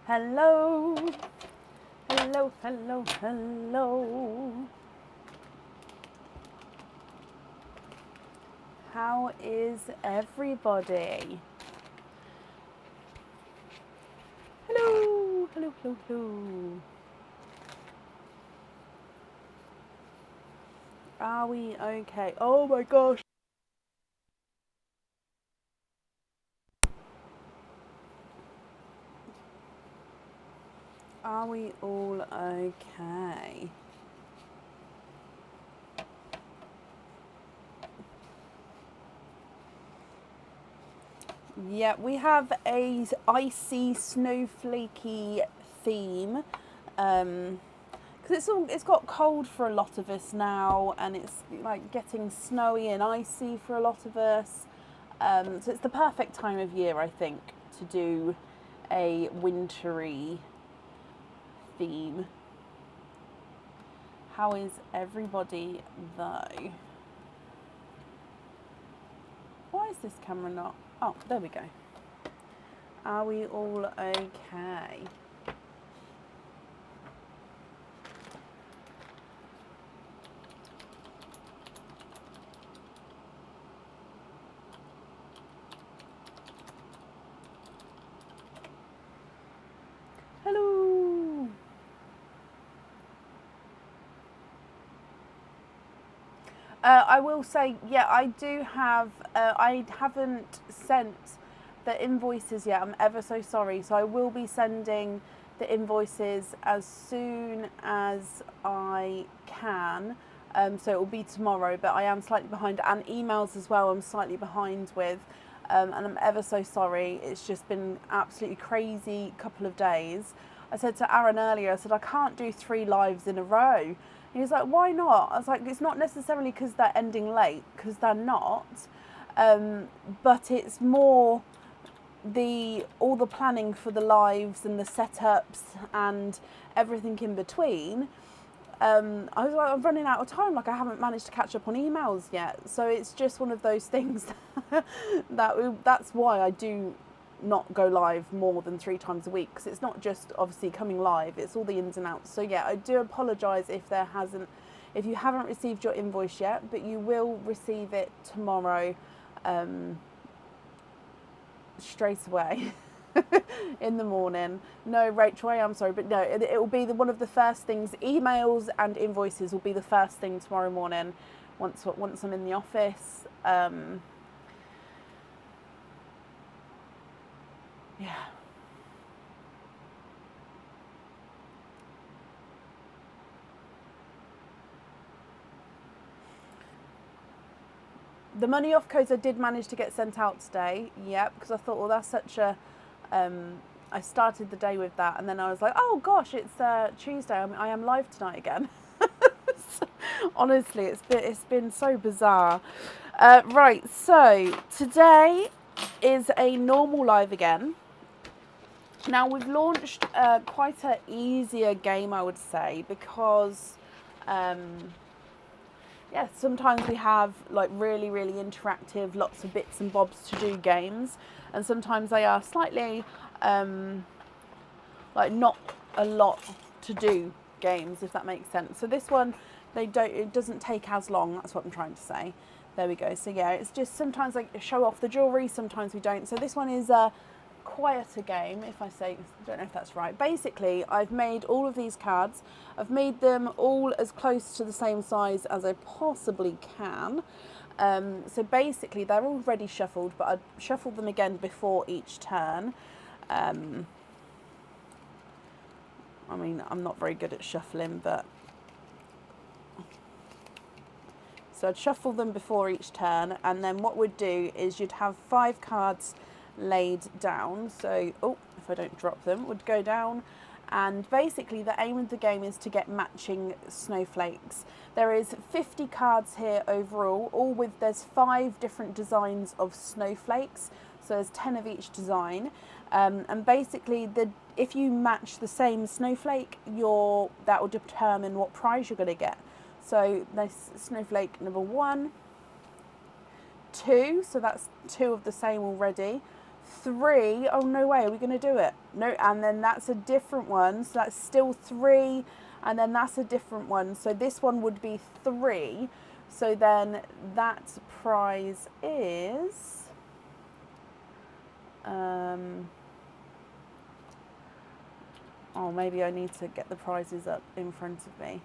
Hello. Hello, hello, hello. How is everybody? Hello, hello, hello, hello. Are we okay? Oh my gosh. Are we all okay? Yeah, we have a icy, snowflakey theme. Because it's got cold for a lot of us now, and it's like getting snowy and icy for a lot of us. So it's the perfect time of year, I think, to do a wintry theme. How is everybody though? Why is this camera not? Oh, there we go. Are we all okay? Hello. I will say, yeah, I do have. I haven't sent the invoices yet. I'm ever so sorry. So I will be sending the invoices as soon as I can. So it will be tomorrow, but I am slightly behind, and emails as well. I'm slightly behind with, and I'm ever so sorry. It's just been absolutely crazy couple of days. I said to Aaron earlier, I said I can't do 3 lives in a row. He was like, why not? I was like, it's not necessarily because they're ending late, because they're not, but it's more all the planning for the lives and the setups and everything in between. I was like, I'm running out of time. Like, I haven't managed to catch up on emails yet. So it's just one of those things that's why I do not go live more than 3 times a week, because it's not just obviously coming live, it's all the ins and outs. So yeah, I do apologise if you haven't received your invoice yet, but you will receive it tomorrow, straight away. In the morning. No, Rachel, I am sorry, but no, it will be one of the first things. Emails and invoices will be the first thing tomorrow morning, once I'm in the office. Yeah. The money off codes I did manage to get sent out today. Yeah, because I thought, well, that's such a. I started the day with that, and then I was like, oh gosh, it's Tuesday. I am live tonight again. Honestly, it's been so bizarre. Right, so today is a normal live again. Now we've launched quite an easier game, I would say, because yeah, sometimes we have like really, really interactive, lots of bits and bobs to do games, and sometimes they are slightly like not a lot to do games, if that makes sense. So this one, it doesn't take as long. That's what I'm trying to say. There we go. So yeah, it's just sometimes like show off the jewelry, sometimes we don't. So this one is a quieter game, if I say, I don't know if that's right. Basically, I've made all of these cards. I've made them all as close to the same size as I possibly can. So basically, they're already shuffled, but I shuffled them again before each turn. I mean, I'm not very good at shuffling, but... So I'd shuffle them before each turn, and then what we'd do is you'd have 5 cards laid down. So, if I don't drop them, would go down. And basically the aim of the game is to get matching snowflakes. There is 50 cards here overall, there's 5 different designs of snowflakes. So there's 10 of each design. And basically, if you match the same snowflake, that will determine what prize you're going to get. So there's snowflake number 1, 2, so that's 2 of the same already. 3. Oh, no way, are we going to do it? No, and then that's a different one. So that's still 3, and then that's a different one. So this one would be 3. So then that prize is... oh, maybe I need to get the prizes up in front of me.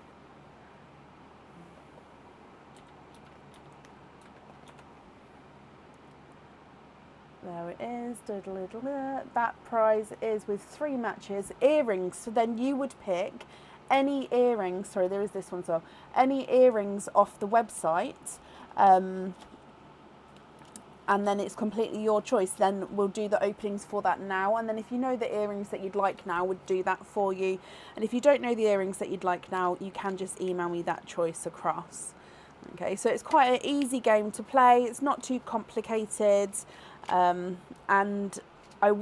There it is. That prize is with 3 matches, earrings. So then you would pick any earrings. Sorry, there is this one as well. Any earrings off the website. And then it's completely your choice. Then we'll do the openings for that now. And then if you know the earrings that you'd like now, we'd do that for you. And if you don't know the earrings that you'd like now, you can just email me that choice across. Okay, so it's quite an easy game to play. It's not too complicated. And I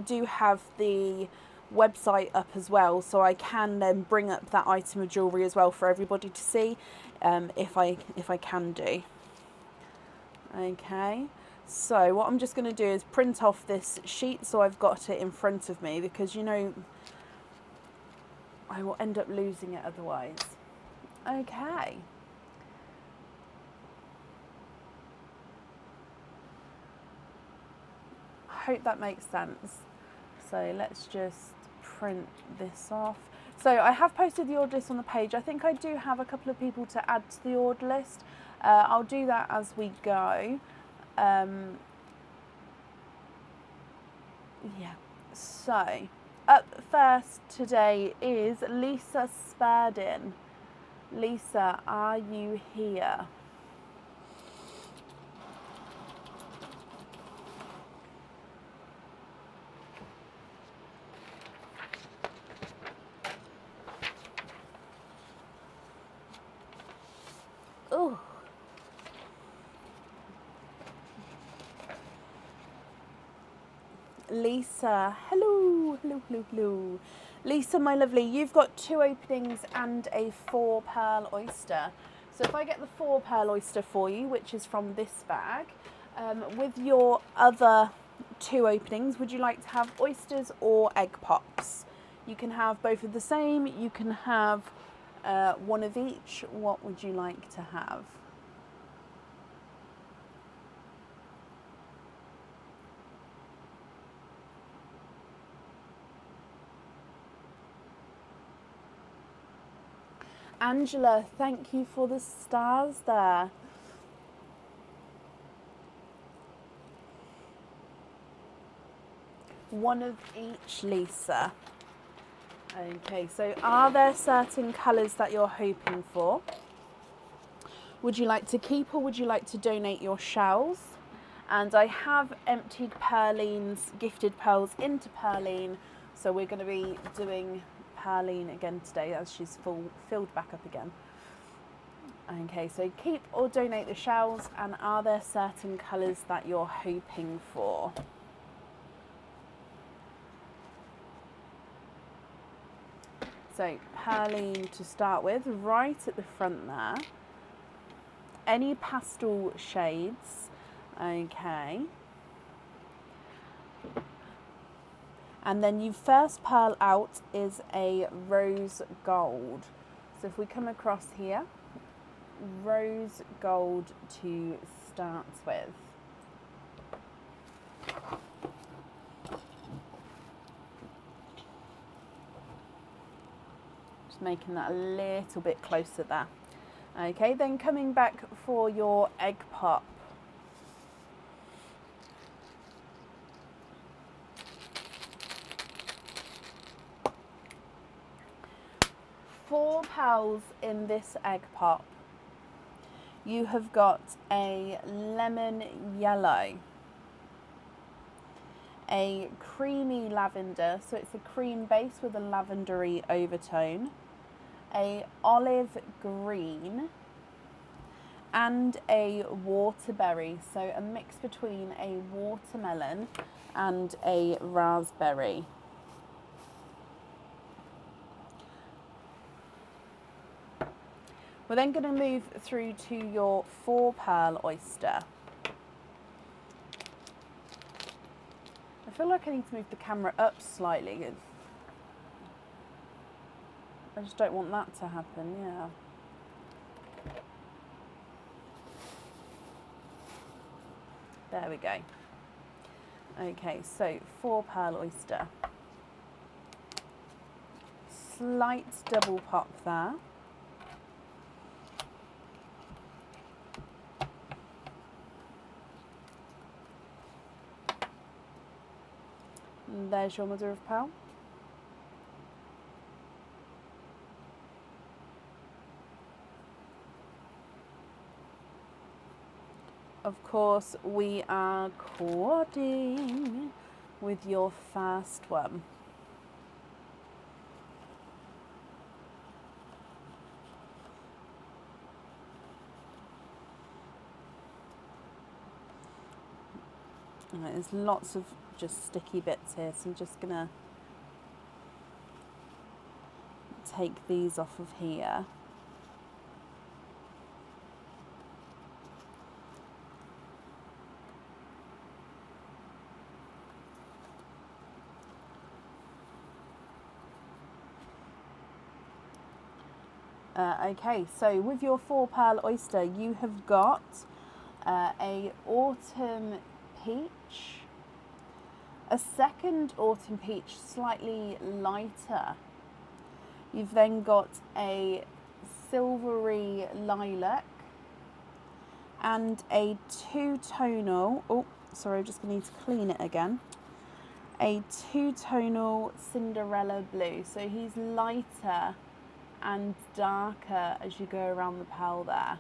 do have the website up as well, so I can then bring up that item of jewellery as well for everybody to see, if I can do. Okay, so what I'm just going to do is print off this sheet so I've got it in front of me, because you know I will end up losing it otherwise. Okay. I hope that makes sense. So let's just print this off. So I have posted the order list on the page. I think I do have a couple of people to add to the order list. I'll do that as we go. Yeah. So up first today is Lisa Sperdin. Lisa, are you here? Oh. Lisa, hello. Lisa, my lovely, you've got 2 openings and a 4 pearl oyster. So if I get the 4 pearl oyster for you, which is from this bag, with your other 2 openings, would you like to have oysters or egg pops? You can have both of the same, you can have one of each. What would you like to have? Angela, thank you for the stars there. One of each, Lisa. Okay, so are there certain colours that you're hoping for? Would you like to keep or would you like to donate your shells? And I have emptied Pearline's gifted pearls into Pearline, so we're going to be doing Pearline again today as she's filled back up again. Okay, so keep or donate the shells, and are there certain colours that you're hoping for? So Pearline to start with, right at the front there. Any pastel shades, okay. And then your first pearl out is a rose gold. So if we come across here, rose gold to start with. Just making that a little bit closer there. Okay, then coming back for your egg pop. Four pearls in this egg pop. You have got a lemon yellow, a creamy lavender, so it's a cream base with a lavendery overtone, a olive green, and a waterberry, so a mix between a watermelon and a raspberry. We're then going to move through to your 4 pearl oyster. feel like I need to move the camera up slightly. I just don't want that to happen, yeah. There we go. Okay, so 4 pearl oyster. Slight double pop there. And there's your mother of pearl. Of course, we are quadding with your first one. Right, there's lots of just sticky bits here, so I'm just gonna take these off of here. Okay, so with your 4 pearl oyster, you have got a autumn peach, a second autumn peach, slightly lighter. You've then got a silvery lilac and a 2-tonal, oh, sorry, I'm just going to need to clean it again, a 2-tonal Cinderella blue. So he's lighter and darker as you go around the pearl there.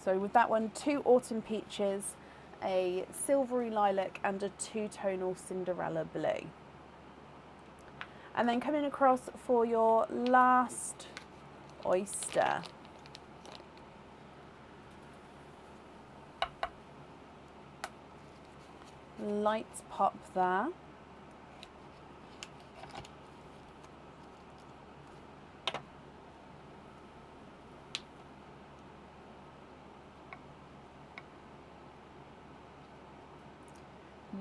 So with that one, 2 autumn peaches, a silvery lilac and a 2-tonal Cinderella blue. And then coming across for your last oyster. Light pop there.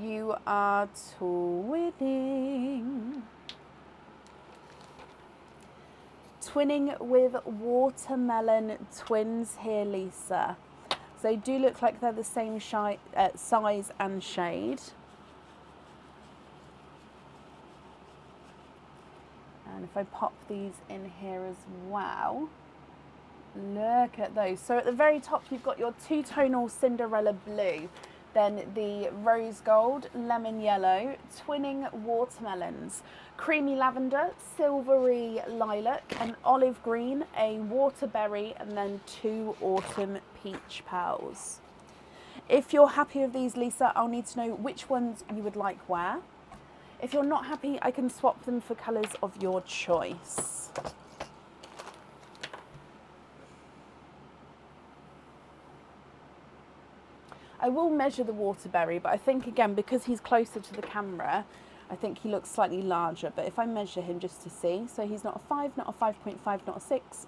You are twinning. Twinning with watermelon twins here, Lisa. So they do look like they're the same size and shade. And if I pop these in here as well, look at those. So at the very top, you've got your 2-tonal Cinderella blue. Then the rose gold, lemon yellow, twinning watermelons, creamy lavender, silvery lilac, an olive green, a waterberry, and then 2 autumn peach pearls. If you're happy with these, Lisa, I'll need to know which ones you would like where. If you're not happy, I can swap them for colours of your choice. I will measure the waterberry, but I think, again, because he's closer to the camera, I think he looks slightly larger. But if I measure him just to see, so he's not a 5, not a 5.5, not a 6,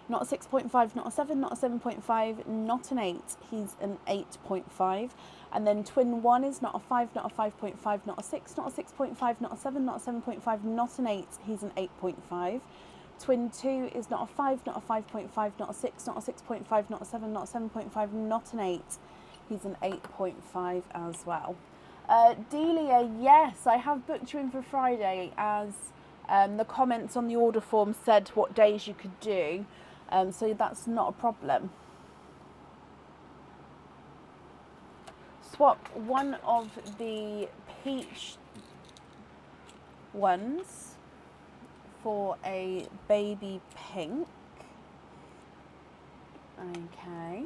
not a 6.5, not a 7, not a 7.5, not an 8. He's an 8.5. And then twin 1 is not a 5, not a 5.5, not a 6, not a 6.5, not a 7, not a 7.5, not an 8. He's an 8.5. Twin 2 is not a 5, not a 5.5, not a 6, not a 6.5, not a 7, not a 7.5, not an 8. He's an 8.5 as well. Delia, yes, I have booked you in for Friday, as the comments on the order form said what days you could do, so that's not a problem. Swap one of the peach ones for a baby pink. Okay.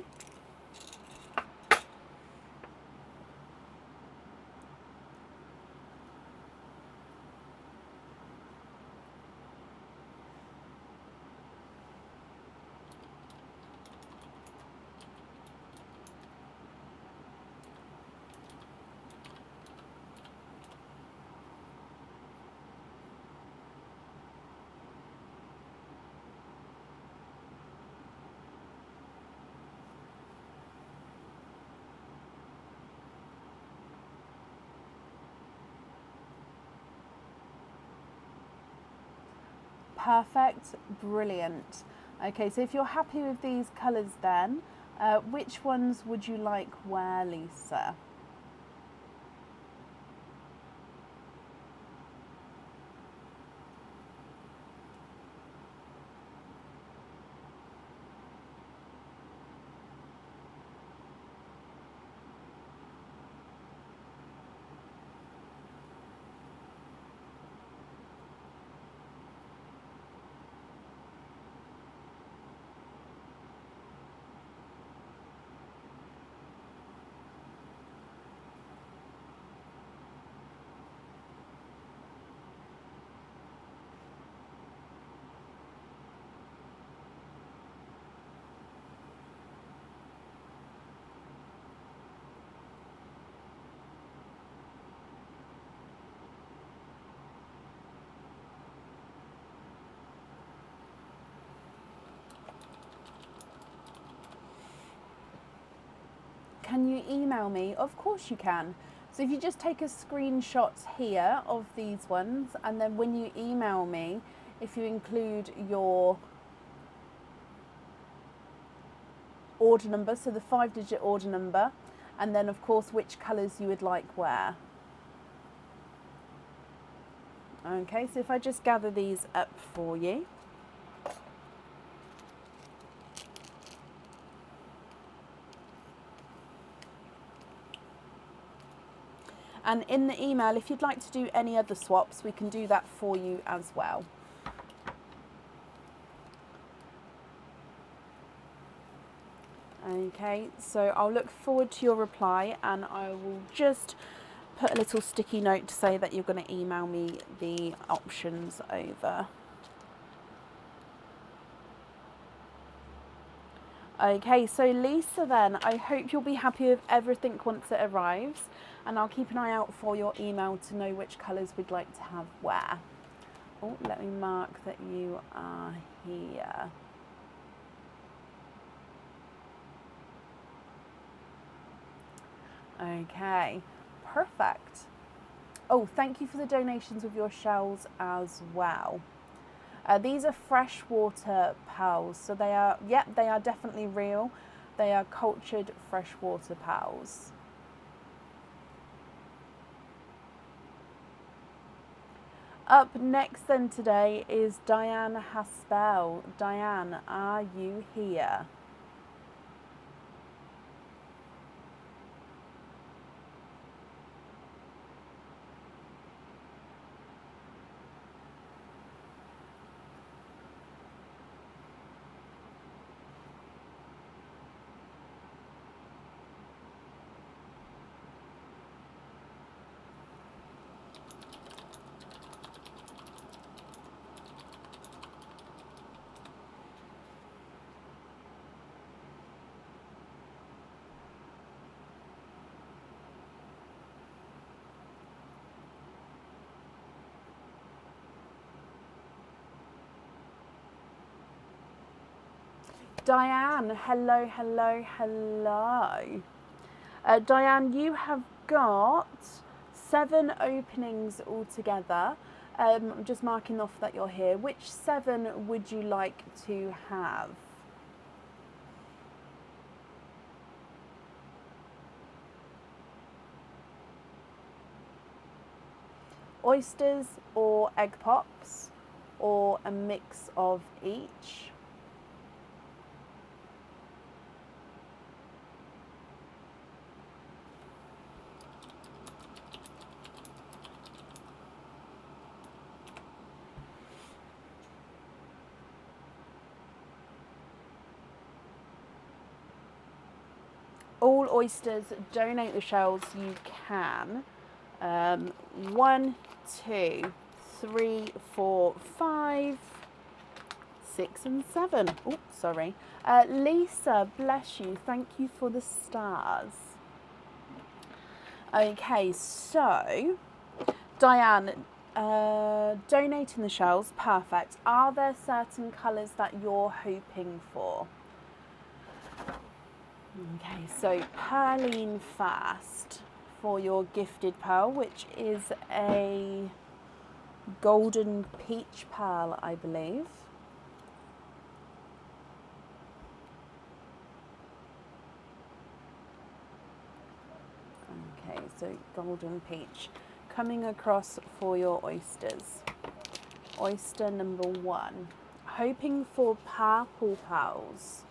Perfect, brilliant. Okay, so if you're happy with these colours then, which ones would you like where, Lisa? Can you email me? Of course you can. So if you just take a screenshot here of these ones, and then when you email me, if you include your order number, so the 5-digit order number, and then of course which colours you would like where. Okay, so if I just gather these up for you. And in the email, if you'd like to do any other swaps, we can do that for you as well. Okay, so I'll look forward to your reply, and I will just put a little sticky note to say that you're going to email me the options over. Okay, so Lisa then, I hope you'll be happy with everything once it arrives, and I'll keep an eye out for your email to know which colours we'd like to have where. Oh, let me mark that you are here. Okay, perfect. Oh, thank you for the donations with your shells as well. These are freshwater pearls, so they are, yep, they are definitely real. They are cultured freshwater pearls. Up next then today is Diane Haspel. Diane, are you here? Diane, hello, hello, hello. Diane, you have got 7 openings altogether. I'm just marking off that you're here. Which 7 would you like to have? Oysters or egg pops, or a mix of each? All oysters, donate the shells, you can. 1, 2, 3, 4, 5, 6 and 7. Oh, sorry. Lisa, bless you. Thank you for the stars. Okay, so Diane, donating the shells, perfect. Are there certain colours that you're hoping for? Okay, so Pearline first for your gifted pearl, which is a golden peach pearl, I believe. Okay, so golden peach. Coming across for your oysters. Oyster number 1. Hoping for purple pearls.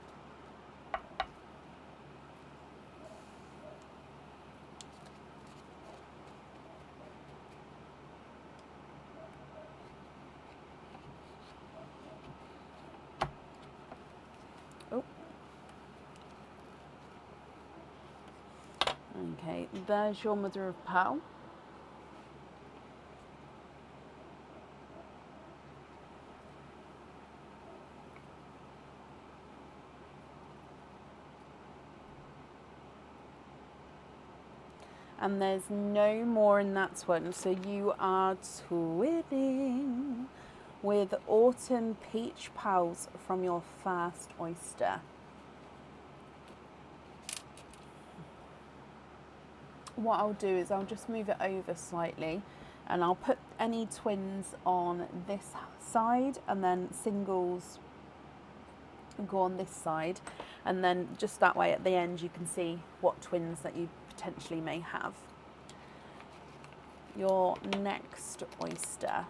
Oh. Okay, there's your mother of pearl. And there's no more in that one, so you are twinning with autumn peach pearls from your first oyster. What I'll do is I'll just move it over slightly and I'll put any twins on this side and then singles go on this side, and then just that way at the end you can see what twins that you potentially may have. Your next oyster.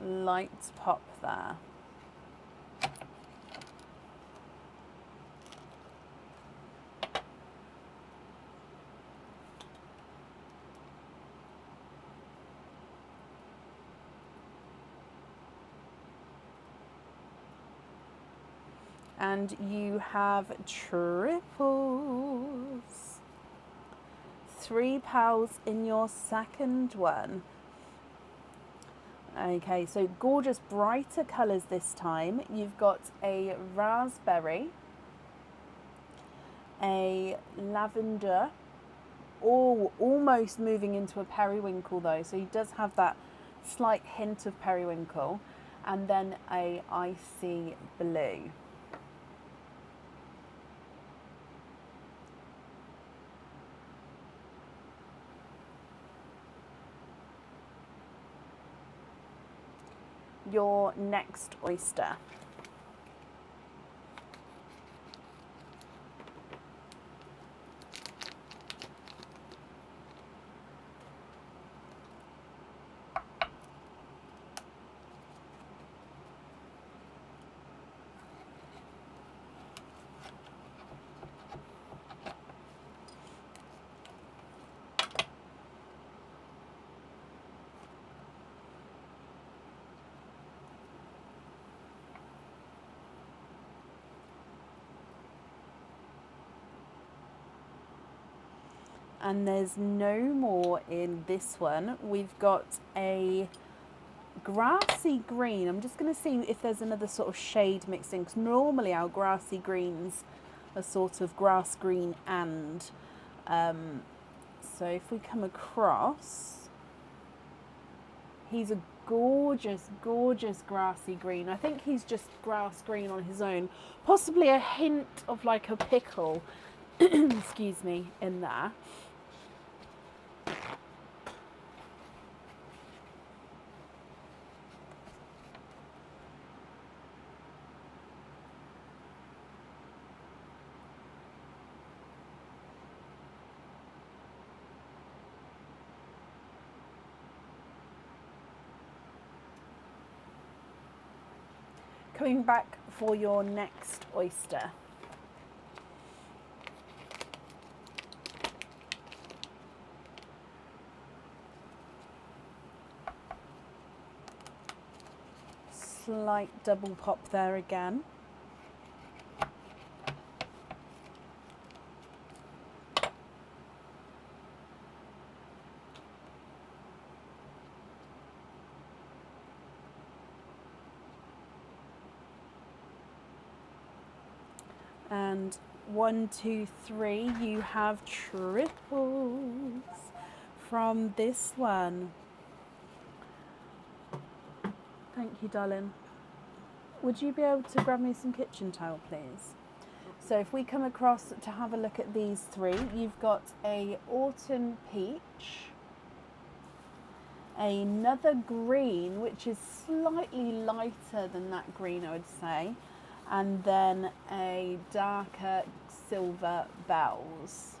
Light pop there. And you have triples. 3 pearls in your second one. Okay, so gorgeous brighter colours this time. You've got a raspberry, a lavender, almost moving into a periwinkle though, so he does have that slight hint of periwinkle, and then a icy blue. Your next oyster. And there's no more in this one. We've got a grassy green. I'm just going to see if there's another sort of shade mixed in, because normally our grassy greens are sort of grass green and so if we come across, he's a gorgeous grassy green. I think he's just grass green on his own, possibly a hint of like a pickle excuse me, in there. Coming back for your next oyster. Slight double pop there again. And 1, 2, 3, you have triples from this one. Thank you, darling. Would you be able to grab me some kitchen towel, please? So if we come across to have a look at these three, you've got a autumn peach, another green, which is slightly lighter than that green, I would say, and then a darker silver bells.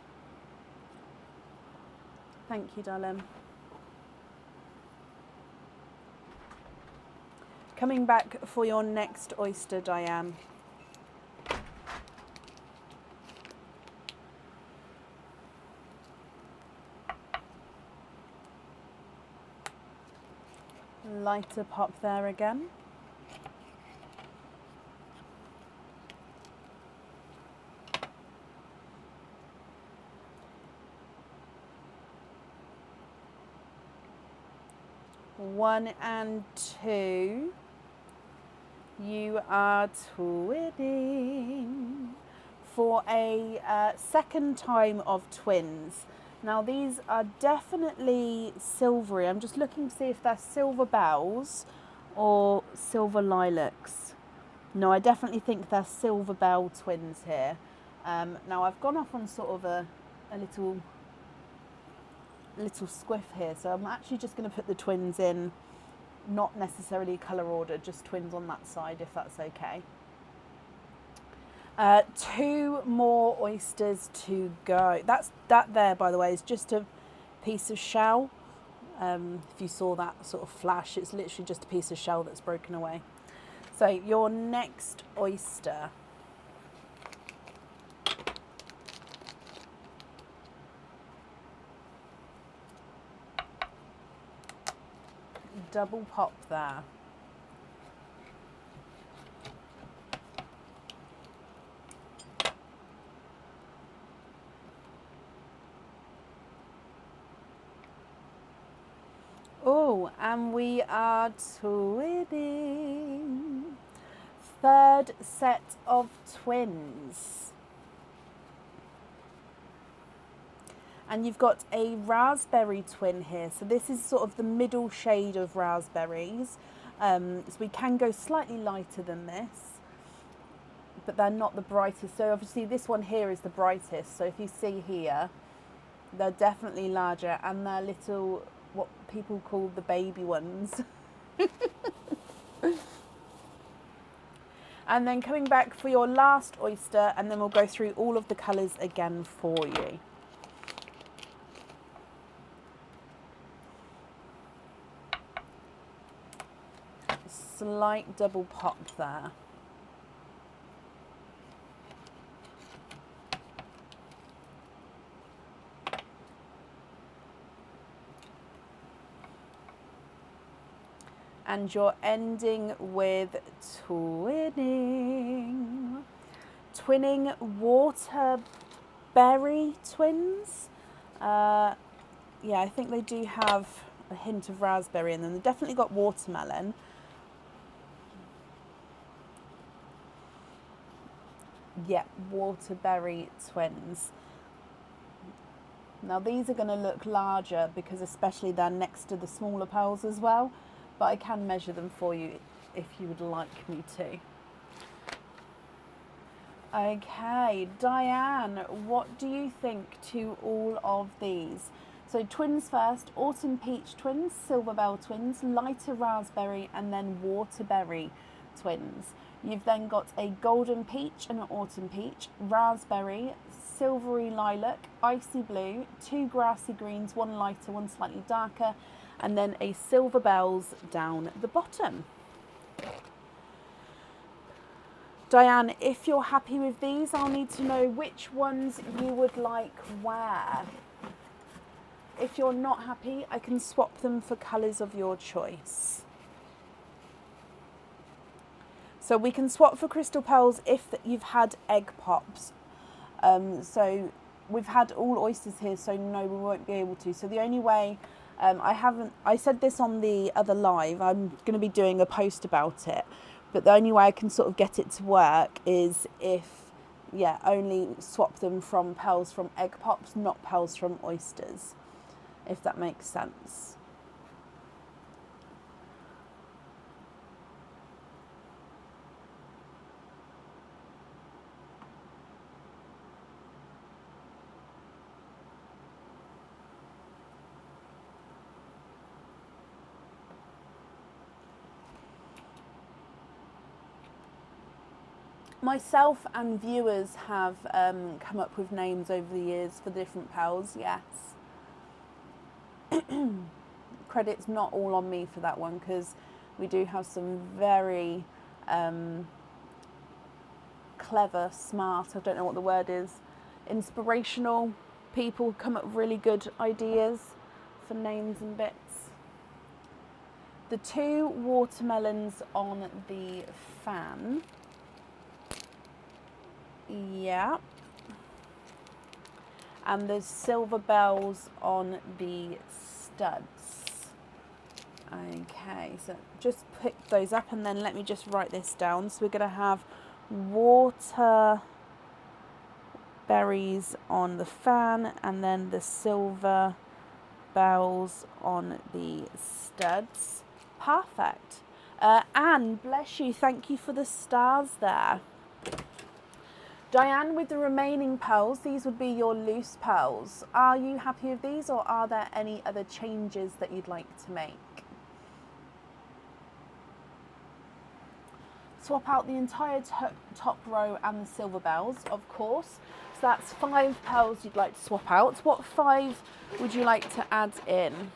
Thank you, darling. Coming back for your next oyster, Diane. Lighter pop there again. One and two. You are twinning for a second time of twins. Now these are definitely silvery. I'm just looking to see if they're silver bells or silver lilacs. No, I definitely think they're silver bell twins here. Now I've gone off on sort of a little squiff here, so I'm actually just going to put the twins in, not necessarily colour order, just twins on that side, if that's okay. Two more oysters to go. That there, by the way, is just a piece of shell. If you saw that sort of flash, it's literally just a piece of shell that's broken away. So your next oyster. Double pop there. Oh, and we are twinning. Third set of twins. And you've got a raspberry twin here. So this is sort of the middle shade of raspberries. So we can go slightly lighter than this, but they're not the brightest. So obviously this one here is the brightest. So if you see here, they're definitely larger, and they're little, what people call the baby ones. And then coming back for your last oyster, and then we'll go through all of the colours again for you. Slight double pop there. And you're ending with twinning. Twinning waterberry twins. Yeah, I think they do have a hint of raspberry in them. They've definitely got watermelon. Yeah, waterberry twins. Now these are going to look larger because especially they're next to the smaller pearls as well, but I can measure them for you if you would like me to. Okay, Diane, what do you think to all of these? So twins first, autumn peach twins, silver bell twins, lighter raspberry, and then waterberry twins. You've then got a golden peach and an autumn peach, raspberry, silvery lilac, icy blue, two grassy greens, one lighter, one slightly darker, and then a silver bells down the bottom. Diane, if you're happy with these, I'll need to know which ones you would like where. If you're not happy, I can swap them for colours of your choice. So we can swap for crystal pearls if you've had egg pops. So we've had all oysters here, so no, we won't be able to. So the only way, I said this on the other live, I'm going to be doing a post about it, but the only way I can sort of get it to work is if, yeah, only swap them from pearls from egg pops, not pearls from oysters, if that makes sense. Myself and viewers have come up with names over the years for the different pals, yes. Credit's not all on me for that one, because we do have some very clever, smart, I don't know what the word is, inspirational people come up with really good ideas for names and bits. The 2 watermelons on the fan. Yeah. And the silver bells on the studs. Okay, so just pick those up and then let me just write this down. So we're going to have water berries on the fan and then the silver bells on the studs. Perfect. Anne, bless you. Thank you for the stars there. Diane, with the remaining pearls, these would be your loose pearls. Are you happy with these, or are there any other changes that you'd like to make? Swap out the entire top row and the silver bells, of course. So that's 5 pearls you'd like to swap out. What 5 would you like to add in?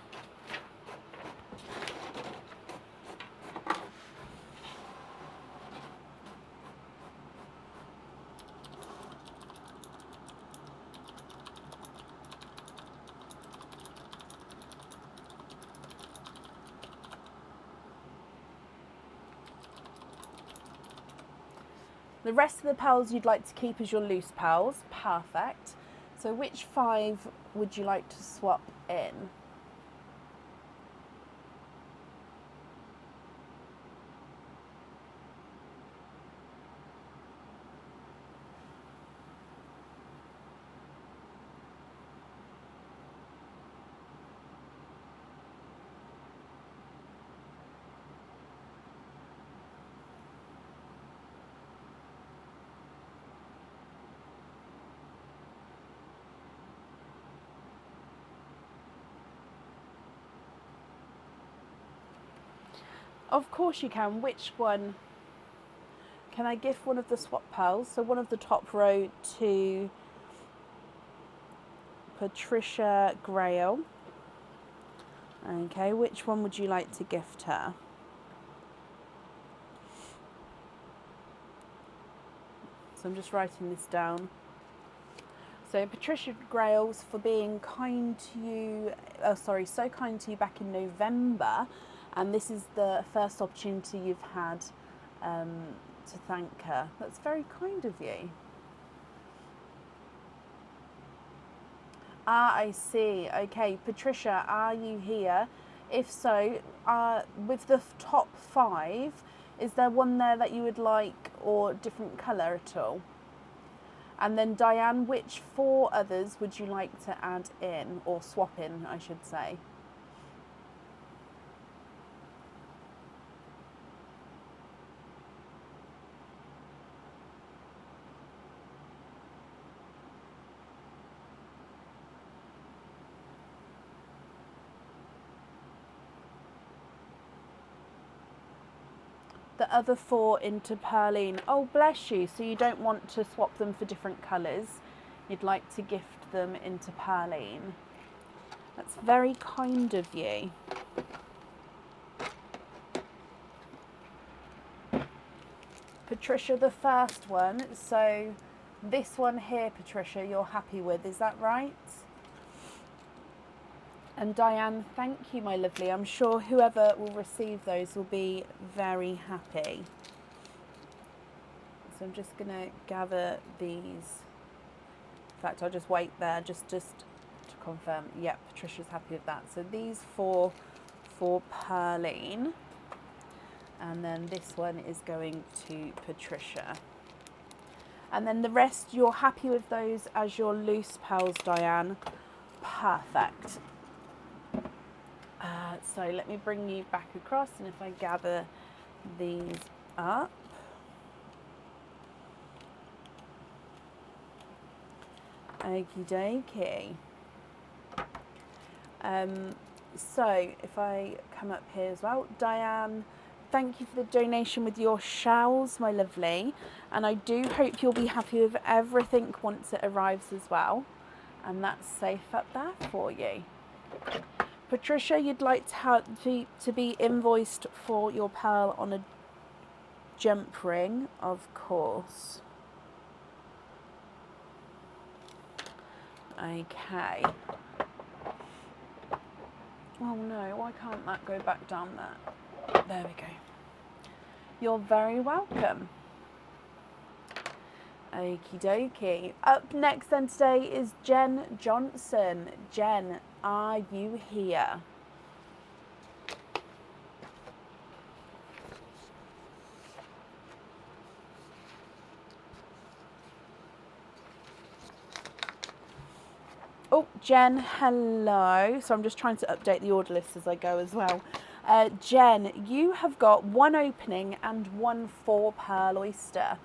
The rest of the pearls you'd like to keep as your loose pearls. Perfect. So which 5 would you like to swap in? Of course you can. Which one? Can I gift one of the swap pearls? So one of the top row to Patricia Grail. Okay, which one would you like to gift her? So I'm just writing this down. So Patricia Grails, for being kind to you, so kind to you back in November, and this is the first opportunity you've had to thank her. That's very kind of you. Ah, I see. Okay, Patricia, are you here? If so, with the top 5, is there one there that you would like, or different colour at all? And then Diane, which 4 others would you like to add in, or swap in, I should say? The other 4 into Perline. Oh, bless you. So you don't want to swap them for different colours. You'd like to gift them into Perline. That's very kind of you. Patricia, the first one. So this one here, Patricia, you're happy with. Is that right? And Diane, thank you, my lovely. I'm sure whoever will receive those will be very happy. So I'm just going to gather these. In fact, I'll just wait there just to confirm. Yep, Patricia's happy with that. So these 4 for Perline. And then this one is going to Patricia. And then the rest, you're happy with those as your loose pearls, Diane. Perfect. So let me bring you back across, and if I gather these up. Okie dokie. So if I come up here as well, Diane, thank you for the donation with your shells, my lovely. And I do hope you'll be happy with everything once it arrives as well. And that's safe up there for you. Patricia, you'd like to be invoiced for your pearl on a jump ring, of course. Okay. Oh no, why can't that go back down there? There we go. You're very welcome. Okie dokie. Up next then today is Jen Johnson. Jen, are you here? Oh, Jen, hello. So I'm just trying to update the order list as I go as well. Jen, you have got one opening and one 4 pearl oyster.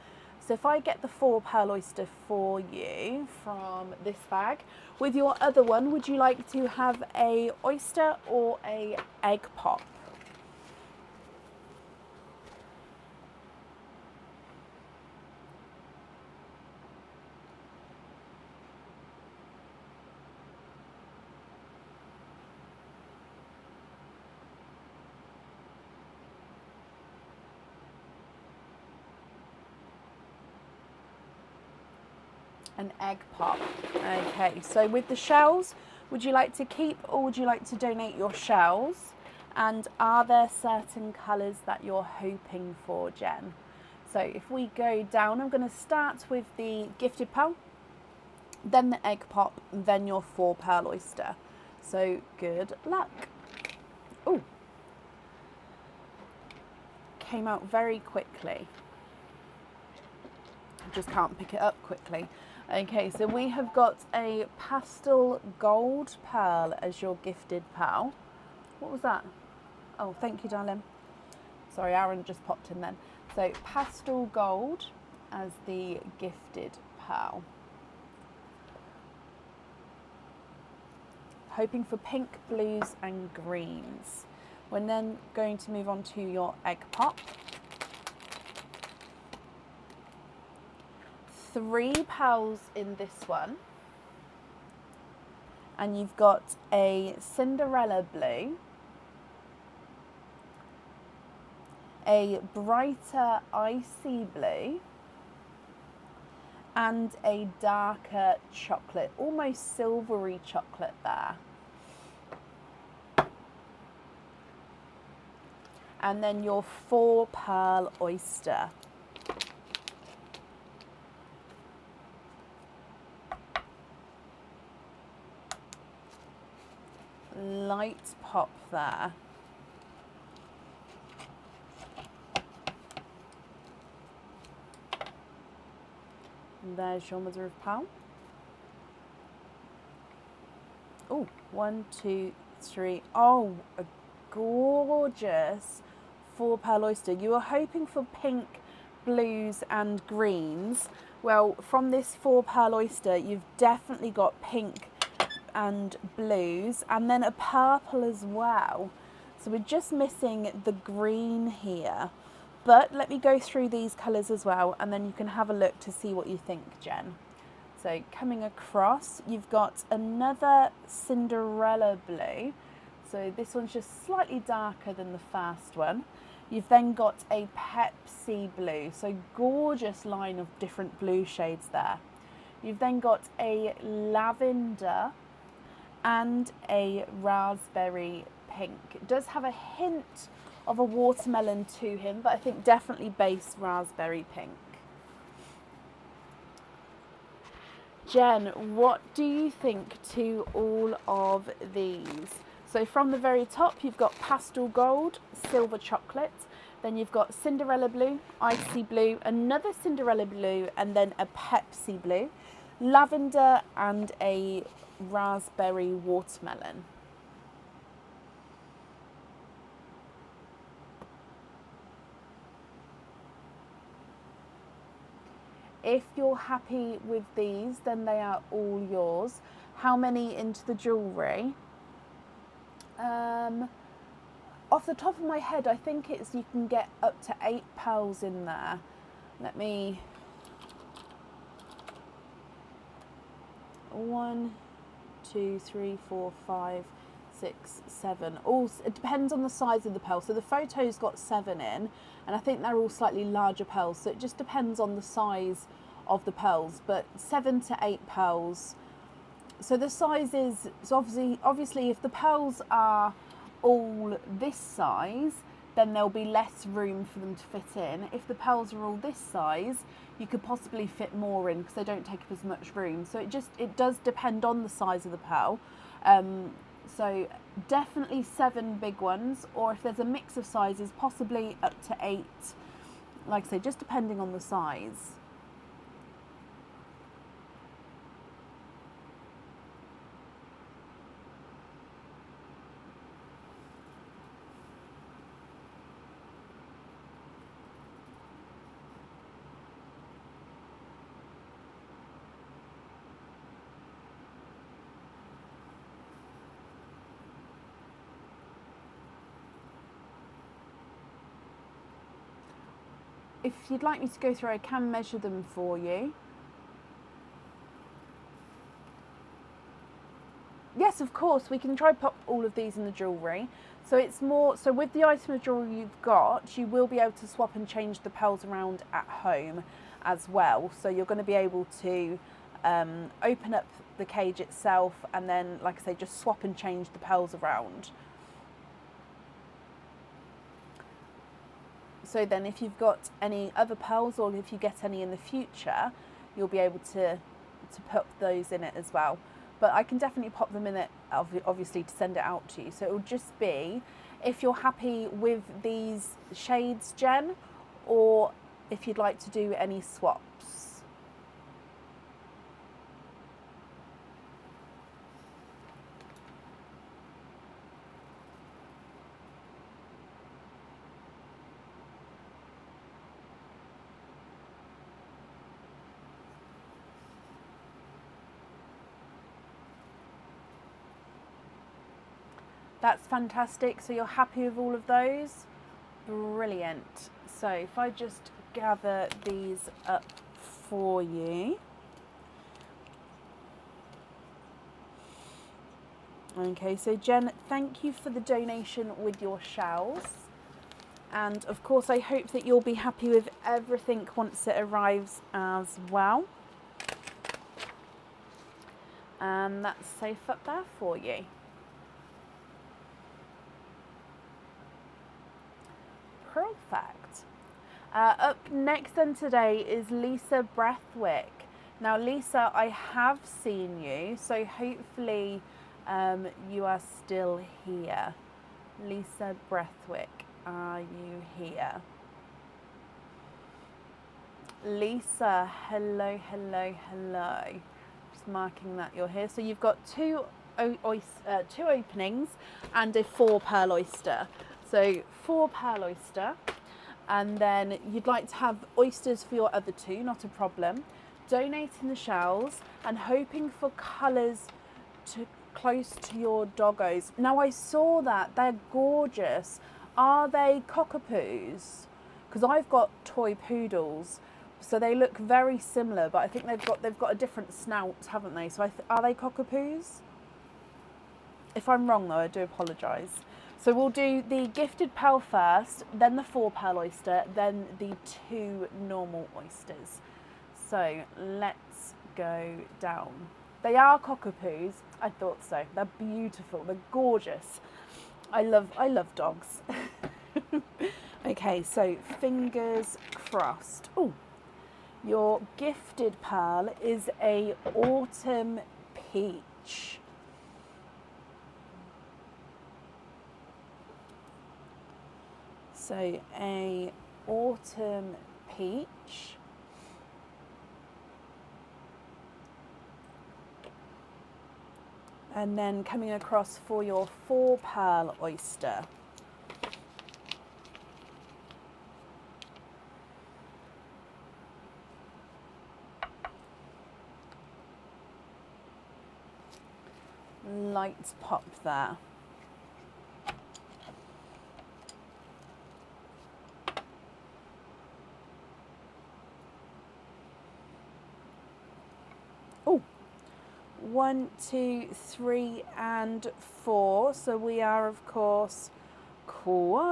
So if I get the 4 pearl oyster for you from this bag, with your other one, would you like to have a oyster or a egg pop? An egg pop. Okay, so with the shells, would you like to keep or would you like to donate your shells? And are there certain colours that you're hoping for, Jen? So if we go down, I'm going to start with the gifted pearl, then the egg pop, then your 4 pearl oyster. So good luck. Oh, came out very quickly. Just can't pick it up quickly. Okay, so we have got a pastel gold pearl as your gifted pearl. What was that? Oh, thank you, darling. Sorry, Aaron just popped in then. So pastel gold as the gifted pearl. Hoping for pink, blues and greens. We're then going to move on to your egg pop. 3 pearls in this one, and you've got a Cinderella blue, a brighter icy blue, and a darker chocolate, almost silvery chocolate there. And then your 4 pearl oyster. Light pop there. And there's your mother of pearl. Oh, 1, 2, 3. Oh, a gorgeous 4 pearl oyster. You were hoping for pink, blues and greens. Well, from this 4 pearl oyster, you've definitely got pink and blues and then a purple as well. So we're just missing the green here. But let me go through these colours as well and then you can have a look to see what you think, Jen. So coming across, you've got another Cinderella blue. So this one's just slightly darker than the first one. You've then got a Pepsi blue, so gorgeous line of different blue shades there. You've then got a lavender and a raspberry pink. It does have a hint of a watermelon to him, but I think definitely base raspberry pink. Jen, what do you think to all of these? So from the very top, you've got pastel gold, silver chocolate, then you've got Cinderella blue, icy blue, another Cinderella blue, and then a Pepsi blue, lavender and a raspberry watermelon. If you're happy with these, then they are all yours. How many into the jewellery? off the top of my head, I think it's you can get up to 8 pearls in there. Let me... 1, 2, 3, 4, 5, 6, 7. All, it depends on the size of the pearl. So the photo's got 7 in, and I think they're all slightly larger pearls. So it just depends on the size of the pearls, but 7 to 8 pearls. So the size is, so obviously if the pearls are all this size, then there'll be less room for them to fit in. If the pearls are all this size, you could possibly fit more in because they don't take up as much room. So it does depend on the size of the pearl. So definitely 7 big ones, or if there's a mix of sizes, possibly up to 8. Like I say, just depending on the size. If you'd like me to go through, I can measure them for you. Yes, of course, we can try pop all of these in the jewellery. So it's more, so with the item of jewellery you've got, you will be able to swap and change the pearls around at home as well. So you're going to be able to open up the cage itself and then, like I say, just swap and change the pearls around. So then if you've got any other pearls, or if you get any in the future, you'll be able to put those in it as well. But I can definitely pop them in it, obviously, to send it out to you. So it will just be if you're happy with these shades, Jen, or if you'd like to do any swaps. That's fantastic. So you're happy with all of those? Brilliant. So if I just gather these up for you. Okay, so Jen, thank you for the donation with your shells. And of course, I hope that you'll be happy with everything once it arrives as well. And that's safe up there for you. Perfect. Up next then today is Lisa Breathwick. Now Lisa, I have seen you, so hopefully you are still here. Lisa Breathwick, are you here? Lisa, hello, hello, hello. Just marking that you're here. So you've got two openings and a 4 pearl oyster. So 4 pearl oyster, and then you'd like to have oysters for your other 2, not a problem. Donating the shells and hoping for colours close to your doggos. Now I saw that, they're gorgeous. Are they cockapoos? Because I've got toy poodles, so they look very similar, but I think they've got a different snout, haven't they? So are they cockapoos? If I'm wrong though, I do apologise. So we'll do the gifted pearl first, then the 4 pearl oyster, then the 2 normal oysters. So let's go down. They are cockapoos. I thought so. They're beautiful. They're gorgeous. I love dogs. Okay, so fingers crossed. Oh, your gifted pearl is a autumn peach. So a autumn peach. And then coming across for your 4 pearl oyster. Lights pop there. Oh, 1, 2, 3, and 4. So we are, of course, quadding.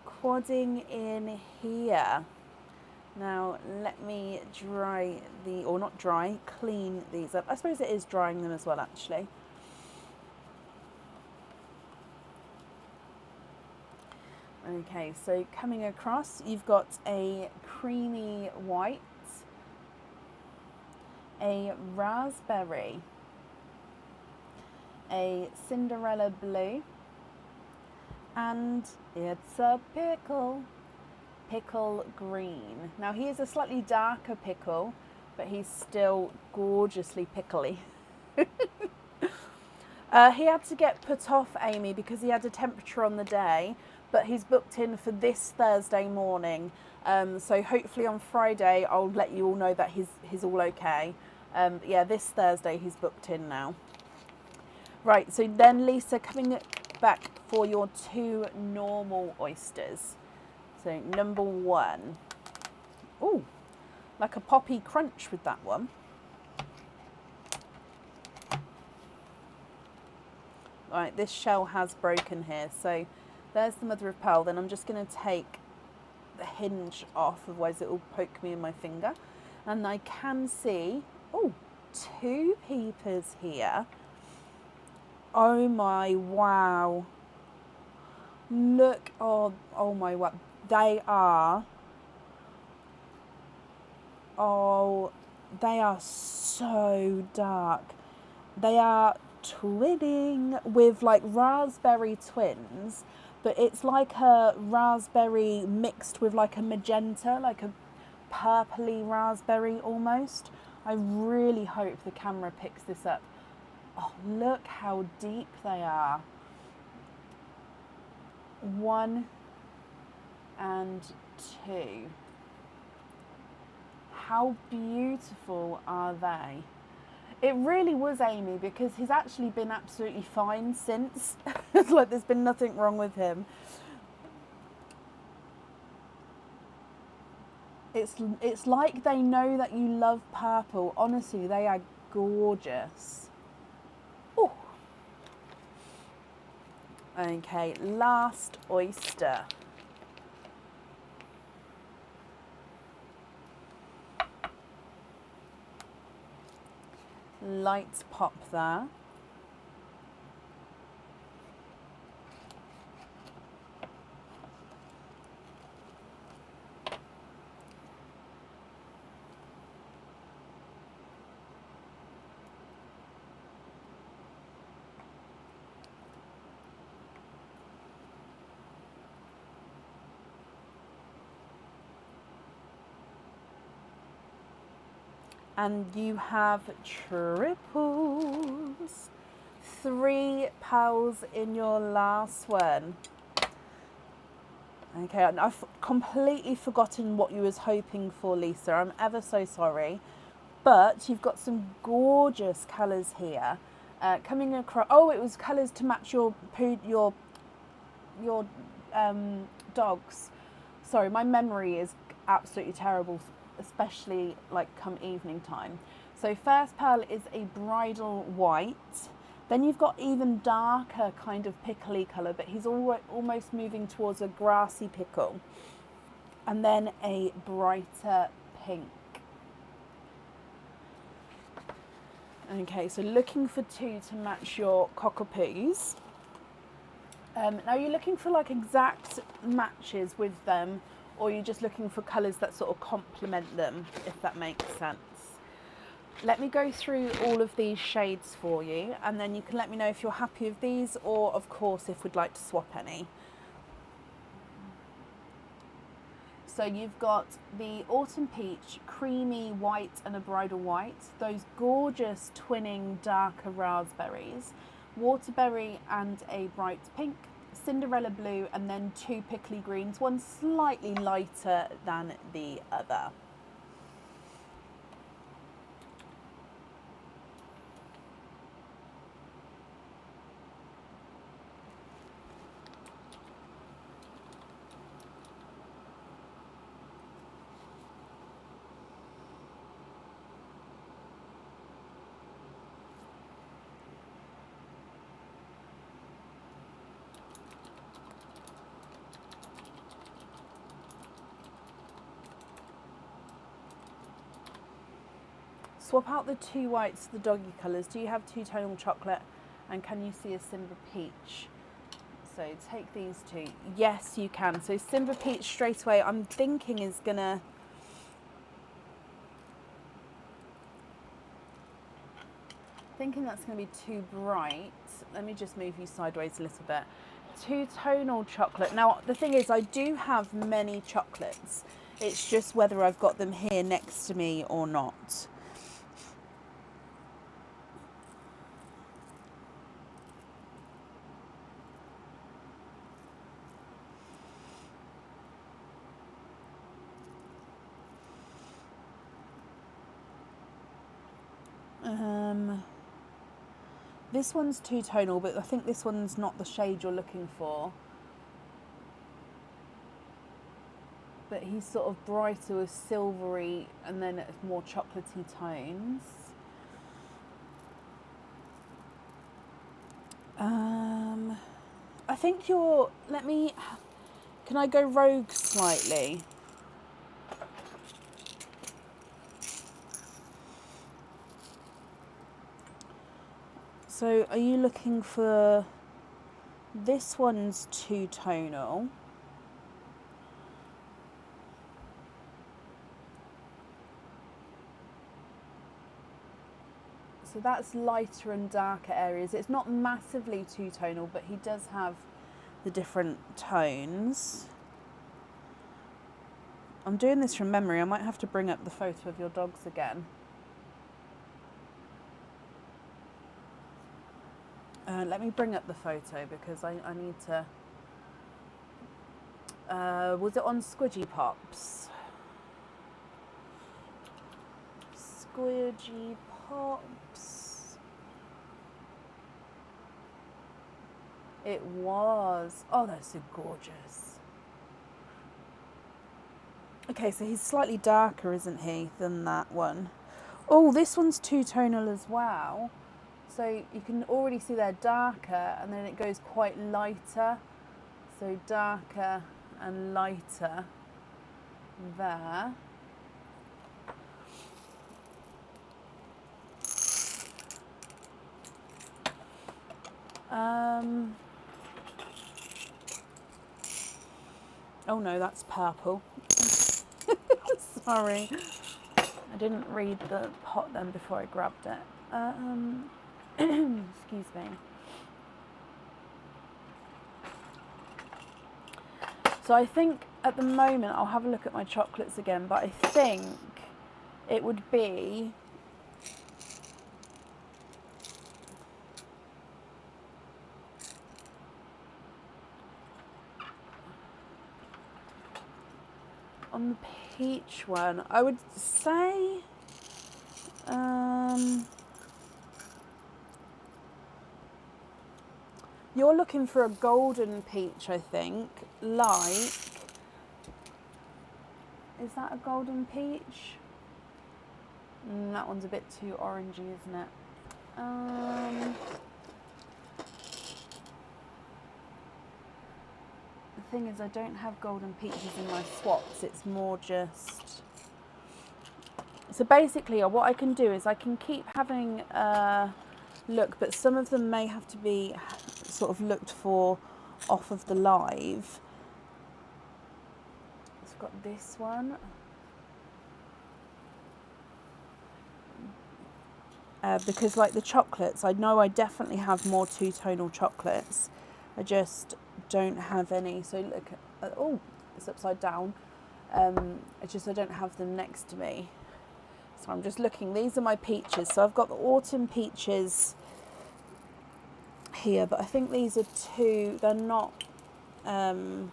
Quadding in here. Now, let me clean these up. I suppose it is drying them as well, actually. Okay, so coming across, you've got a creamy white, a raspberry, a Cinderella blue, and it's a pickle green. Now he is a slightly darker pickle, but he's still gorgeously pickly. He had to get put off, Amy, because he had a temperature on the day, but he's booked in for this Thursday morning. So hopefully on Friday I'll let you all know that he's all okay. Yeah, this Thursday he's booked in now. Right, so then Lisa, coming back for your 2 normal oysters. So number 1. Ooh, like a poppy crunch with that one. Right, this shell has broken here. So there's the mother of pearl. Then I'm just going to take the hinge off, otherwise it will poke me in my finger. And I can see, 2 peepers here. Oh my, wow. Look, oh my, wow. They are so dark. They are twinning with like raspberry twins, but it's like a raspberry mixed with like a magenta, like a purpley raspberry almost. I really hope the camera picks this up. Oh, look how deep they are. 1 and 2. How beautiful are they? It really was, Amy, because he's actually been absolutely fine since. It's like there's been nothing wrong with him. It's like they know that you love purple. Honestly, they are gorgeous. Ooh. Okay, last oyster. Light pop there. And you have triples. 3 pearls in your last one. Okay, I've completely forgotten what you was hoping for, Lisa. I'm ever so sorry. But you've got some gorgeous colours here. Coming across, it was colours to match your dogs. Sorry, my memory is absolutely terrible, especially like come evening time. So first pearl is a bridal white. Then you've got even darker kind of pickly colour, but he's almost moving towards a grassy pickle. And then a brighter pink. Okay, so looking for 2 to match your cockapoos. Now you're looking for like exact matches with them, or you're just looking for colours that sort of complement them, if that makes sense. Let me go through all of these shades for you, and then you can let me know if you're happy with these, or of course if we'd like to swap any. So you've got the autumn peach, creamy white and a bridal white, those gorgeous twinning darker raspberries, waterberry and a bright pink, Cinderella blue, and then 2 pickly greens, one slightly lighter than the other. swap out the 2 whites to the doggy colours. Do you have 2-tonal chocolate? And can you see a Simba Peach? So take these 2. Yes, you can. So Simba Peach straight away, I'm thinking is gonna... Thinking that's gonna be too bright. Let me just move you sideways a little bit. 2-tonal chocolate. Now, the thing is, I do have many chocolates. It's just whether I've got them here next to me or not. This one's 2-tonal, but I think this one's not the shade you're looking for. But he's sort of brighter with silvery and then more chocolatey tones. I think you're... Can I go rogue slightly? So are you looking for... This one's 2-tonal. So that's lighter and darker areas. It's not massively 2-tonal, but he does have the different tones. I'm doing this from memory. I might have to bring up the photo of your dogs again. Let me bring up the photo because I need to... was it on Squidgy Pops? Squidgy Pops. It was. Oh, that's so gorgeous. Okay, so he's slightly darker, isn't he, than that one? Oh, this one's 2-tonal as well. So you can already see they're darker and then it goes quite lighter. So darker and lighter there. Oh no, that's purple. Sorry. I didn't read the pot then before I grabbed it. Excuse me. So I think at the moment, I'll have a look at my chocolates again, but I think it would be on the peach one, I would say you're looking for a golden peach, I think. Like, is that a golden peach? That one's a bit too orangey, isn't it? The thing is, I don't have golden peaches in my swaps. It's more just... So basically, what I can do is I can keep having a look, but some of them may have to be sort of looked for off of the live. So I've got this one. Because like the chocolates, I know I definitely have more 2-tonal chocolates. I just don't have any. So look, oh, it's upside down. It's just I don't have them next to me. So I'm just looking. These are my peaches. So I've got the autumn peaches here, but I think these are too, they're not, you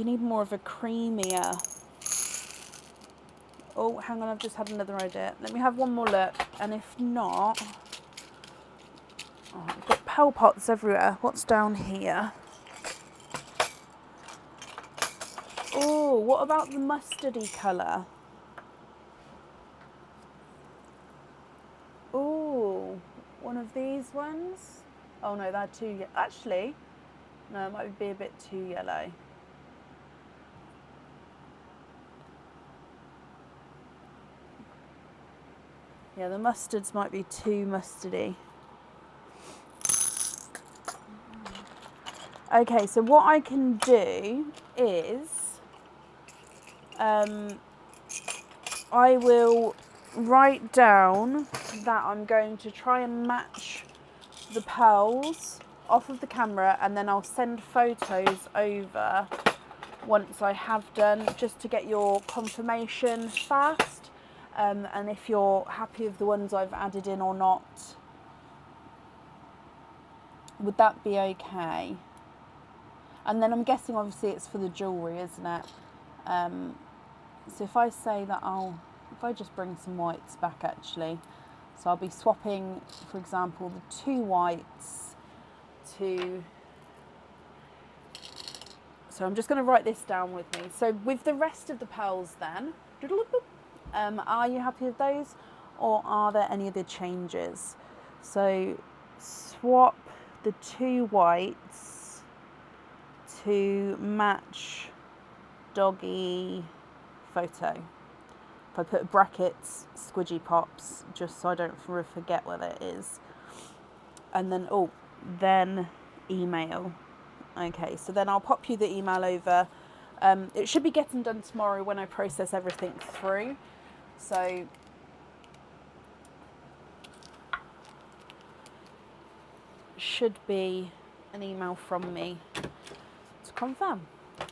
need more of a creamier. Oh, hang on, I've just had another idea. Let me have one more look, and if not, oh, I've got Pell Pots everywhere. What's down here? Oh, what about the mustardy colour? Oh, one of these ones? Oh no, they're too, actually, no, it might be a bit too yellow. Yeah, the mustards might be too mustardy. Okay, so what I can do is I will write down that I'm going to try and match the pearls off of the camera, and then I'll send photos over once I have done, just to get your confirmation fast, and if you're happy with the ones I've added in or not. Would that be okay? And then I'm guessing obviously it's for the jewellery, isn't it? So if I say that if I just bring some whites back actually, so I'll be swapping, for example, the 2 whites to, so I'm just going to write this down with me. So with the rest of the pearls then, are you happy with those, or are there any other changes? So swap the 2 whites to match doggy photo. If I put brackets, Squidgy Pops, just so I don't forget where that is. And then, then email. Okay, so then I'll pop you the email over. It should be getting done tomorrow when I process everything through. So should be an email from me to confirm.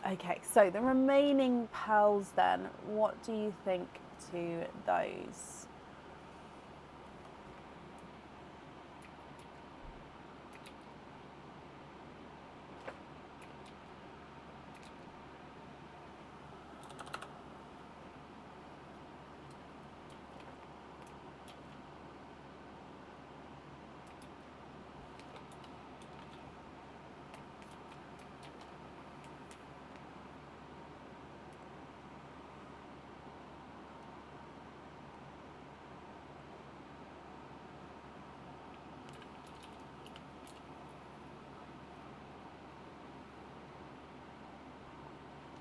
Okay, so the remaining pearls then, what do you think to those?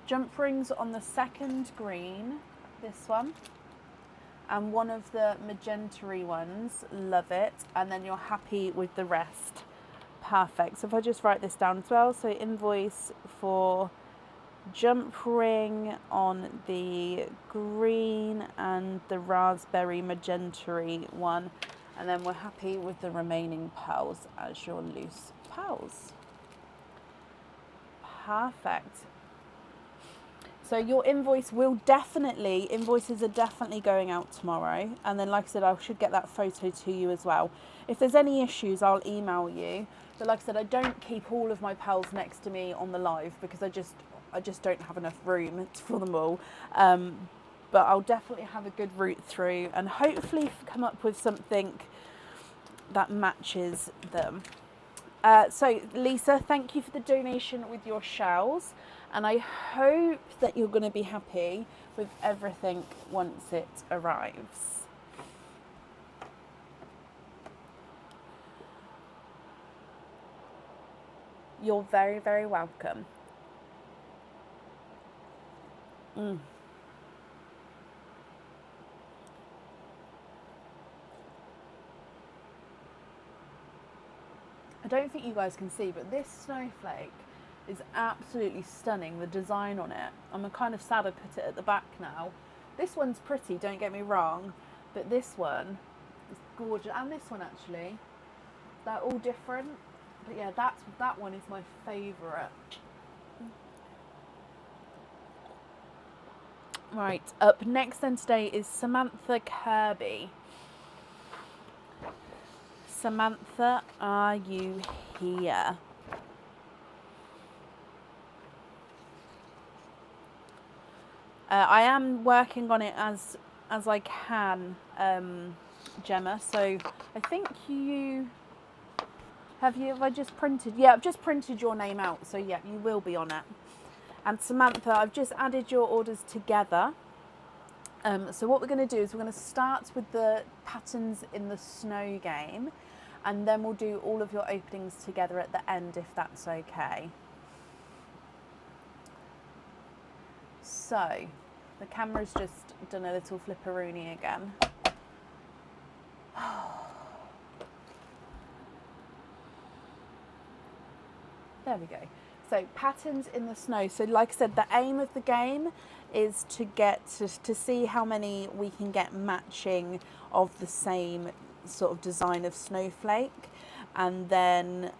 Jump rings on the second green, this one, and one of the magenta-y ones, love it, and then you're happy with the rest. Perfect. So if I just write this down as well, so invoice for jump ring on the green and the raspberry magenta-y one, and then we're happy with the remaining pearls as your loose pearls. Perfect. So your invoices are definitely going out tomorrow. And then, like I said, I should get that photo to you as well. If there's any issues, I'll email you. But like I said, I don't keep all of my pearls next to me on the live because I just don't have enough room for them all. But I'll definitely have a good route through and hopefully come up with something that matches them. So Lisa, thank you for the donation with your shells, and I hope that you're going to be happy with everything once it arrives. You're very, very welcome. I don't think you guys can see, but this snowflake is absolutely stunning, the design on it. I'm kind of sad I put it at the back now. This one's pretty, don't get me wrong, but this one is gorgeous. And this one actually, they're all different. But yeah, that one is my favourite. Right, up next then today is Samantha Kirby. Samantha, are you here? I am working on it as I can, Gemma. So I think have I just printed? Yeah, I've just printed your name out. So yeah, you will be on it. And Samantha, I've just added your orders together. So what we're going to do is we're going to start with the patterns in the snow game, and then we'll do all of your openings together at the end, if that's okay. So the camera's just done a little flipperoonie again. There we go. So patterns in the snow. So like I said, the aim of the game is to get to see how many we can get matching of the same sort of design of snowflake, and then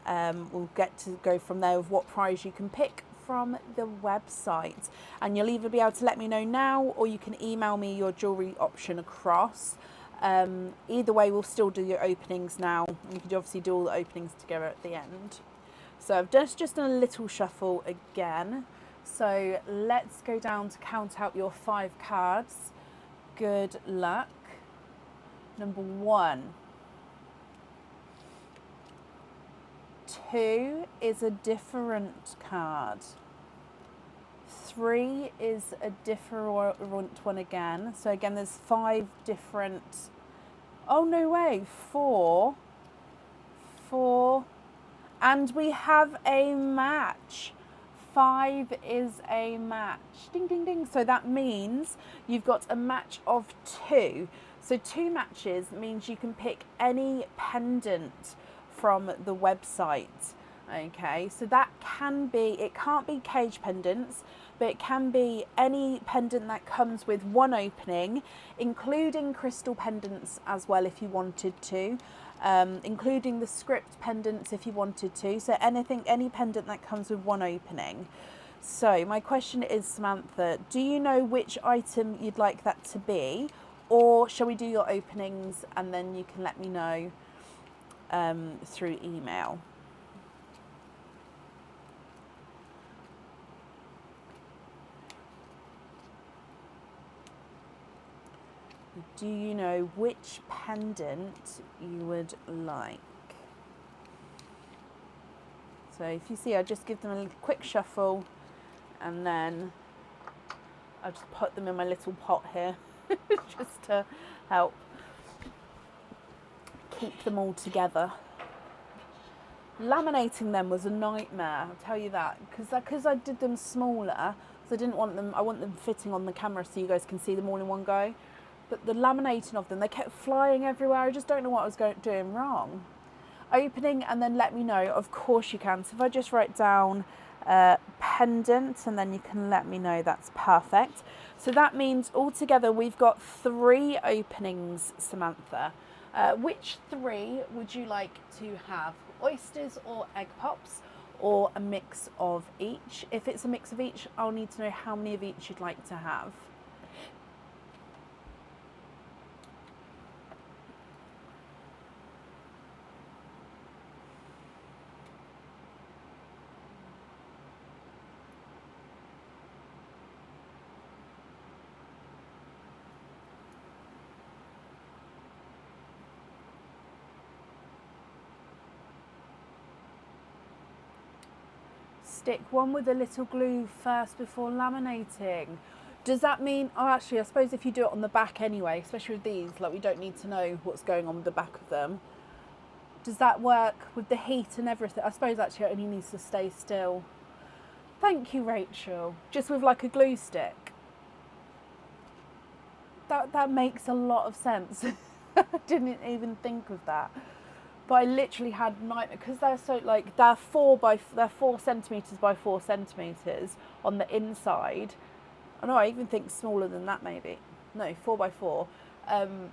we'll get to go from there with what prize you can pick from the website. And you'll either be able to let me know now, or you can email me your jewellery option across. Either way, we'll still do your openings now. You can obviously do all the openings together at the end. So I've just done a little shuffle again. So let's go down to count out your 5 cards. Good luck. Number 1. 2 is a different card. 3 is a different one again. So again, there's 5 different. Oh, no way. 4. And we have a match. 5 is a match. Ding, ding, ding. So that means you've got a match of 2. So 2 matches means you can pick any pendant from the website. Okay, so that can be, it can't be cage pendants, but it can be any pendant that comes with 1 opening, including crystal pendants as well if you wanted to. Including the script pendants if you wanted to. So anything, any pendant that comes with 1 opening. So my question is, Samantha, do you know which item you'd like that to be? Or shall we do your openings and then you can let me know through email? Do you know which pendant you would like? So if you see, I just give them a quick shuffle and then I just put them in my little pot here just to help keep them all together. Laminating them was a nightmare, I'll tell you that, because I did them smaller, because I didn't want them, I want them fitting on the camera so you guys can see them all in one go. But the laminating of them, they kept flying everywhere. I just don't know what I was doing wrong. Opening and then let me know. Of course you can. So if I just write down pendant and then you can let me know, that's perfect. So that means altogether we've got 3 openings, Samantha. Which 3 would you like to have? Oysters or egg pops, or a mix of each? If it's a mix of each, I'll need to know how many of each you'd like to have. Stick one with a little glue first before laminating. Does that mean, oh actually I suppose if you do it on the back anyway, especially with these, like we don't need to know what's going on with the back of them. Does that work with the heat and everything? I suppose actually it only needs to stay still. Thank you, Rachel. Just with like a glue stick. That makes a lot of sense. I didn't even think of that. But I literally had nightmare because they're so like they're 4 centimeters by 4 centimeters on the inside. I know, I even think smaller than that maybe. No, 4 by 4. And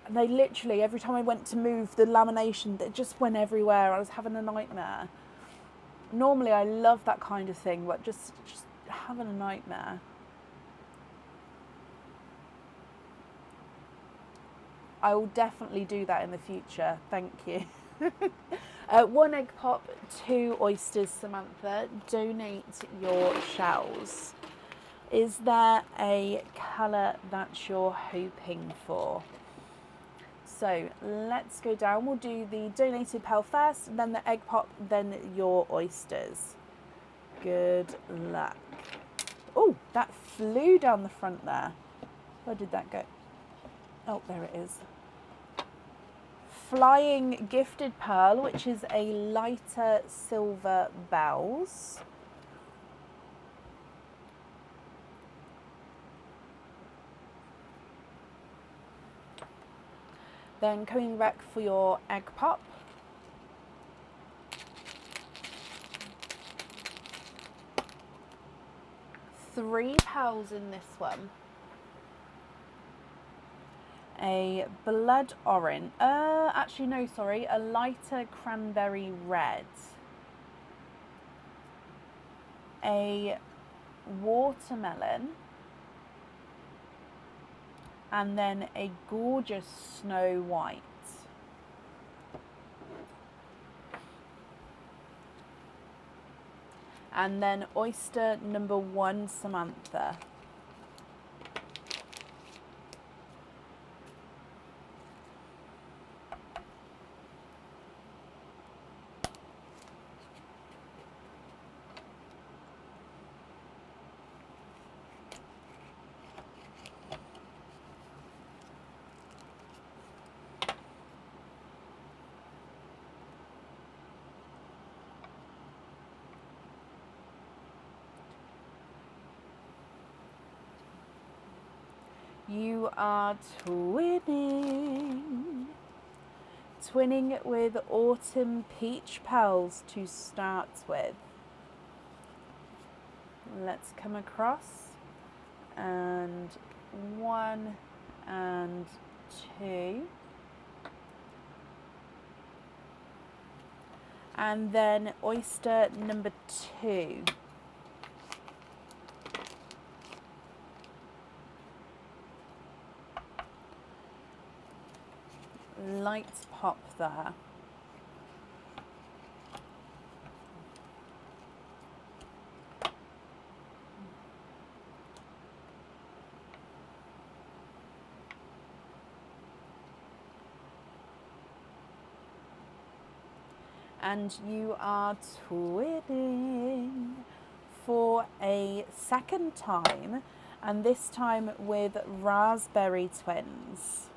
they literally, every time I went to move the lamination, it just went everywhere. I was having a nightmare. Normally I love that kind of thing, but just having a nightmare. I will definitely do that in the future. Thank you. 1 egg pop, 2 oysters, Samantha. Donate your shells. Is there a colour that you're hoping for? So let's go down. We'll do the donated pearl first, then the egg pop, then your oysters. Good luck. Oh, that flew down the front there. Where did that go? Oh, there it is. Flying gifted pearl, which is a lighter silver bells. Then coming back for your egg pop. £3 in this one. A blood orange, actually no, sorry, a lighter cranberry red. A watermelon. And then a gorgeous snow white. And then oyster number 1, Samantha. You are twinning. Twinning with autumn peach pals to start with. Let's come across. And 1 and 2. And then oyster number 2. Light pop there. And you are twinning for a second time, and this time with raspberry twins.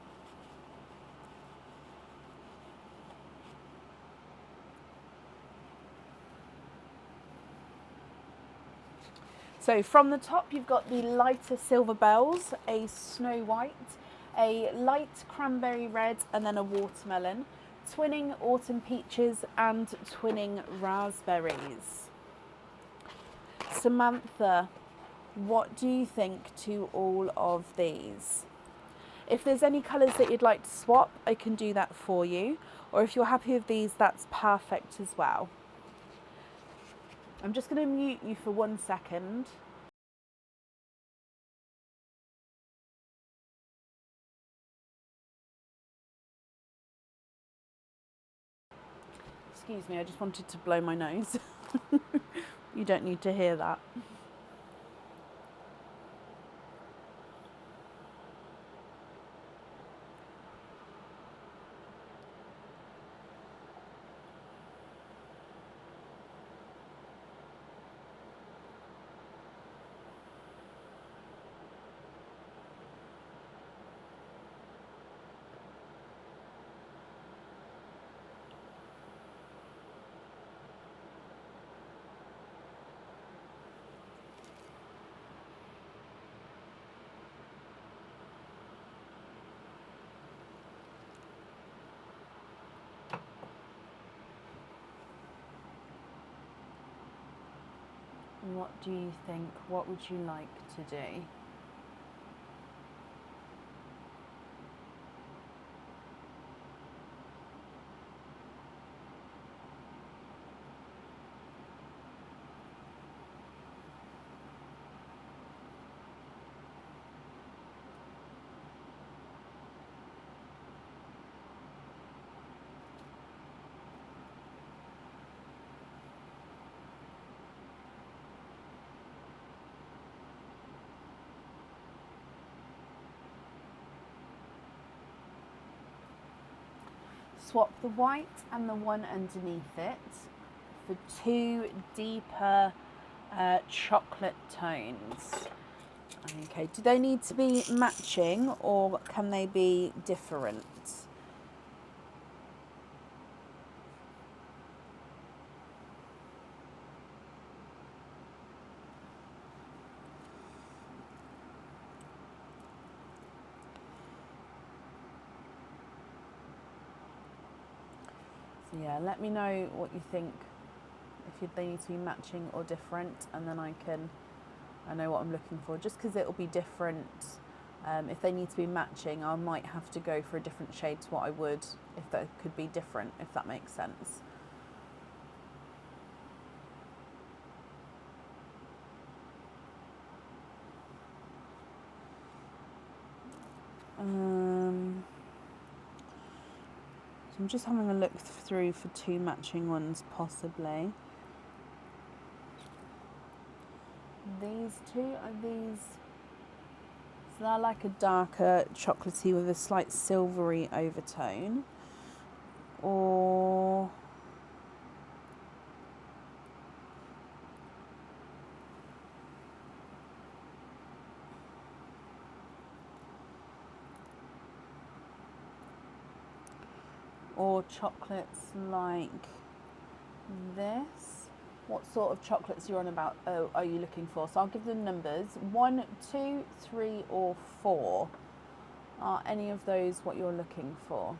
So from the top, you've got the lighter silver bells, a snow white, a light cranberry red, and then a watermelon, twinning autumn peaches and twinning raspberries. Samantha, what do you think to all of these? If there's any colours that you'd like to swap, I can do that for you. Or if you're happy with these, that's perfect as well. I'm just going to mute you for 1 second. Excuse me, I just wanted to blow my nose. You don't need to hear that. What do you think? What would you like to do? Swap the white and the one underneath it for 2 deeper chocolate tones. Okay, do they need to be matching or can they be different? Yeah, let me know what you think, if they need to be matching or different, and then I know what I'm looking for, just because it'll be different. If they need to be matching, I might have to go for a different shade to what I would if that could be different, if that makes sense. So I'm just having a look through for 2 matching ones possibly. These two are these. So they're like a darker chocolatey with a slight silvery overtone. Or chocolates like this. What sort of chocolates you're on about? Oh, are you looking for? So I'll give them numbers. 1, 2, 3, or 4. Are any of those what you're looking for?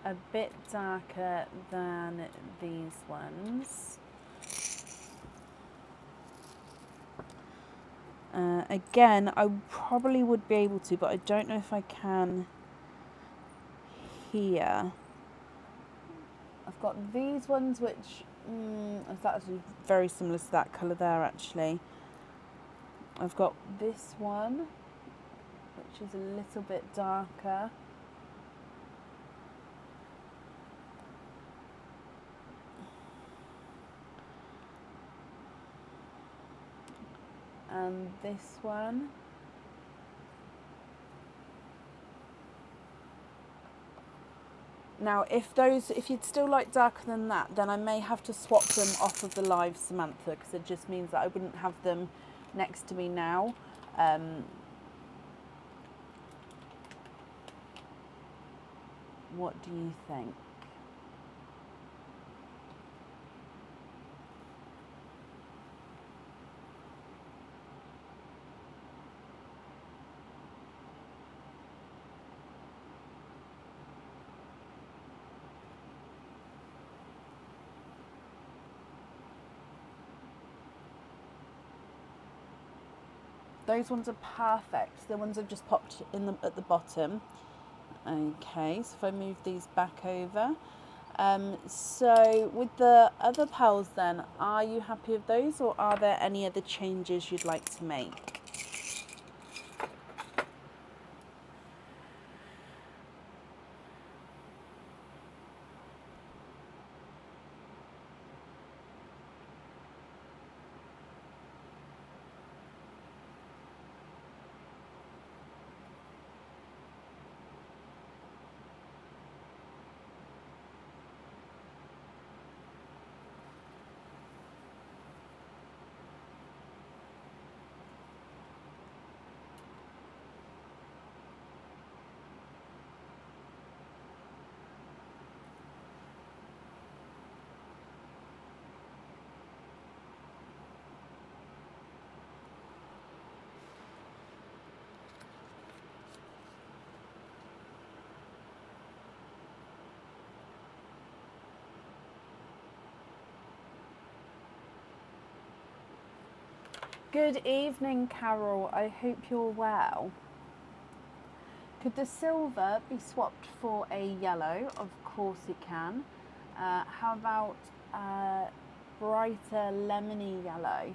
A bit darker than these ones. Again, I probably would be able to, but I don't know if I can here. I've got these ones which it's actually very similar to that colour there actually. I've got this one which is a little bit darker. And this one. Now, if you'd still like darker than that, then I may have to swap them off of the live Samantha, because it just means that I wouldn't have them next to me now. What do you think? Those ones are perfect. The ones I've just popped in at the bottom. Okay, so if I move these back over. So with the other pals then, are you happy with those, or are there any other changes you'd like to make? Good evening, Carol. I hope you're well. Could the silver be swapped for a yellow? Of course it can. How about brighter lemony yellow?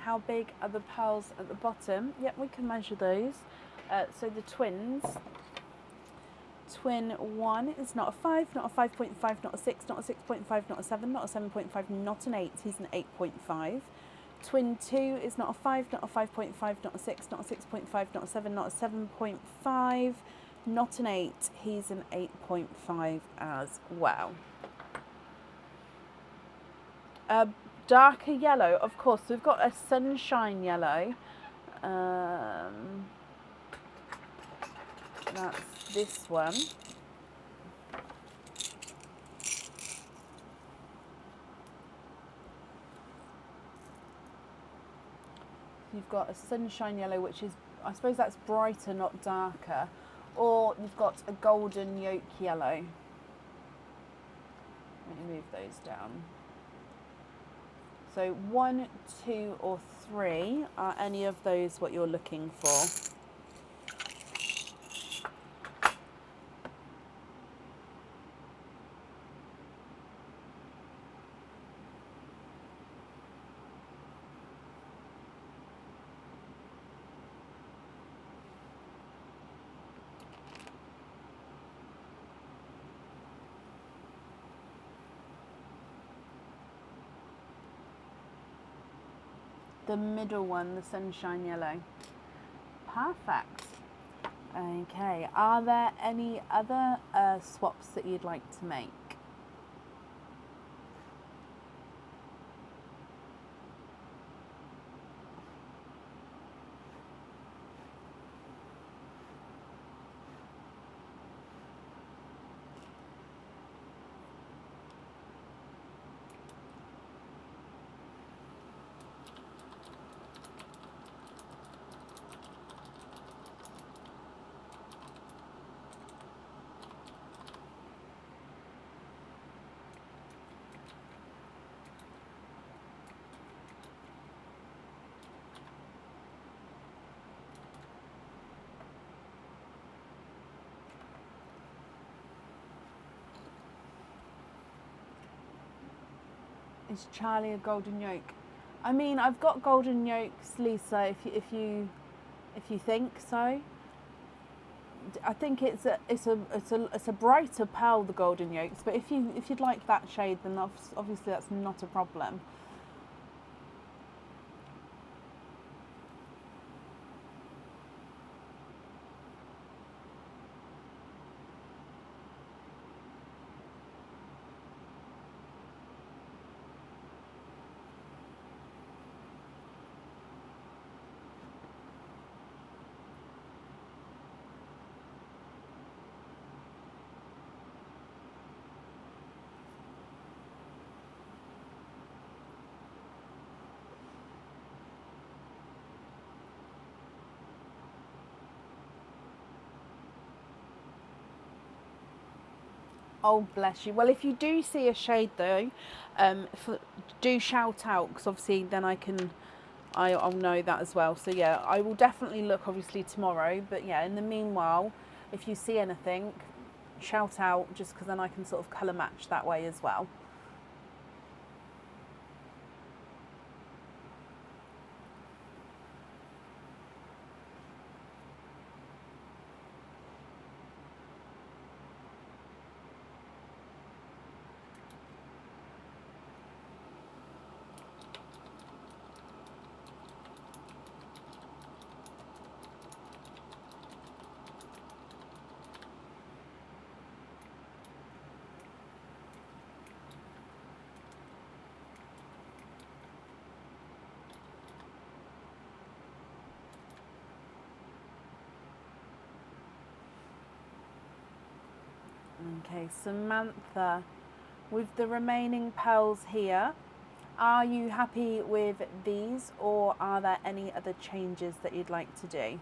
how big are the pearls at the bottom? Yep, we can measure those. So the twins. Twin 1 is not a 5, not a 5.5, not a 6, not a 6.5, not a 7, not a 7.5, not an 8. He's an 8.5. Twin 2 is not a 5, not a 5.5, not a 6, not a 6.5, not a 7, not a 7.5, not an 8. He's an 8.5 as well. Darker yellow, of course. So we've got a sunshine yellow. That's this one. You've got a sunshine yellow, which is, I suppose that's brighter, not darker. Or you've got a golden yolk yellow. Let me move those down. So 1, 2, or 3, are any of those what you're looking for? The middle one, the sunshine yellow. Perfect. Okay, are there any other swaps that you'd like to make? Is Charlie a golden yolk? I mean, I've got golden yolks, Lisa. If you think so, I think it's a brighter pearl, the golden yolks. But if you'd like that shade, then obviously that's not a problem. Oh, bless you. Well, if you do see a shade though, do shout out, because obviously then I'll know that as well. So yeah, I will definitely look obviously tomorrow. But yeah, in the meanwhile, if you see anything, shout out, just because then I can sort of colour match that way as well. Okay, Samantha, with the remaining pearls here, are you happy with these, or are there any other changes that you'd like to do?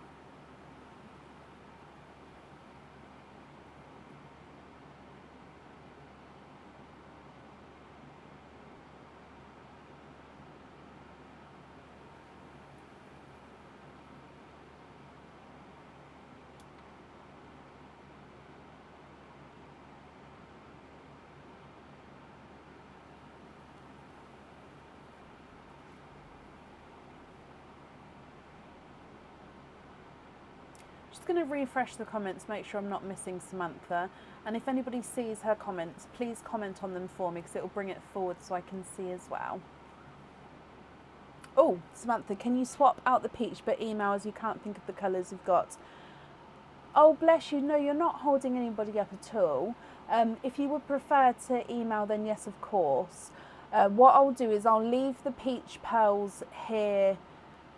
Just going to refresh the comments, make sure I'm not missing Samantha. And if anybody sees her comments, please comment on them for me because it will bring it forward so I can see as well. Oh, Samantha, can you swap out the peach but email as you can't think of the colours you've got? Oh, bless you. No, you're not holding anybody up at all. If you would prefer to email, then yes, of course. What I'll do is I'll leave the peach pearls here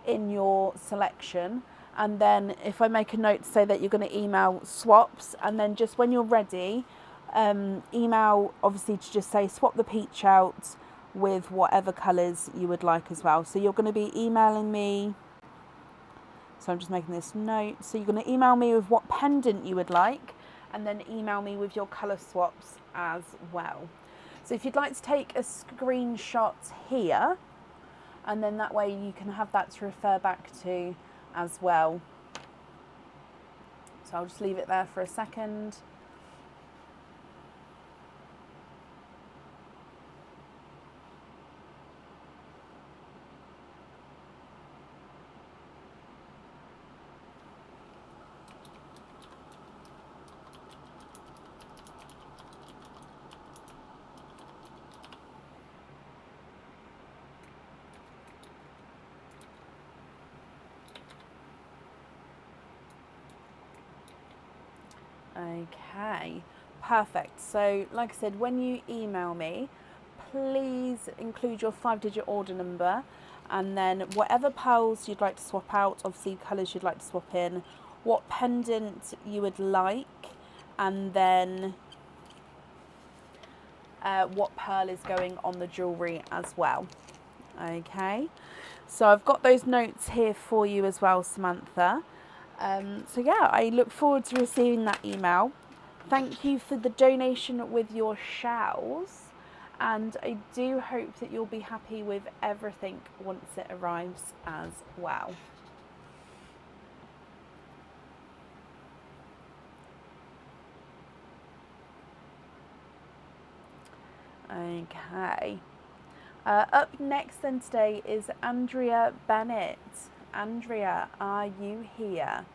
in your selection. And then if I make a note to say that you're going to email swaps, and then just when you're ready, email obviously to just say swap the peach out with whatever colours you would like as well. So you're going to be emailing me. So I'm just making this note. So you're going to email me with what pendant you would like, and then email me with your colour swaps as well. So if you'd like to take a screenshot here, and then that way you can have that to refer back to as well. So I'll just leave it there for a second. Okay, perfect. So like I said, when you email me, please include your 5-digit order number, and then whatever pearls you'd like to swap out, obviously colours you'd like to swap in, what pendant you would like, and then what pearl is going on the jewellery as well. Okay, so I've got those notes here for you as well, Samantha. So yeah, I look forward to receiving that email. Thank you for the donation with your shells, and I do hope that you'll be happy with everything once it arrives as well. Okay. Up next then today is Andrea Bennett. Andrea, are you here?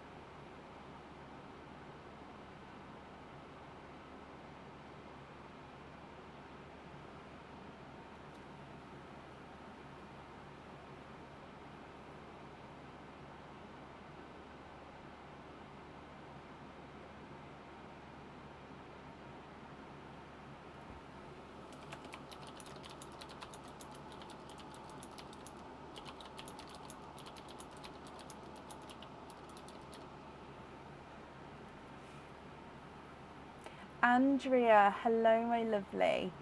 Andrea, hello my lovely.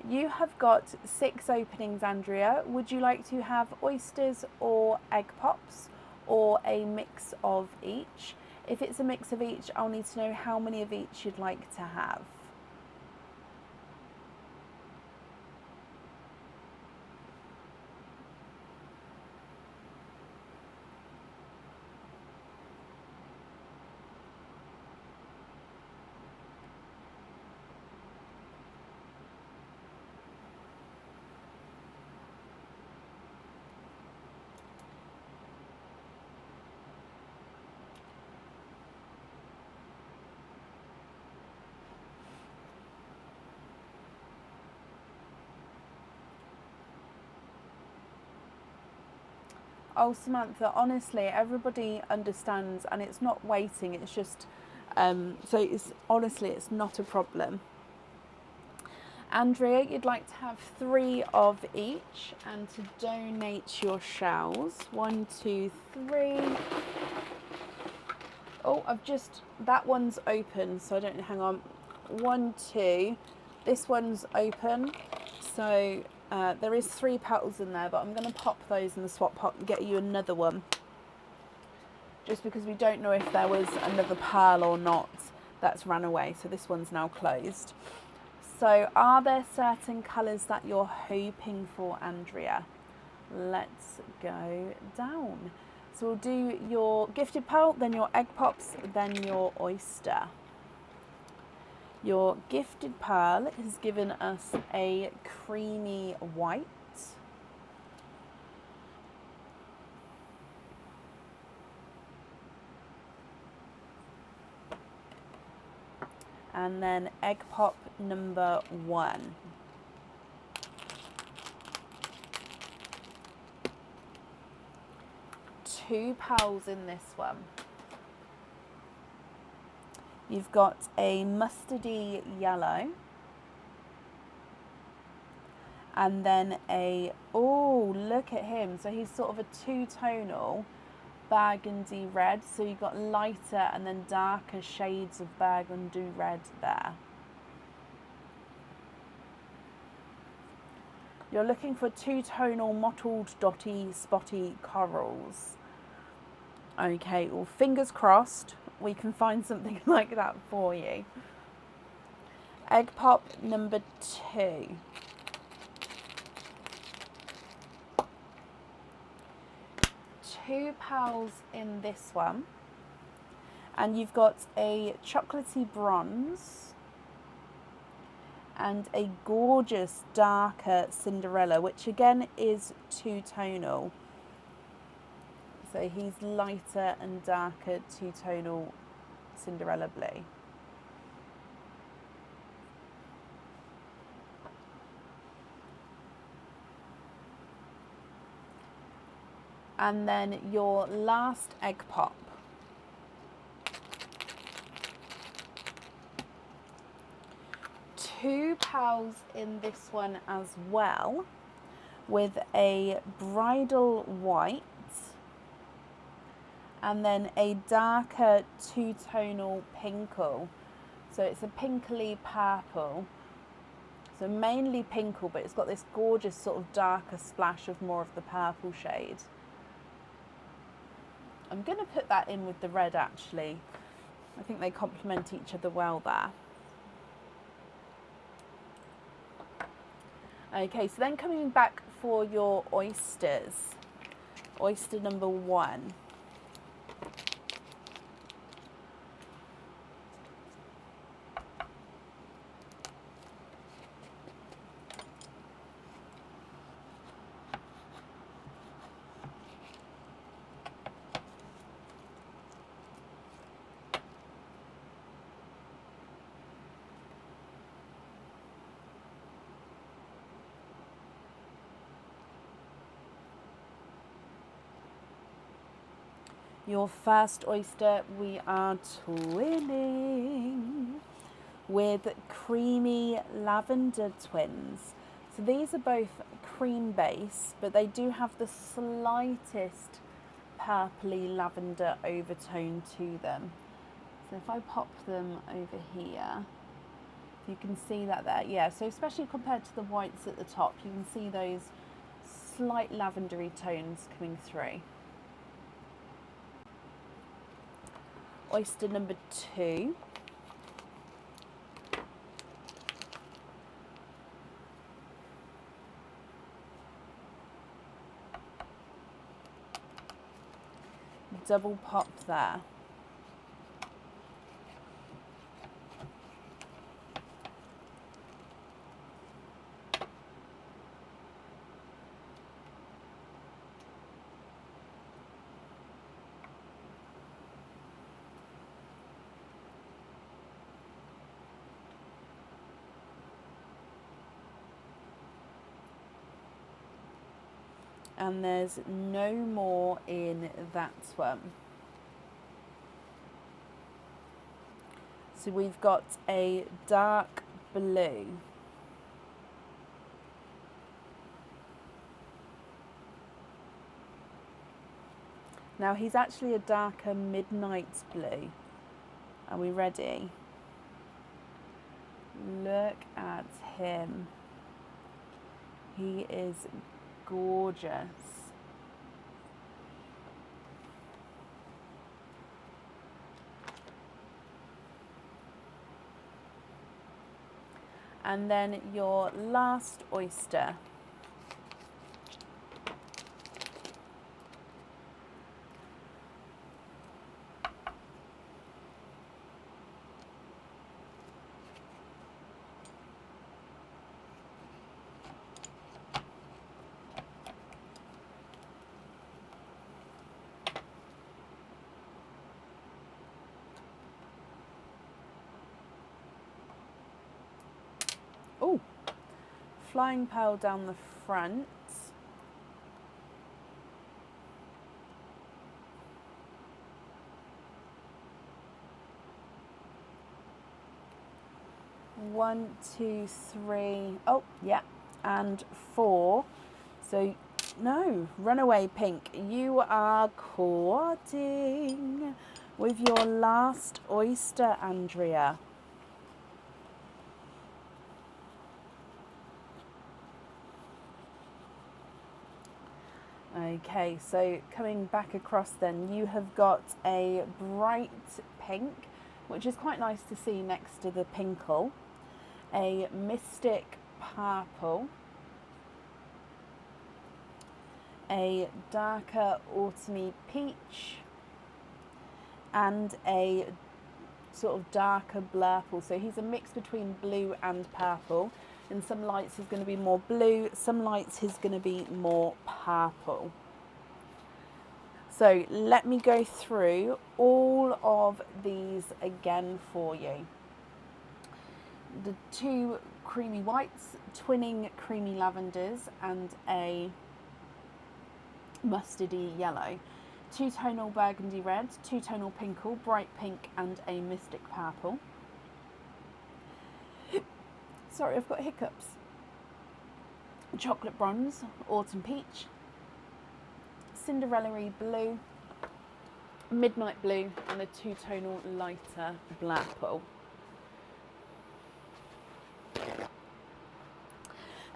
You have got 6 openings, Andrea. Would you like to have oysters or egg pops, or a mix of each? If it's a mix of each, I'll need to know how many of each you'd like to have. Oh, Samantha, honestly, everybody understands, and it's not waiting, it's just, so it's honestly, it's not a problem. Andrea, you'd like to have 3 of each, and to donate your shells. 1, 2, 3. Oh, that one's open, so I don't, hang on. 1, 2. This one's open, so there is 3 petals in there, but I'm going to pop those in the swap pot and get you another one. Just because we don't know if there was another pearl or not that's run away. So this one's now closed. So are there certain colours that you're hoping for, Andrea? Let's go down. So we'll do your gifted pearl, then your egg pops, then your oyster. Your gifted pearl has given us a creamy white. And then egg pop number 1. Two pals in this one. You've got a mustardy yellow, and then a, oh, look at him. So he's sort of a two-tonal burgundy red. So you've got lighter and then darker shades of burgundy red there. You're looking for two-tonal mottled, dotty, spotty corals. Okay, well, fingers crossed we can find something like that for you. Egg pop number 2. Two pals in this one. And you've got a chocolatey bronze and a gorgeous darker Cinderella, which again is two-tonal. So he's lighter and darker two-tonal Cinderella blue. And then your last egg pop. Two pals in this one as well, with a bridal white and then a darker two-tonal pinkle. So it's a pinkly purple. So mainly pinkle, but it's got this gorgeous sort of darker splash of more of the purple shade. I'm going to put that in with the red actually. I think they complement each other well there. Okay, so then coming back for your oysters. Oyster number 1. Your first oyster, we are twinning with creamy lavender twins. So these are both cream base, but they do have the slightest purpley lavender overtone to them. So if I pop them over here, you can see that there. Yeah, so especially compared to the whites at the top, you can see those slight lavendery tones coming through. Oyster number 2. Double pop there. And there's no more in that one. So we've got a dark blue. Now he's actually a darker midnight blue. Are we ready? Look at him. He is gorgeous. And then your last oyster. flying pearl down the front. One, two, three. Oh, yeah, and four. So, no, runaway pink. You are courting with your last oyster, Andrea. Okay, so coming back across then, you have got a bright pink, which is quite nice to see next to the pinkle. A mystic purple, a darker autumny peach, and a sort of darker blurple. So he's a mix between blue and purple. In some lights he's going to be more blue, some lights he's going to be more purple. So let me go through all of these again for you. The two creamy whites, twinning creamy lavenders, and a mustardy yellow. Two-tonal burgundy red, two-tonal pinkle, bright pink, and a mystic purple. Sorry, I've got hiccups. Chocolate bronze, autumn peach, Cinderella-y blue, midnight blue, and a two-tonal lighter blackpool.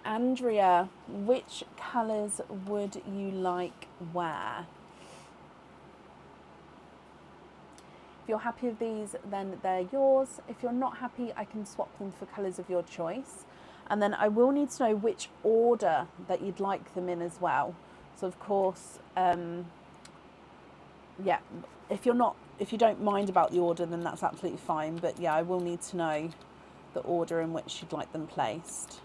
Andrea, which colours would you like wear? If you're happy with these, then they're yours. If you're not happy, I can swap them for colours of your choice. And then I will need to know which order that you'd like them in as well. So of course, yeah, if you don't mind about the order, then that's absolutely fine. But yeah, I will need to know the order in which you'd like them placed.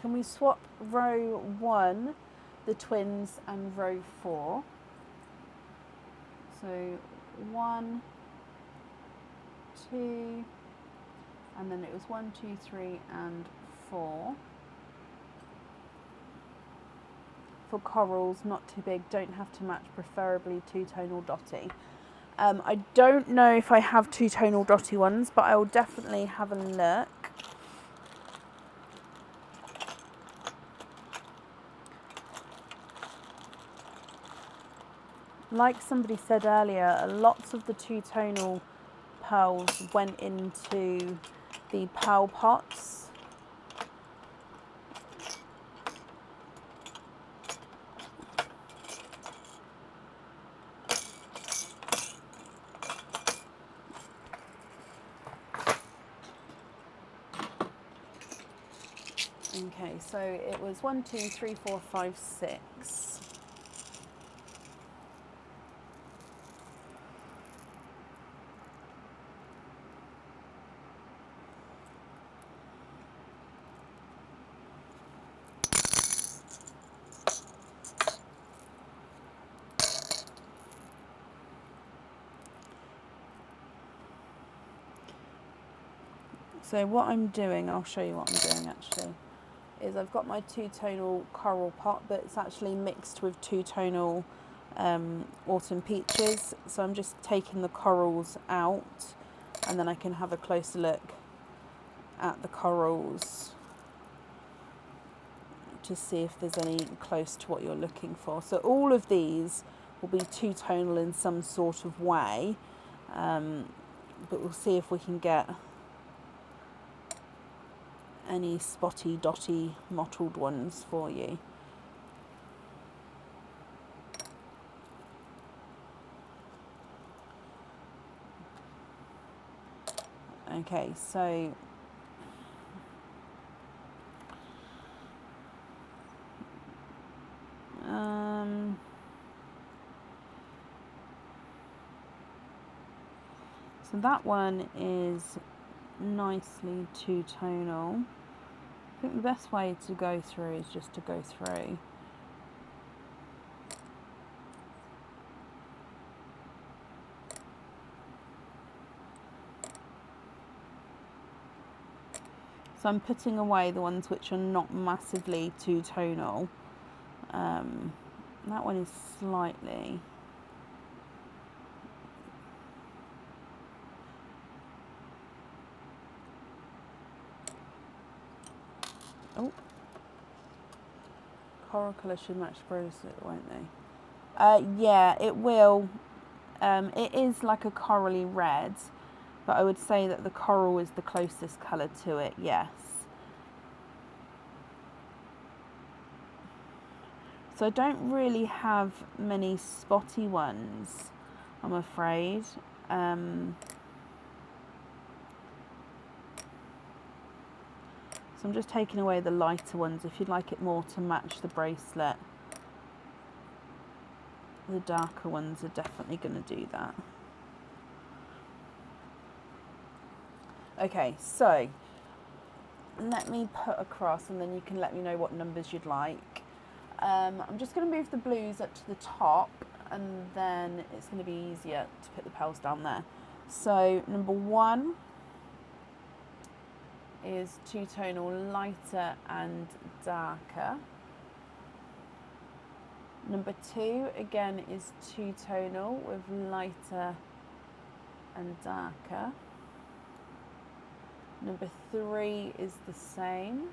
Can we swap row 1, the twins, and row 4? So 1, 2, and then it was 1, 2, 3, and 4. For corals, not too big, don't have to match, preferably two-tonal dotty. I don't know if I have two-tonal dotty ones, but I will definitely have a look. Like somebody said earlier, lots of the two-tonal pearls went into the pearl pots. Okay, so it was 1, 2, 3, 4, 5, 6. So what I'm doing, I'll show you what I'm doing actually, is I've got my two-tonal coral pot, but it's actually mixed with two-tonal autumn peaches. So I'm just taking the corals out, and then I can have a closer look at the corals to see if there's any close to what you're looking for. So all of these will be two-tonal in some sort of way, but we'll see if we can get any spotty, dotty, mottled ones for you. Okay, so so that one is nicely two-tonal. I think the best way to go through is just to go through. So I'm putting away the ones which are not massively two-tonal. That one is slightly... Oh. Coral colour should match the bracelet, won't they? Yeah, it will. It is like a corally red, but I would say that the coral is the closest colour to it, yes. So I don't really have many spotty ones, I'm afraid. So I'm just taking away the lighter ones if you'd like it more to match the bracelet. The darker ones are definitely going to do that. Okay, so let me put across and then you can let me know what numbers you'd like. I'm just going to move the blues up to the top and then it's going to be easier to put the pearls down there. So number 1 is two-tonal lighter and darker. Number 2 again is two-tonal with lighter and darker. Number 3 is the same.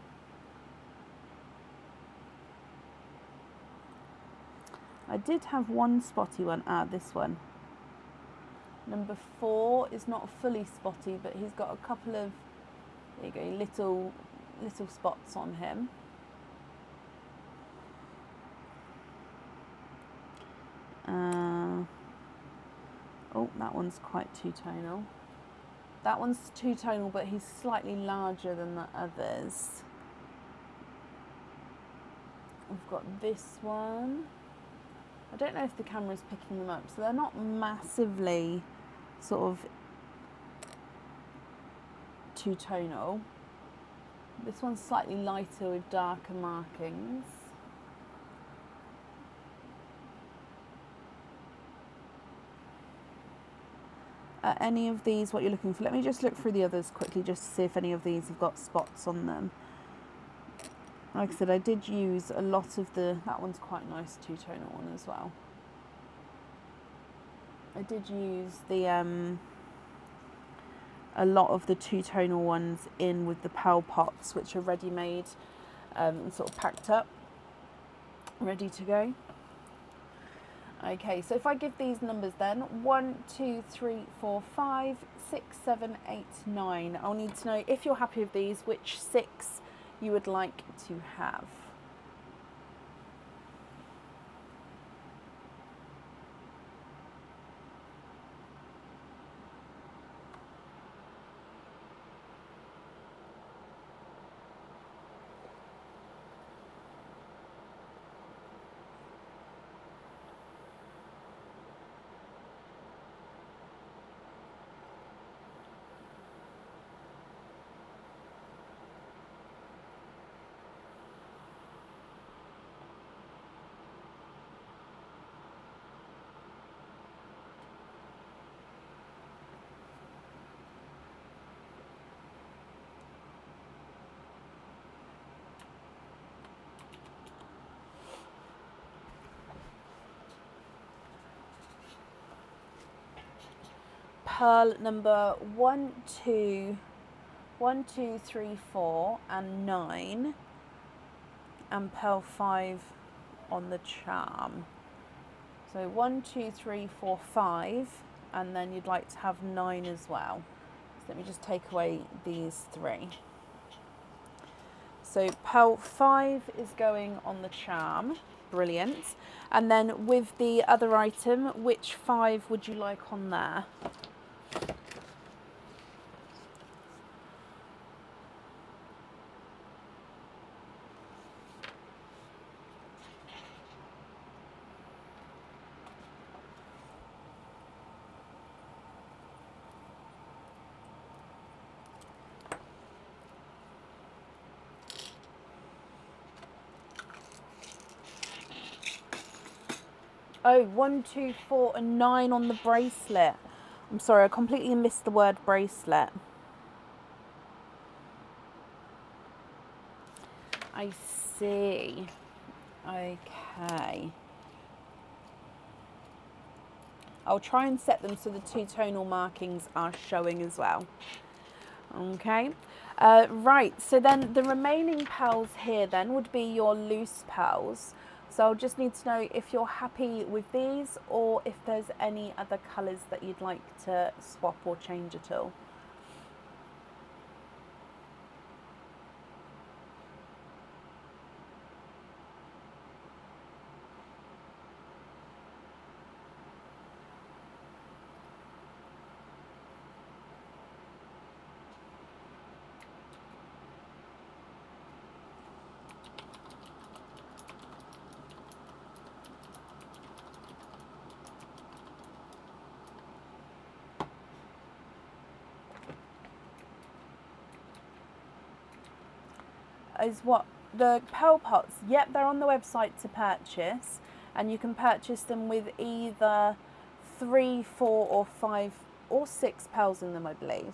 I did have one spotty one, this one. Number 4 is not fully spotty, but he's got a couple of, there you go, little spots on him. Oh, that one's quite two-tonal. That one's two-tonal, but he's slightly larger than the others. We've got this one. I don't know if the camera's picking them up, so they're not massively sort of two-tonal. This one's slightly lighter with darker markings. Any of these what you're looking for? Let me just look through the others quickly just to see if any of these have got spots on them. Like I said, I did use a lot of that one's quite nice two-tonal one as well. I did use a lot of the two-tonal ones in with the pearl pots, which are ready-made and sort of packed up, ready to go. Okay, so if I give these numbers then, 1, 2, 3, 4, 5, 6, 7, 8, 9. I'll need to know, if you're happy with these, which 6 you would like to have. pearl number 1, 2, 1, 2, 3, 4, and 9, and pearl 5 on the charm. So 1, 2, 3, 4, 5, and then you'd like to have 9 as well. So let me just take away these 3. So pearl 5 is going on the charm. Brilliant. And then with the other item, which 5 would you like on there? Oh, 1, 2, 4, and 9 on the bracelet. I'm sorry, I completely missed the word bracelet. I see. Okay. I'll try and set them so the 2 tonal markings are showing as well. Okay. Right, so then the remaining pearls here then would be your loose pearls. So I'll just need to know if you're happy with these or if there's any other colours that you'd like to swap or change at all. Is what the pearl pots? Yep, they're on the website to purchase, and you can purchase them with either 3, 4, or 5 or 6 pearls in them, I believe.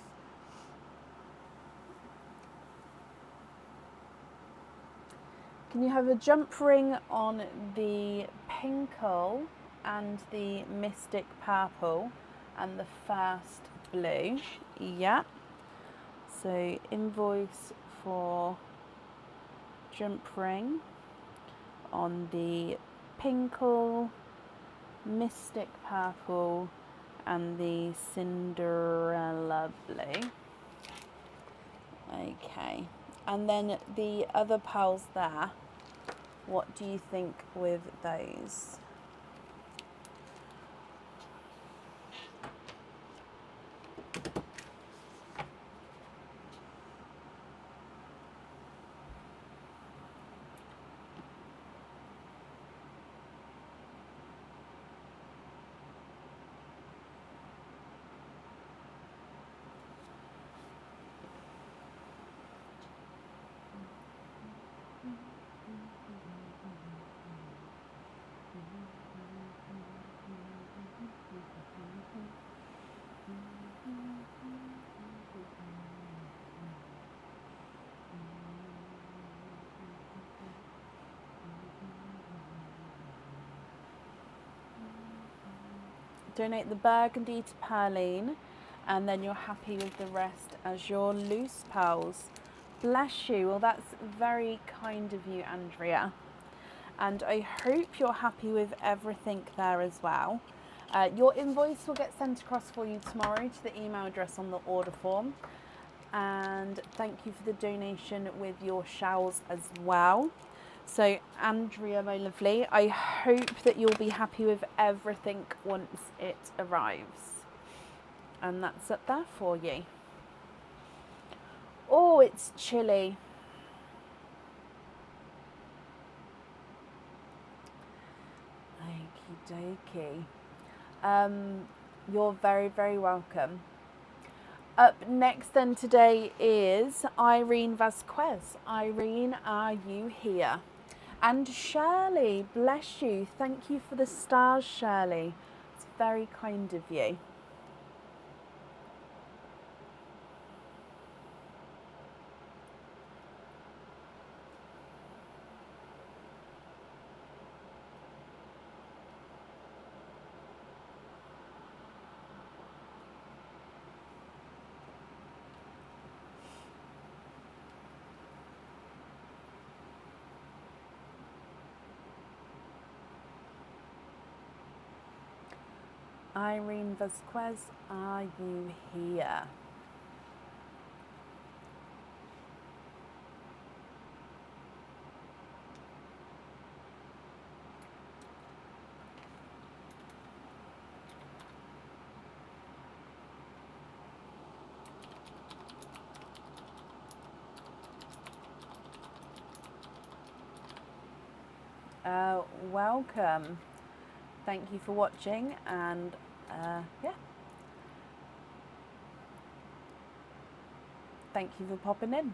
Can you have a jump ring on the pinkle and the mystic purple and the first blue? Yeah. So invoice for jump ring on the pinkle, mystic purple, and the Cinderella blue. Okay, and then the other pearls there, what do you think with those? Donate the burgundy to Perline, and then you're happy with the rest as your loose pearls. Bless you. Well, that's very kind of you, Andrea. And I hope you're happy with everything there as well. Your invoice will get sent across for you tomorrow to the email address on the order form. And thank you for the donation with your shawls as well. So Andrea, my lovely, I hope that you'll be happy with everything once it arrives. And that's up there for you. Oh, it's chilly. Okie dokie. You're very, very welcome. Up next then today is Irene Vasquez. Irene, are you here? And Shirley, bless you. Thank you for the stars, Shirley. It's very kind of you. Irene Vasquez, are you here? Welcome. Thank you for watching, and yeah, thank you for popping in.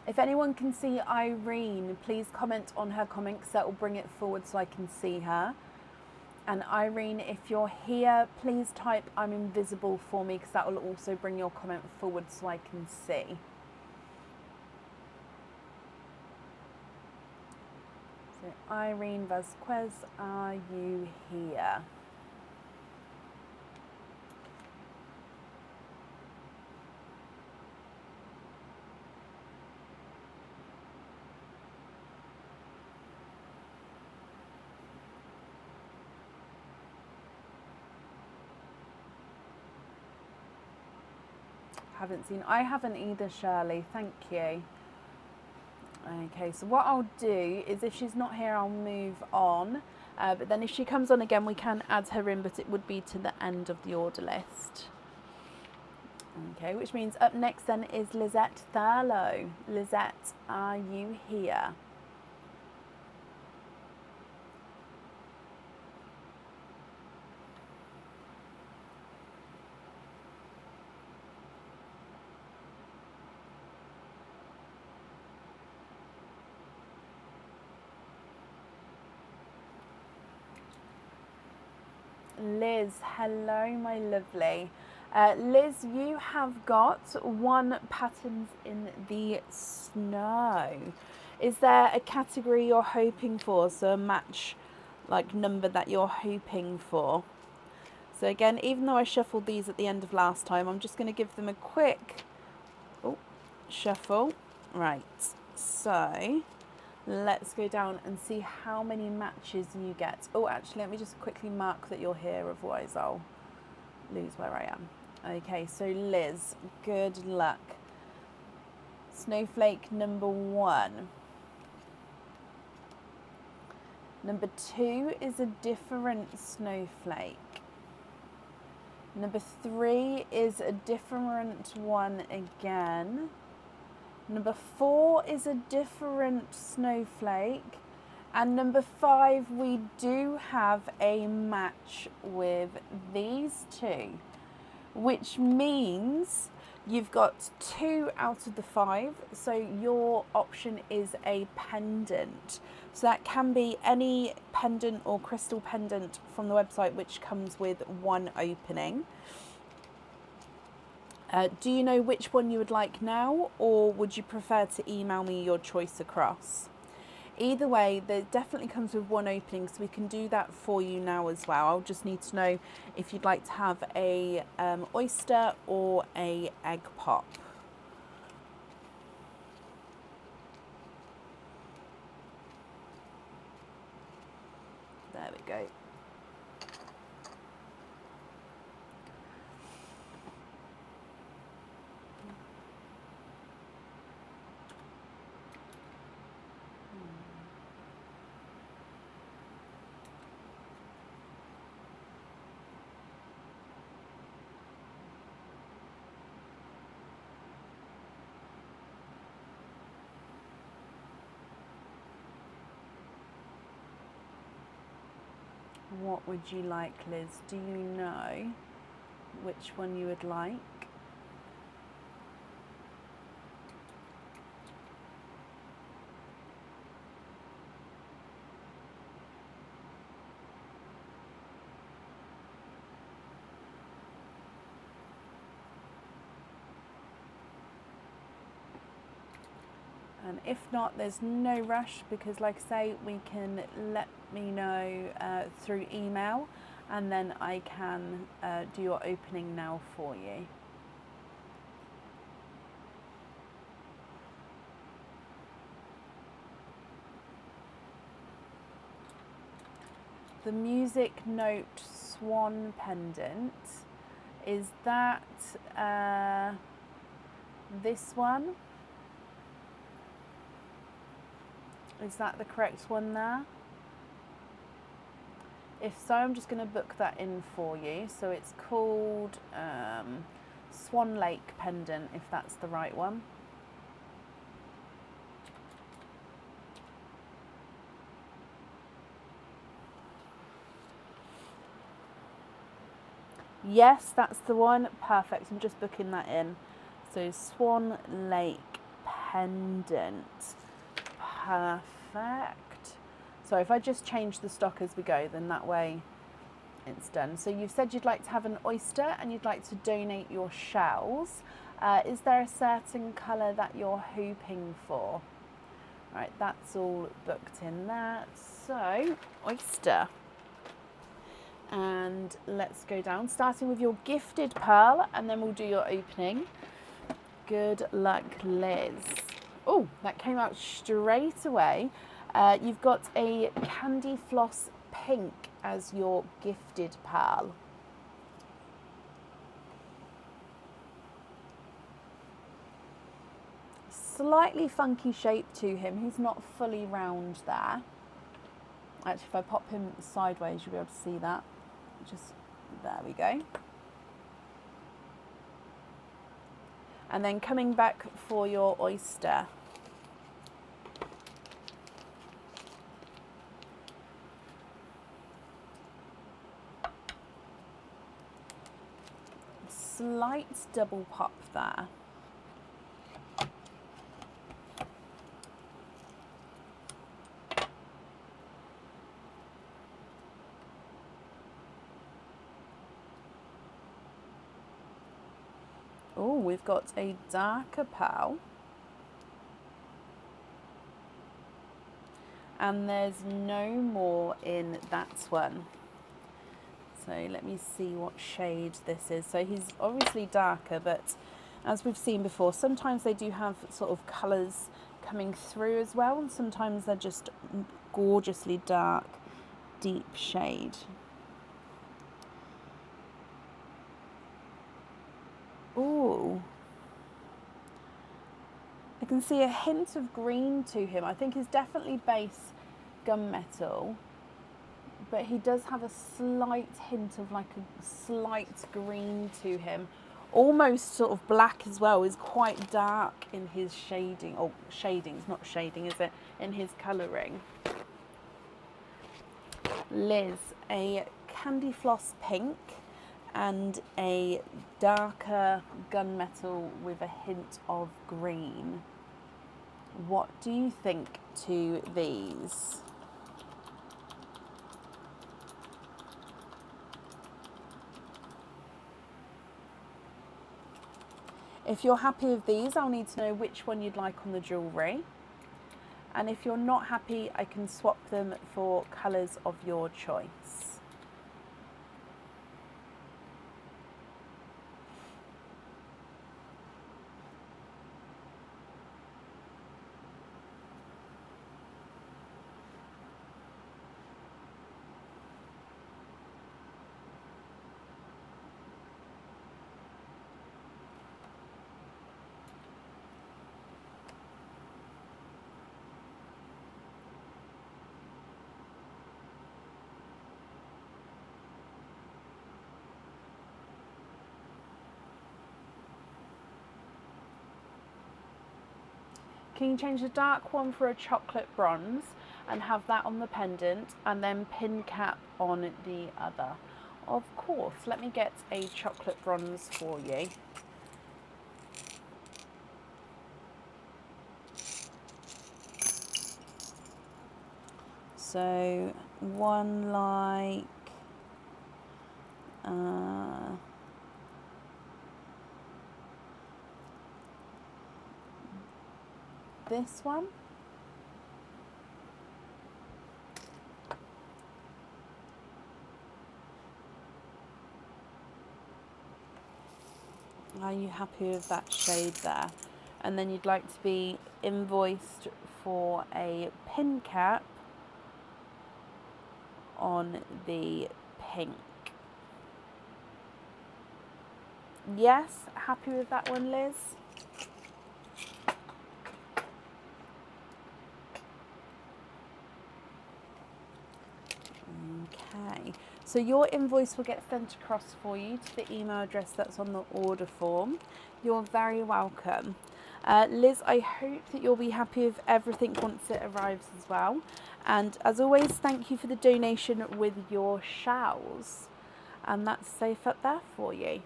If anyone can see Irene, please comment on her comment because that will bring it forward so I can see her. And Irene, if you're here, please type I'm invisible for me because that will also bring your comment forward so I can see. So Irene Vasquez, are you here? Haven't seen. I haven't either, Shirley. Thank you. Okay, so what I'll do is if she's not here, I'll move on. But then if she comes on again, we can add her in, but it would be to the end of the order list. Okay, which means up next then is Lizette Thurlow. Lizette, are you here? Liz, hello my lovely. Liz, you have got 1 patterns in the snow. Is there a category you're hoping for? So a match like number that you're hoping for. So again, even though I shuffled these at the end of last time, I'm just going to give them a quick shuffle. Right, so let's go down and see how many matches you get. Oh, actually, let me just quickly mark that you're here, otherwise I'll lose where I am. Okay, so Liz, good luck. Snowflake number 1. Number 2 is a different snowflake. Number 3 is a different one again. Number 4 is a different snowflake. And number 5, we do have a match with these 2, which means you've got 2 out of the 5. So your option is a pendant. So that can be any pendant or crystal pendant from the website, which comes with 1 opening. Do you know which one you would like now, or would you prefer to email me your choice across? Either way, there definitely comes with 1 opening, so we can do that for you now as well. I'll just need to know if you'd like to have a oyster or a egg pop. There we go. What would you like, Liz? Do you know which one you would like? And if not, there's no rush, because like I say, we can let me know through email, and then I can do your opening now for you. The music note swan pendant, is that this one? Is that the correct one there? If so, I'm just going to book that in for you. So it's called Swan Lake pendant, if that's the right one. Yes, that's the one. Perfect. I'm just booking that in. So Swan Lake pendant. Perfect. So if I just change the stock as we go, then that way it's done. So you've said you'd like to have an oyster and you'd like to donate your shells. Is there a certain colour that you're hoping for? Right, that's all booked in there. So, oyster. And let's go down, starting with your gifted pearl, and then we'll do your opening. Good luck, Liz. Oh, that came out straight away. You've got a Candy Floss Pink as your gifted pearl. Slightly funky shape to him. He's not fully round there. Actually, if I pop him sideways, you'll be able to see that. Just, there we go. And then coming back for your oyster. Slight double pop there. Oh, we've got a darker pearl. And there's no more in that one. So let me see what shade this is. So he's obviously darker, but as we've seen before, sometimes they do have sort of colours coming through as well, and sometimes they're just gorgeously dark, deep shade. Ooh. I can see a hint of green to him. I think he's definitely base gunmetal, but he does have a slight hint of like a slight green to him. Almost sort of black as well. Is quite dark in his shading. Oh, shading's not shading, is it? In his colouring. Liz, a Candy Floss Pink and a darker gunmetal with a hint of green. What do you think to these? If you're happy with these, I'll need to know which one you'd like on the jewellery. And if you're not happy, I can swap them for colours of your choice. Can you change the dark one for a chocolate bronze and have that on the pendant and then pin cap on the other? Of course, let me get a chocolate bronze for you. So one like this one. Are you happy with that shade there? And then you'd like to be invoiced for a pin cap on the pink. Yes, happy with that one, Liz? Okay, so your invoice will get sent across for you to the email address that's on the order form. You're very welcome. Liz, I hope that you'll be happy with everything once it arrives as well. And as always, thank you for the donation with your shells. And that's safe up there for you.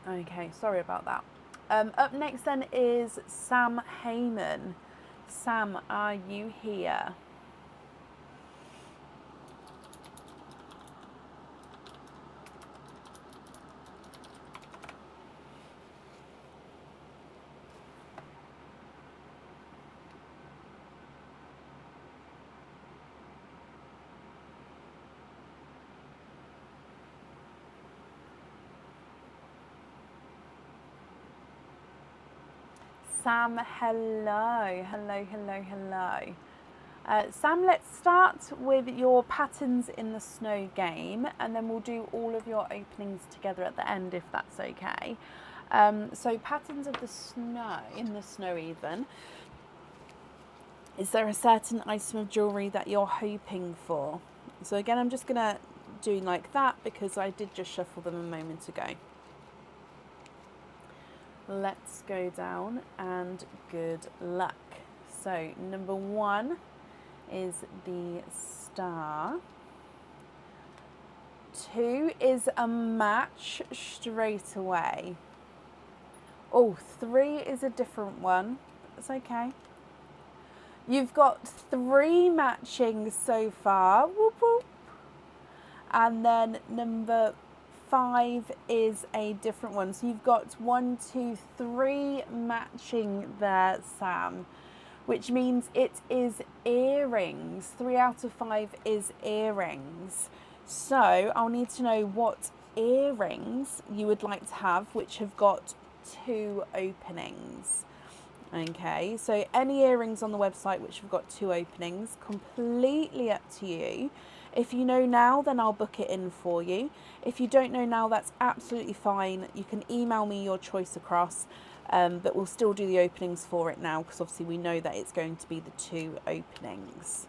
Okay, sorry about that. Up next then is Sam Heyman. Sam, are you here? Sam, hello. Sam, let's start with your patterns in the snow game, and then we'll do all of your openings together at the end, if that's okay. So patterns of the snow, in the snow even. Is there a certain item of jewellery that you're hoping for? So again, I'm just going to do like that because I did just shuffle them a moment ago. Let's go down and good luck. So number 1 is the star. 2 is a match straight away. Oh, 3 is a different one. That's okay. You've got 3 matching so far. Whoop, whoop. And then number 5 is a different one. So you've got 1, 2, 3 matching there, Sam, which means it is earrings. 3 out of 5 is earrings. So I'll need to know what earrings you would like to have, which have got 2 openings. Okay, so any earrings on the website which have got 2 openings, completely up to you. If you know now, then I'll book it in for you. If you don't know now, that's absolutely fine. You can email me your choice across, but we'll still do the openings for it now because obviously we know that it's going to be the 2 openings.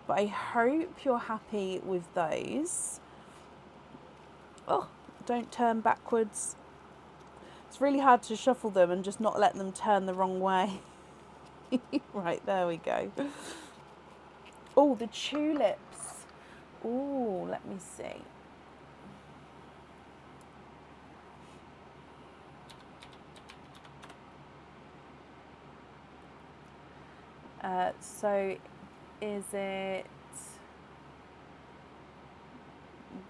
But I hope you're happy with those. Oh, don't turn backwards. It's really hard to shuffle them and just not let them turn the wrong way. Right, there we go. Oh, the tulips. Oh, let me see. So is it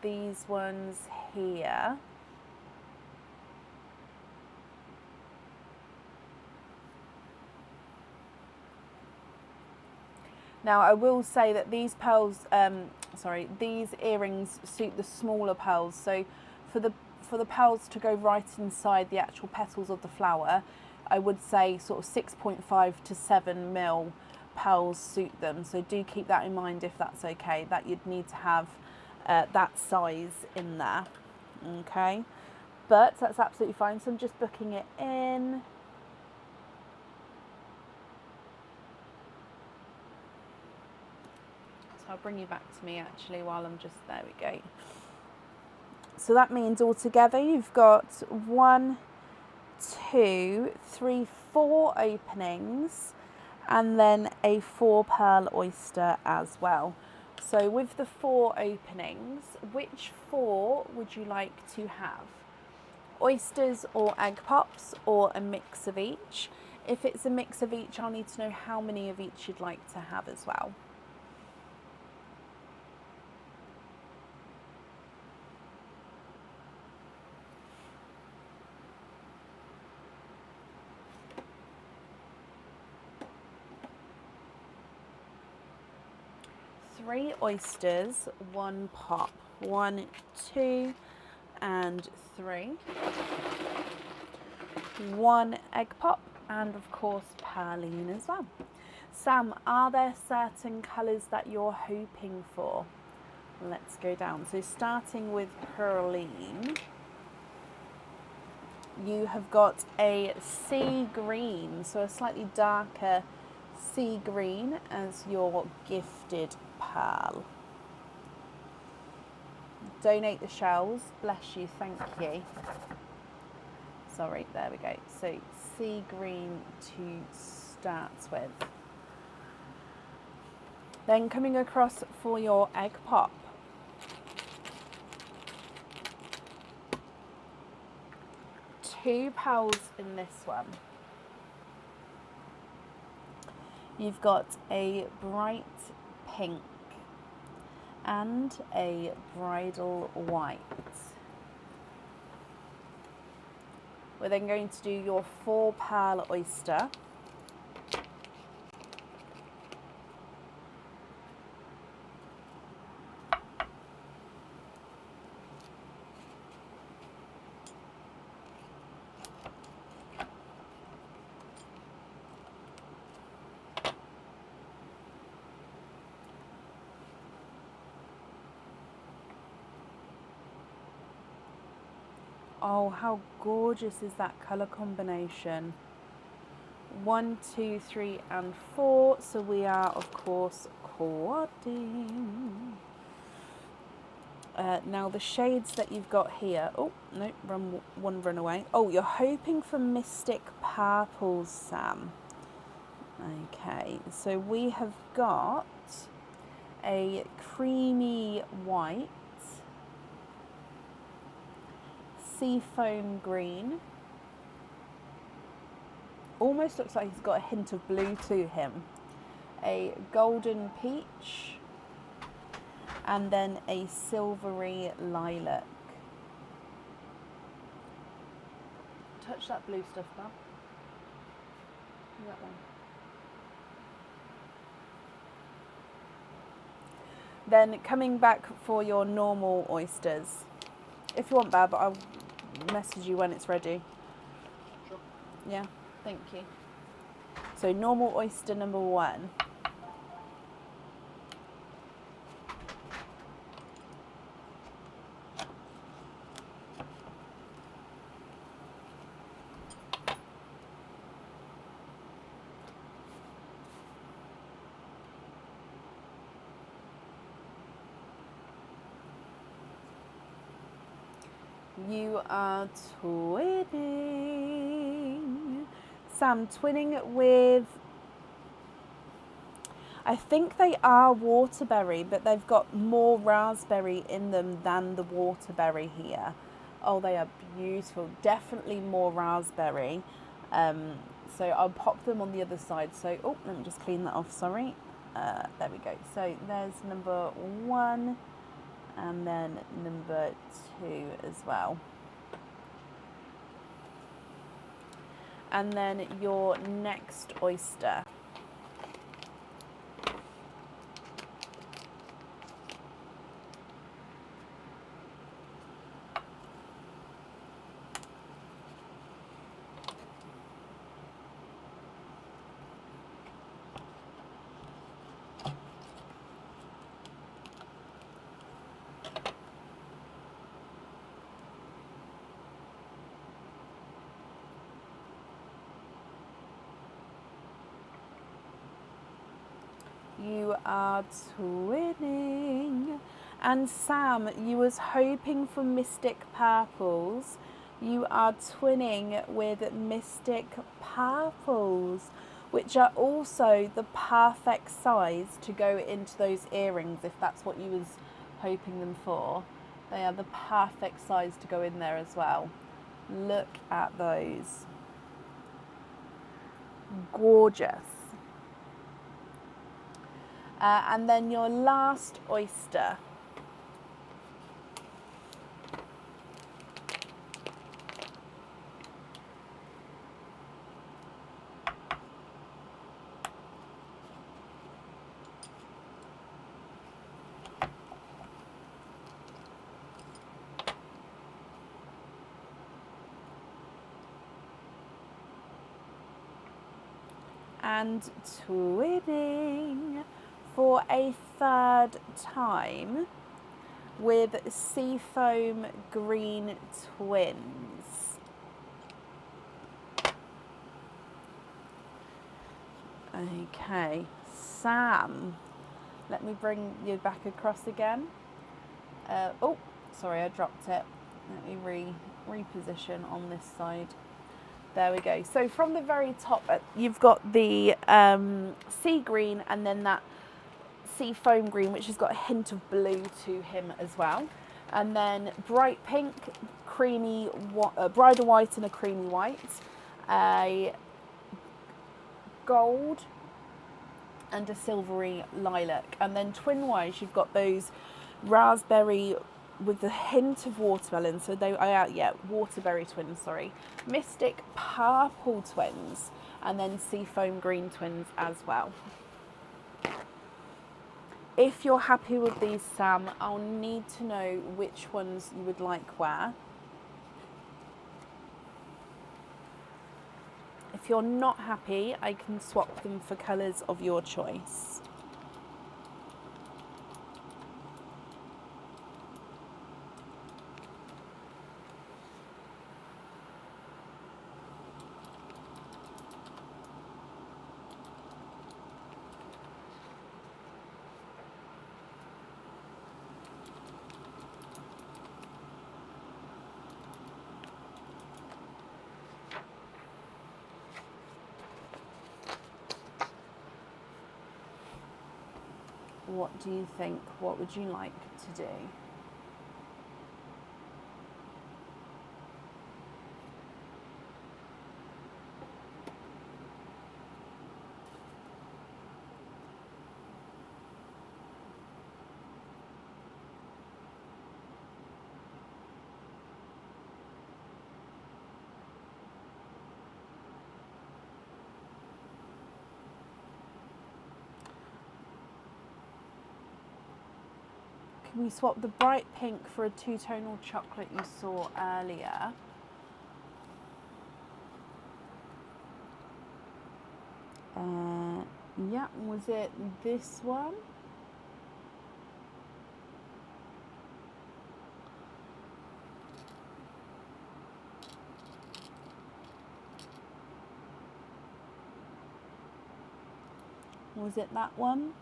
these ones here? Now I will say that these pearls, these earrings suit the smaller pearls. So for the pearls to go right inside the actual petals of the flower, I would say sort of 6.5 to 7 mil pearls suit them. So do keep that in mind if that's okay, that you'd need to have that size in there. Okay, but that's absolutely fine. So I'm just booking it in. I'll bring you back to me actually while I'm just, there we go. So that means altogether you've got 1, 2, 3, 4 openings and then a 4 pearl oyster as well. So with the 4 openings, which 4 would you like to have? Oysters or egg pops or a mix of each? If it's a mix of each, I'll need to know how many of each you'd like to have as well. 3 oysters, 1 pop. 1, 2, and 3. 1 egg pop, and of course Perline as well. Sam, are there certain colours that you're hoping for? Let's go down. So starting with Perline, you have got a sea green, so a slightly darker sea green as your gifted pearl. Donate the shells, bless you, thank you. Sorry, there we go. So sea green to start with. Then coming across for your egg pop. Two pearls in this one. You've got a bright pink and a bridal white. We're then going to do your 4 pearl oyster. Oh, how gorgeous is that colour combination? 1, 2, 3, and 4. So we are, of course, quadding. Now the shades that you've got here. Oh, no, run away. Oh, you're hoping for Mystic Purples, Sam. Okay, so we have got a creamy white, seafoam green, almost looks like he's got a hint of blue to him, a golden peach, and then a silvery lilac. Touch that blue stuff, Bob. That one. Then coming back for your normal oysters. If you want, Bab, I'll message you when it's ready. Sure. Yeah, thank you. So normal oyster number 1. You are twinning. Sam, twinning with, I think they are waterberry, but they've got more raspberry in them than the waterberry here. Oh, they are beautiful. Definitely more raspberry. So I'll pop them on the other side. So, oh, let me just clean that off, sorry. There we go. So there's number 1. And then number 2 as well. And then your next oyster. You are twinning. And Sam, you was hoping for Mystic Purples. You are twinning with Mystic Purples, which are also the perfect size to go into those earrings, if that's what you was hoping them for. They are the perfect size to go in there as well. Look at those. Gorgeous. And then your last oyster. and twinning for a third time with Seafoam Green Twins. Okay, Sam, let me bring you back across again. Oh, sorry, I dropped it. Let me reposition on this side. There we go. So from the very top, you've got the sea green and then that sea foam green, which has got a hint of blue to him as well. And then bright pink, creamy, bridal white and a creamy white, a gold and a silvery lilac. And then twin-wise, you've got those raspberry with a hint of watermelon. So they are, waterberry twins, sorry. Mystic purple twins. And then seafoam green twins as well. If you're happy with these, Sam, I'll need to know which ones you would like where. If you're not happy, I can swap them for colours of your choice. What do you think? What would you like to do? Can we swap the bright pink for a two-tonal chocolate you saw earlier? Yeah, was it this one? Was it that one?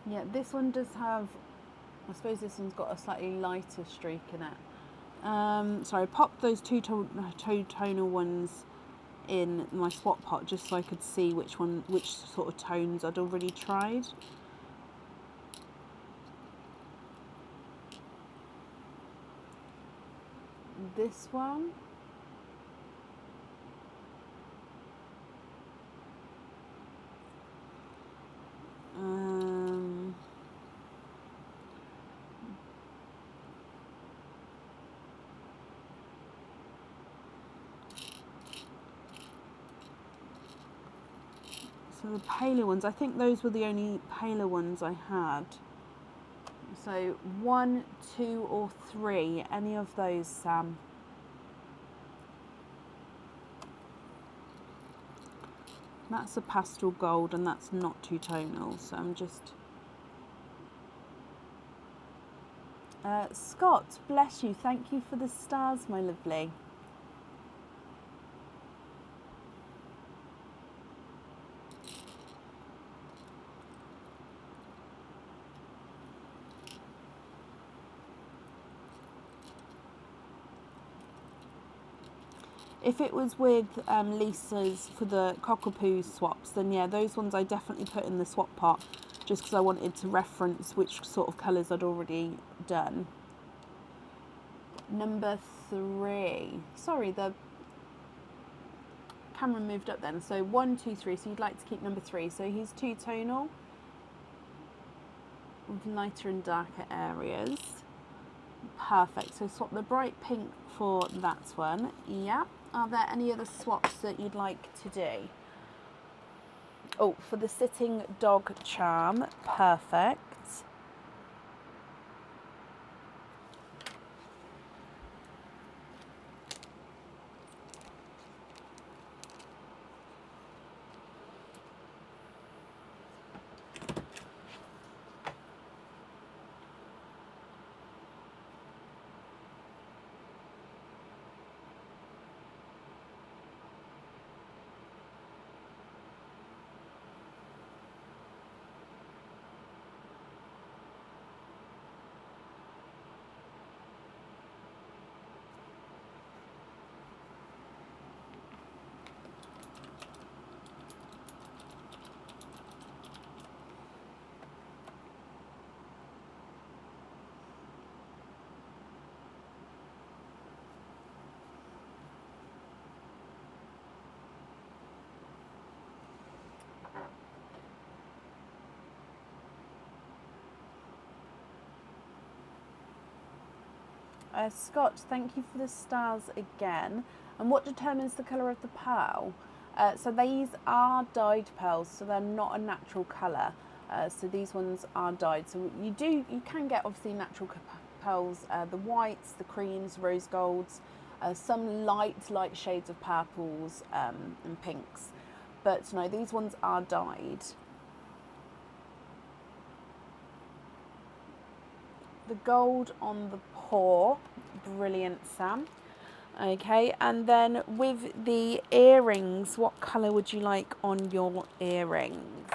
Yeah, this one does have, I suppose this one's got a slightly lighter streak in it. So I popped those two-tonal ones in my swap pot just so I could see which sort of tones I'd already tried. This one. So the paler ones, I think those were the only paler ones I had. So 1, 2 or 3, any of those, Sam? That's a pastel gold and that's not two-tonal, so I'm just... Scott, bless you, thank you for the stars, my lovely. If it was with Lisa's for the cockapoo swaps, then yeah, those ones I definitely put in the swap pot, just because I wanted to reference which sort of colours I'd already done. Number 3. Sorry, the camera moved up then. So 1, 2, 3. So you'd like to keep number 3. So he's two-tonal with lighter and darker areas. Perfect. So swap the bright pink for that one. Yeah. Are there any other swaps that you'd like to do? Oh, for the sitting dog charm. Perfect. Scott, thank you for the stars again. And what determines the colour of the pearl? So these are dyed pearls, so they're not a natural colour. So these ones are dyed. So you can get obviously natural pearls, the whites, the creams, rose golds, some light shades of purples and pinks. But no, these ones are dyed. The gold on the paw, brilliant, Sam. Okay, and then with the earrings, what colour would you like on your earrings?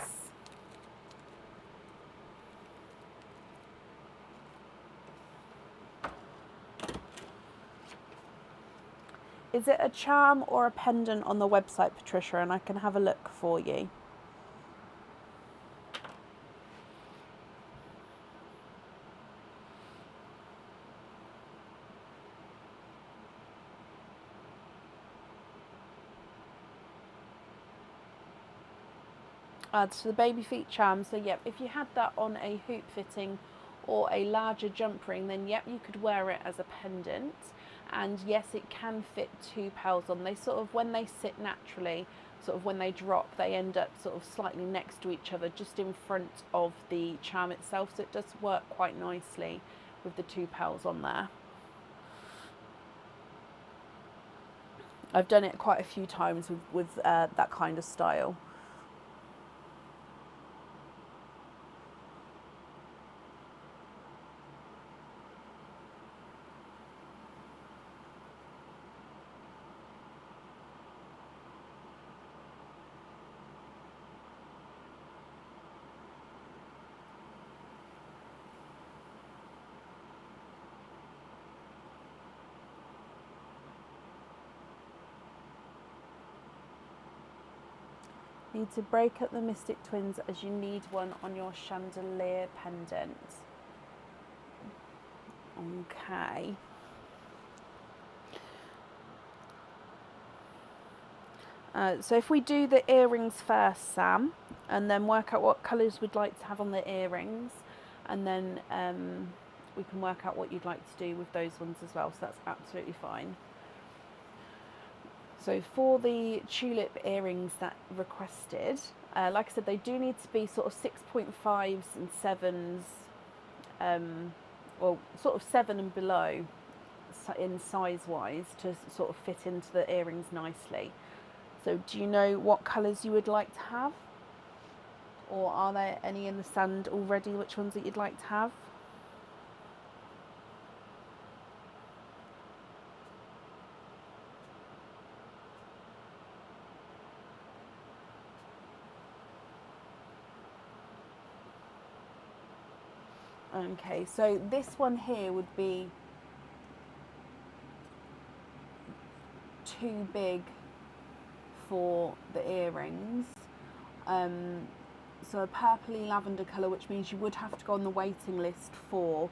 Is it a charm or a pendant on the website, Patricia? And I can have a look for you. So the baby feet charm. So yep, if you had that on a hoop fitting or a larger jump ring, then yep, you could wear it as a pendant. And yes, it can fit 2 pearls on. They sort of, when they sit naturally, sort of when they drop, they end up sort of slightly next to each other, just in front of the charm itself. So it does work quite nicely with the 2 pearls on there. I've done it quite a few times with that kind of style. Need to break up the Mystic Twins as you need one on your chandelier pendant. Okay. So if we do the earrings first, Sam, and then work out what colours we'd like to have on the earrings, and then we can work out what you'd like to do with those ones as well, so that's absolutely fine. So for the tulip earrings that requested, like I said, they do need to be sort of 6.5s and 7s, well, sort of 7 and below in size-wise to sort of fit into the earrings nicely. So do you know what colours you would like to have? Or are there any in the sand already, which ones that you'd like to have? Okay, so this one here would be too big for the earrings. So a purpley lavender colour, which means you would have to go on the waiting list to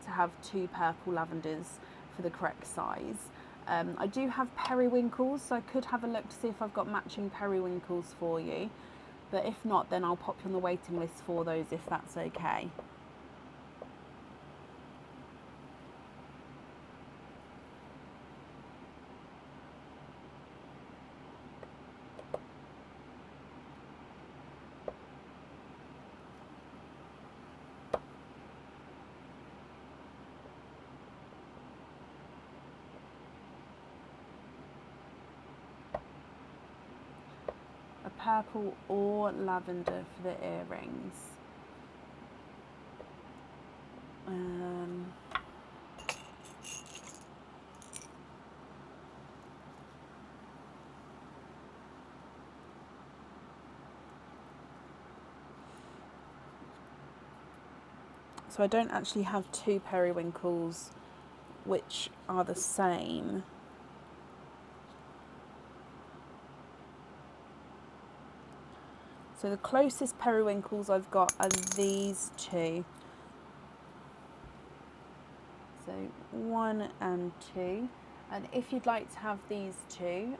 have 2 purple lavenders for the correct size. I do have periwinkles, so I could have a look to see if I've got matching periwinkles for you. But if not, then I'll pop you on the waiting list for those if that's okay. A purple or lavender for the earrings. So I don't actually have 2 periwinkles which are the same. So the closest periwinkles I've got are these 2. So 1 and 2. And if you'd like to have these 2,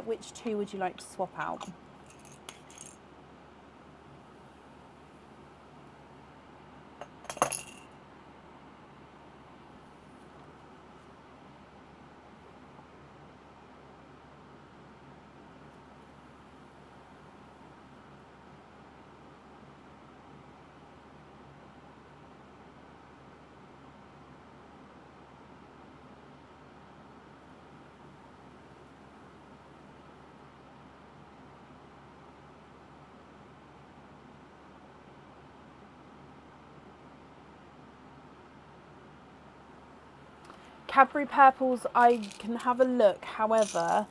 which 2 would you like to swap out? Cadbury purples, I can have a look. However,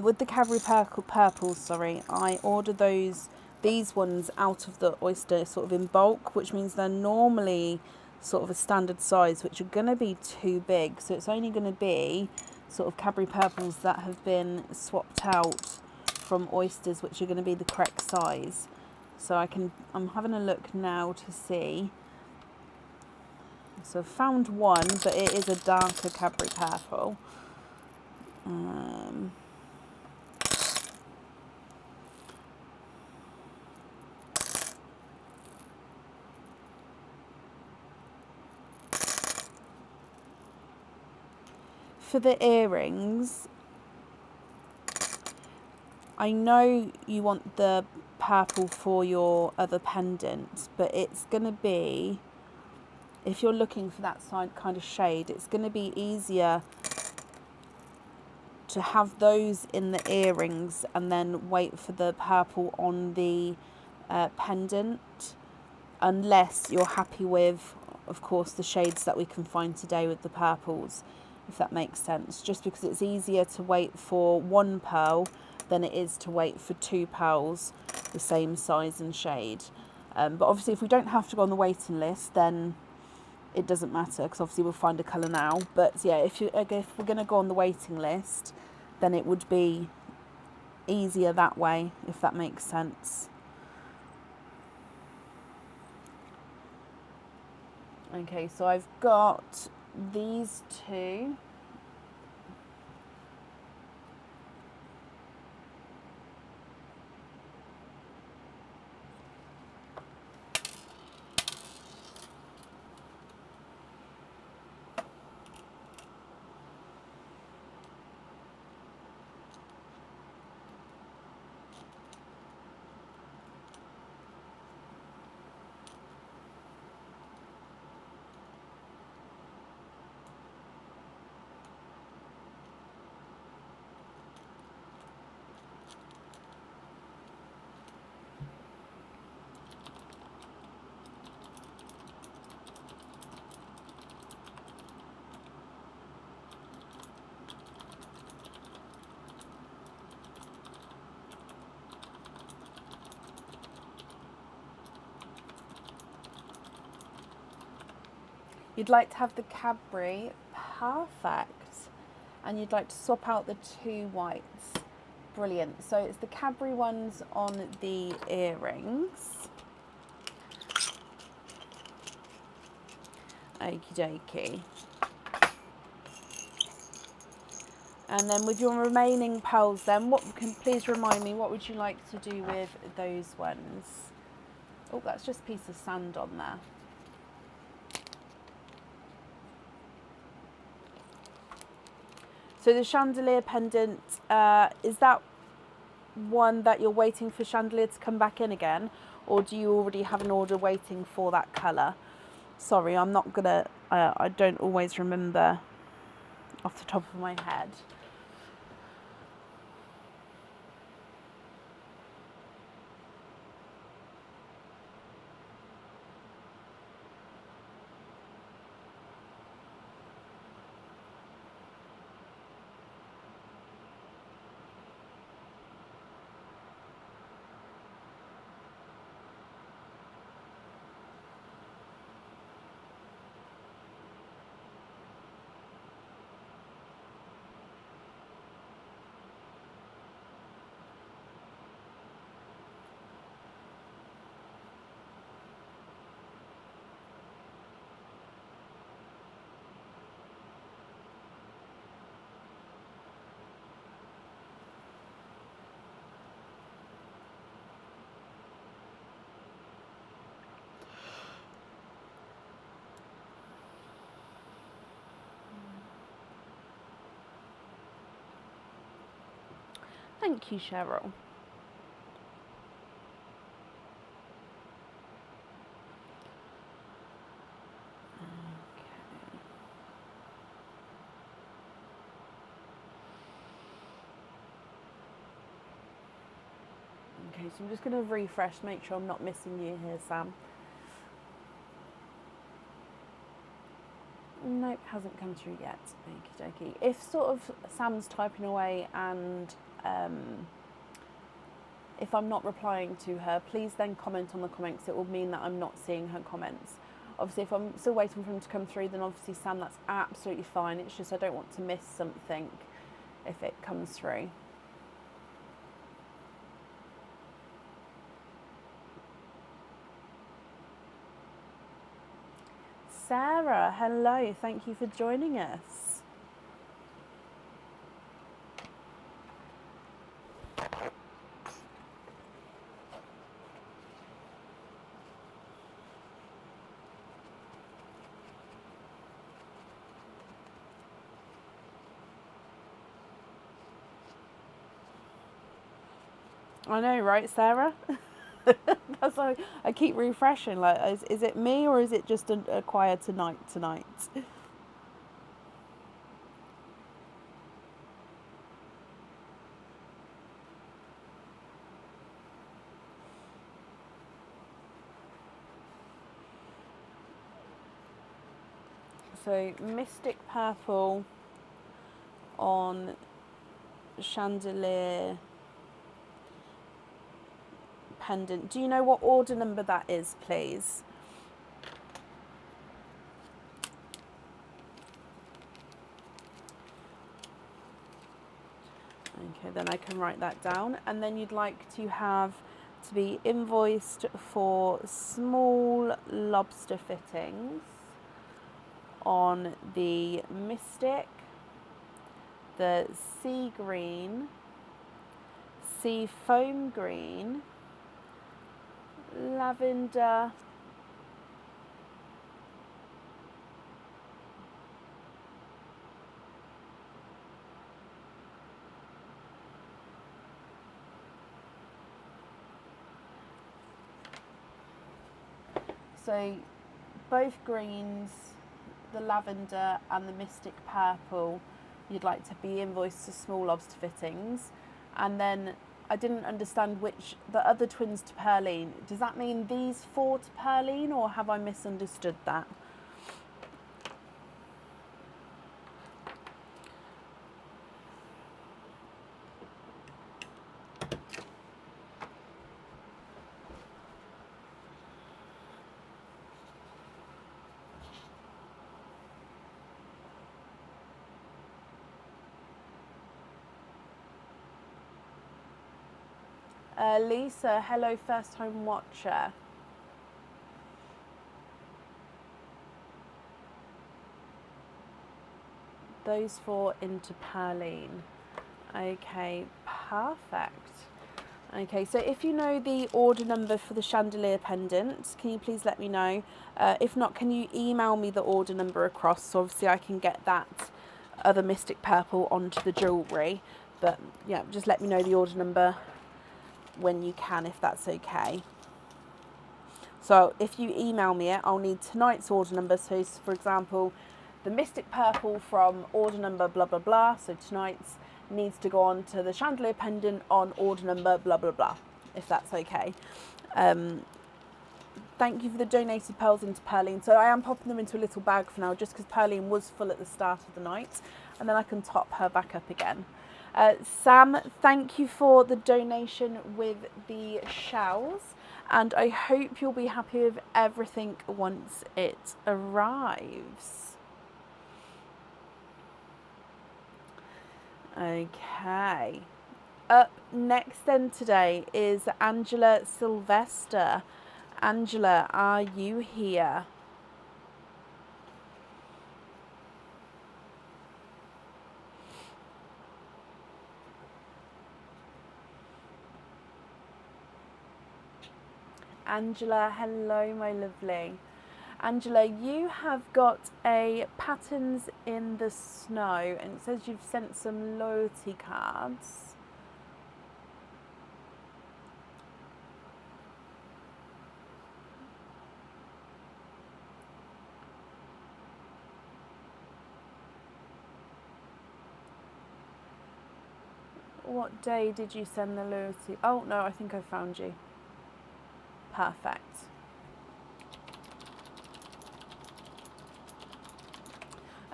with the Cadbury purples, I order these ones out of the oyster sort of in bulk, which means they're normally sort of a standard size, which are going to be too big. So it's only going to be sort of Cadbury purples that have been swapped out from oysters, which are going to be the correct size. So I'm having a look now to see. So I've found one, but it is a darker Cadbury purple. For the earrings, I know you want the purple for your other pendant, but it's going to be, if you're looking for that kind of shade, it's going to be easier to have those in the earrings and then wait for the purple on the pendant, unless you're happy with, of course, the shades that we can find today with the purples, if that makes sense. Just because it's easier to wait for 1 pearl than it is to wait for 2 pearls the same size and shade. But obviously if we don't have to go on the waiting list, then it doesn't matter, because obviously we'll find a colour now. But yeah, if we're going to go on the waiting list, then it would be easier that way, if that makes sense. Okay, so I've got these 2. You'd like to have the Cadbury, perfect. and you'd like to swap out the 2 whites. Brilliant. So it's the Cadbury ones on the earrings. Okie dokie. And then with your remaining pearls then, please remind me, what would you like to do with those ones? Oh, that's just a piece of sand on there. So the chandelier pendant, is that one that you're waiting for chandelier to come back in again? Or do you already have an order waiting for that colour? Sorry, I'm not gonna, I don't always remember off the top of my head. Thank you, Cheryl. Okay, so I'm just going to refresh, make sure I'm not missing you here, Sam. Nope, hasn't come through yet. Okie dokie. If sort of Sam's typing away and if I'm not replying to her, please then comment on the comments. It will mean that I'm not seeing her comments. Obviously, if I'm still waiting for him to come through, then obviously, Sam, that's absolutely fine. It's just I don't want to miss something if it comes through. Sarah, hello. Thank you for joining us. I know, right, Sarah? That's why I keep refreshing. Like, is it me or is it just a quieter night tonight? So Mystic Purple on chandelier pendant. Do you know what order number that is, please? Okay, then I can write that down. And then you'd like to have to be invoiced for small lobster fittings on the Mystic, the sea green, sea foam green, lavender, so both greens, the lavender and the Mystic Purple, you'd like to be invoiced to small lobster fittings. And then I didn't understand which, the other twins to Pearline. Does that mean these 4 to Pearline, or have I misunderstood that? Lisa, hello, first time watcher. Those 4 into Perline. Okay, perfect. Okay, so if you know the order number for the chandelier pendant, can you please let me know? If not, can you email me the order number across, so obviously I can get that other mystic purple onto the jewellery. But yeah, just let me know the order number when you can, if that's okay. So if you email me it, I'll need tonight's order number. So for example, the mystic purple from order number blah blah blah, so tonight's needs to go on to the chandelier pendant on order number blah blah blah, if that's okay. Thank you for the donated pearls into Perline. So I am popping them into a little bag for now, just because Perline was full at the start of the night, and then I can top her back up again. Sam, thank you for the donation with the shells, and I hope you'll be happy with everything once it arrives. Okay. Up next then today is Angela Sylvester. Angela, are you here? Angela, hello my lovely. Angela, you have got a patterns in the snow, and it says you've sent some loyalty cards. What day did you send the loyalty? Oh no, I think I found you. Perfect.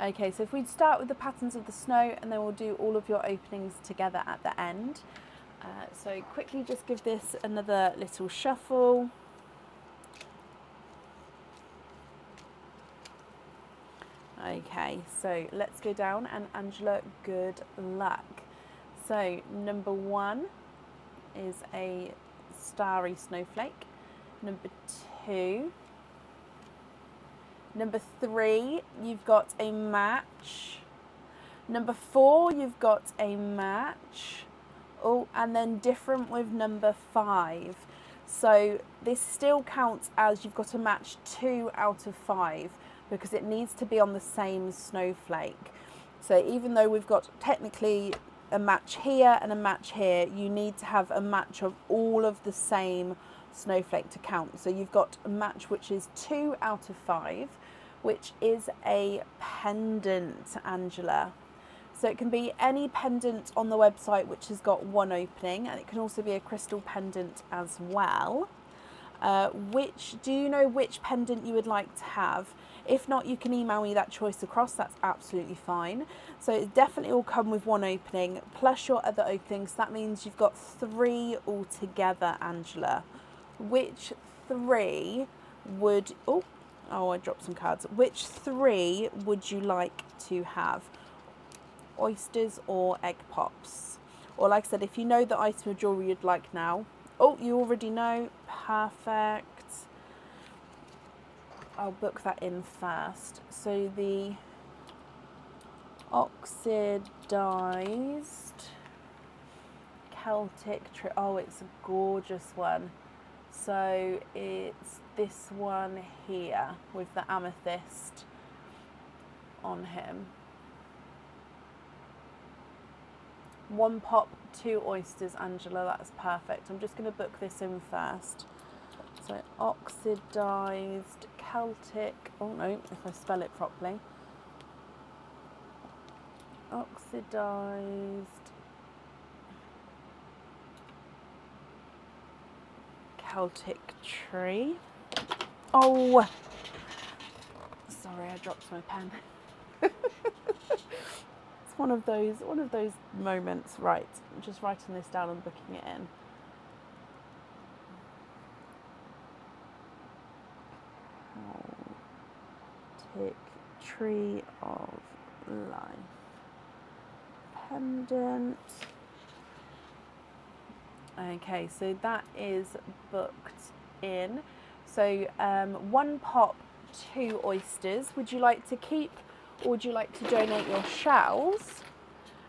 Okay, so if we'd start with the patterns of the snow, and then we'll do all of your openings together at the end. So quickly just give this another little shuffle. Okay, so let's go down, and Angela, good luck. So number 1 is a starry snowflake. Number 2. Number 3, you've got a match. Number 4, you've got a match. Oh, and then different with number 5. So this still counts as you've got a match 2 out of 5, because it needs to be on the same snowflake. So even though we've got technically a match here and a match here, you need to have a match of all of the same snowflake to count. So you've got a match which is 2 out of 5, which is a pendant, Angela. So it can be any pendant on the website which has got 1 opening, and it can also be a crystal pendant as well. Do you know which pendant you would like to have? If not, you can email me that choice across, that's absolutely fine. So it definitely will come with 1 opening plus your other openings. That means you've got 3 altogether, Angela. Which 3 would, oh, I dropped some cards. Which 3 would you like to have? Oysters or egg pops? Or like I said, if you know the item of jewellery you'd like now. Oh, you already know. Perfect. I'll book that in first. So the oxidized Celtic tree. Oh, it's a gorgeous one. So it's this one here with the amethyst on him. 1 pop, 2 oysters, Angela, that's perfect. I'm just going to book this in first. So oxidized Celtic, oh no, if I spell it properly. Oxidized Celtic tree. Oh, sorry, I dropped my pen. It's one of those moments. Right, I'm just writing this down and booking it in. Celtic tree of life pendant. Okay, so that is booked in. So 1 pop, 2 oysters. Would you like to keep or would you like to donate your shells?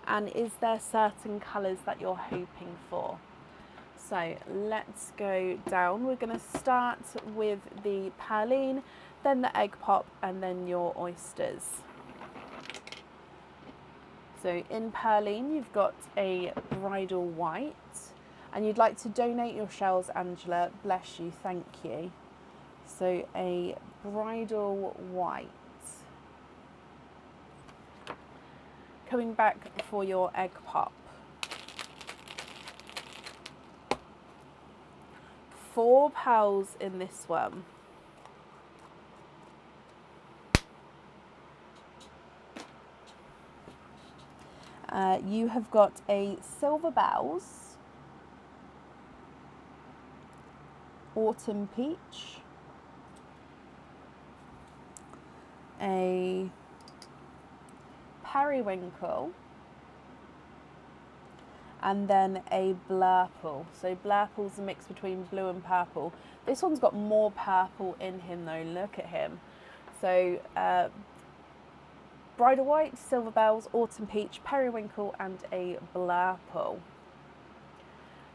And is there certain colours that you're hoping for? So let's go down. We're going to start with the praline, then the egg pop, and then your oysters. So in praline, you've got a bridal white, and you'd like to donate your shells, Angela. Bless you, thank you. So a bridal white. Coming back for your egg pop. 4 pals in this one. You have got a silver bells, autumn peach, a periwinkle, and then a blurple. So blurple's a mix between blue and purple. This one's got more purple in him though, look at him. So bridal white, silver bells, autumn peach, periwinkle, and a blurple.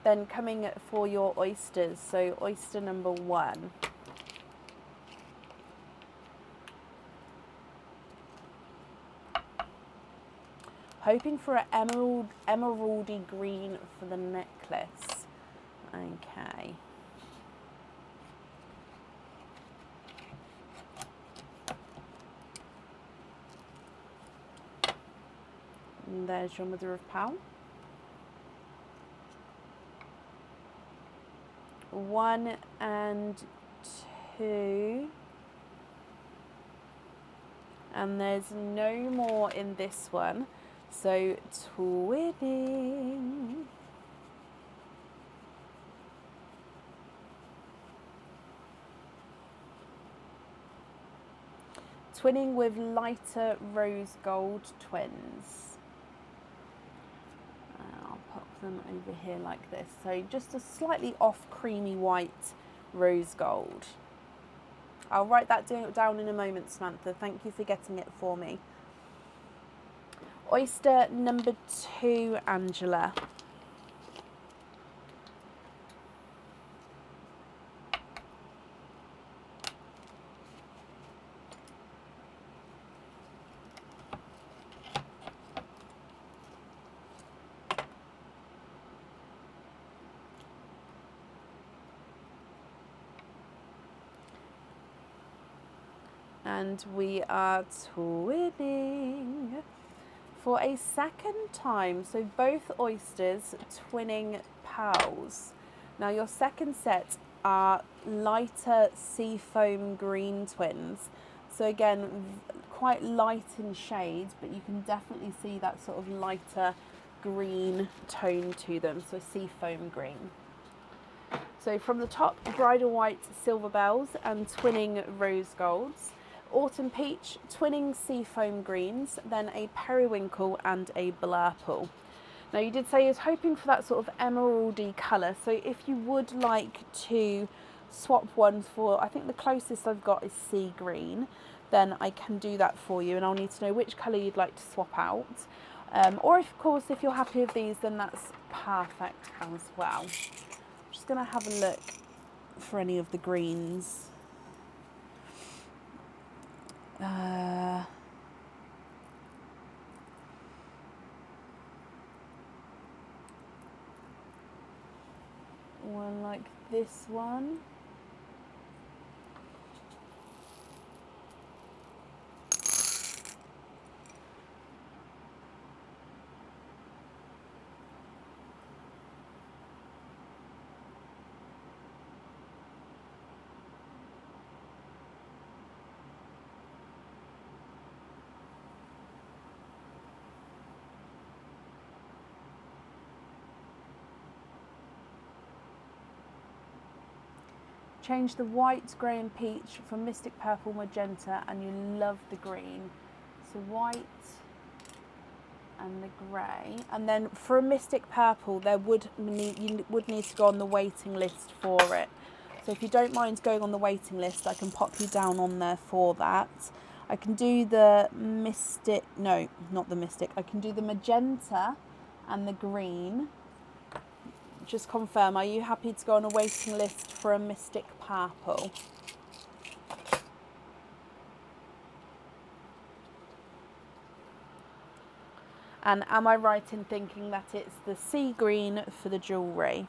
Then coming for your oysters, so oyster number 1. Hoping for an emeraldy green for the necklace. Okay. And there's your mother of pearl. 1 and 2. And there's no more in this one. So twinning. Twinning with lighter rose gold twins. I'll pop them over here like this. So just a slightly off creamy white rose gold. I'll write that down in a moment, Samantha. Thank you for getting it for me. Oyster number 2, Angela. And we are twinning for a second time. So both oysters twinning pearls. Now your second set are lighter seafoam green twins. So again, quite light in shades, but you can definitely see that sort of lighter green tone to them. So seafoam green. So from the top, bridal white silver bells and twinning rose golds. Autumn peach, twinning seafoam greens, then a periwinkle and a blurple. Now you did say you was hoping for that sort of emeraldy colour, so if you would like to swap one for, I think the closest I've got is sea green, then I can do that for you, and I'll need to know which colour you'd like to swap out. Or of course, if you're happy with these, then that's perfect as well. I'm just going to have a look for any of the greens. One like this one. Change the white, grey and peach for mystic purple, magenta, and you love the green. So white, and the grey. And then for a Mystic Purple, you would need to go on the waiting list for it. So if you don't mind going on the waiting list, I can pop you down on there for that. I can do the Mystic, no, not the Mystic. I can do the magenta and the green. Just confirm, are you happy to go on a waiting list for a Mystic Purple? And am I right in thinking that it's the sea green for the jewellery?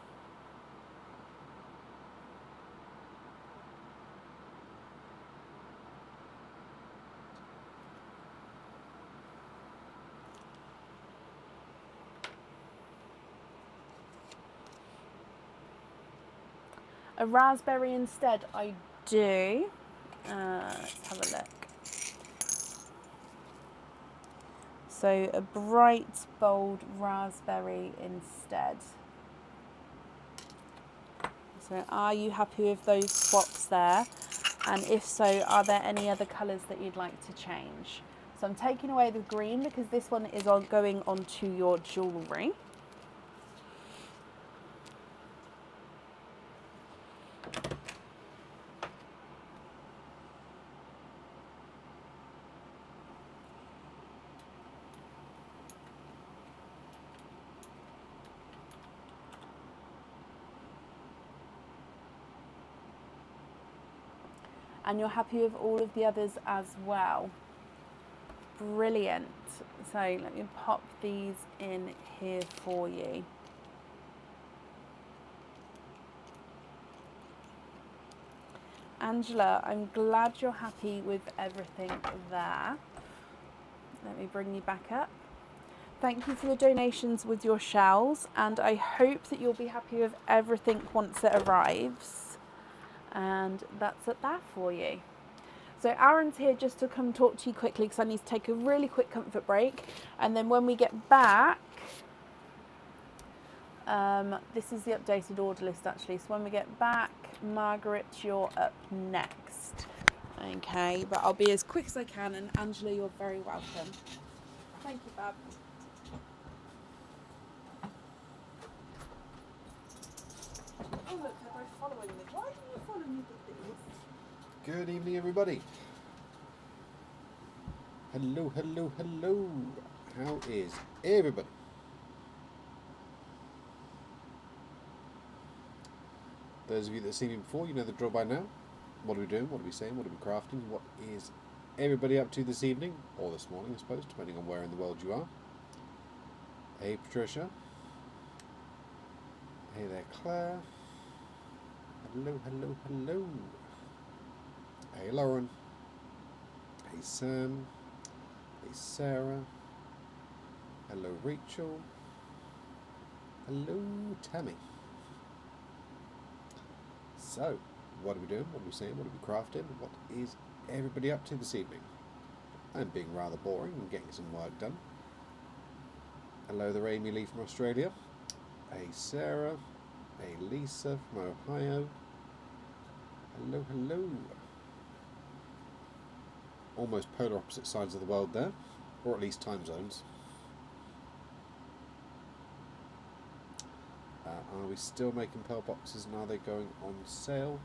A raspberry instead, I do. Let's have a look. So a bright, bold raspberry instead. So are you happy with those swaps there? And if so, are there any other colours that you'd like to change? So I'm taking away the green because this one is going onto your jewellery. And you're happy with all of the others as well. Brilliant. So let me pop these in here for you. Angela, I'm glad you're happy with everything there. Let me bring you back up. Thank you for the donations with your shells, and I hope that you'll be happy with everything once it arrives. And that's it there for you. So Aaron's here just to come talk to you quickly because I need to take a really quick comfort break. And then when we get back, this is the updated order list actually. So when we get back, Margaret, you're up next. Okay, but I'll be as quick as I can. And Angela, you're very welcome. Thank you, Bab. Oh look, they're both following me. Why do you follow me with these? Good evening, everybody. Hello, hello, hello. How is everybody? Those of you that have seen me before, you know the drill by now. What are we doing? What are we saying? What are we crafting? What is everybody up to this evening? Or this morning, I suppose, depending on where in the world you are. Hey, Patricia. Hey there, Claire. Hello, hello, hello. Hey, Lauren. Hey, Sam. Hey, Sarah. Hello, Rachel. Hello, Tammy. So, what are we doing? What are we saying? What are we crafting? What is everybody up to this evening? I'm being rather boring and getting some work done. Hello there, Amy Lee from Australia. Hey, Sarah. Hey, Lisa from Ohio. Hello, hello. Almost polar opposite sides of the world there, or at least time zones. Are we still making pearl boxes and are they going on sale?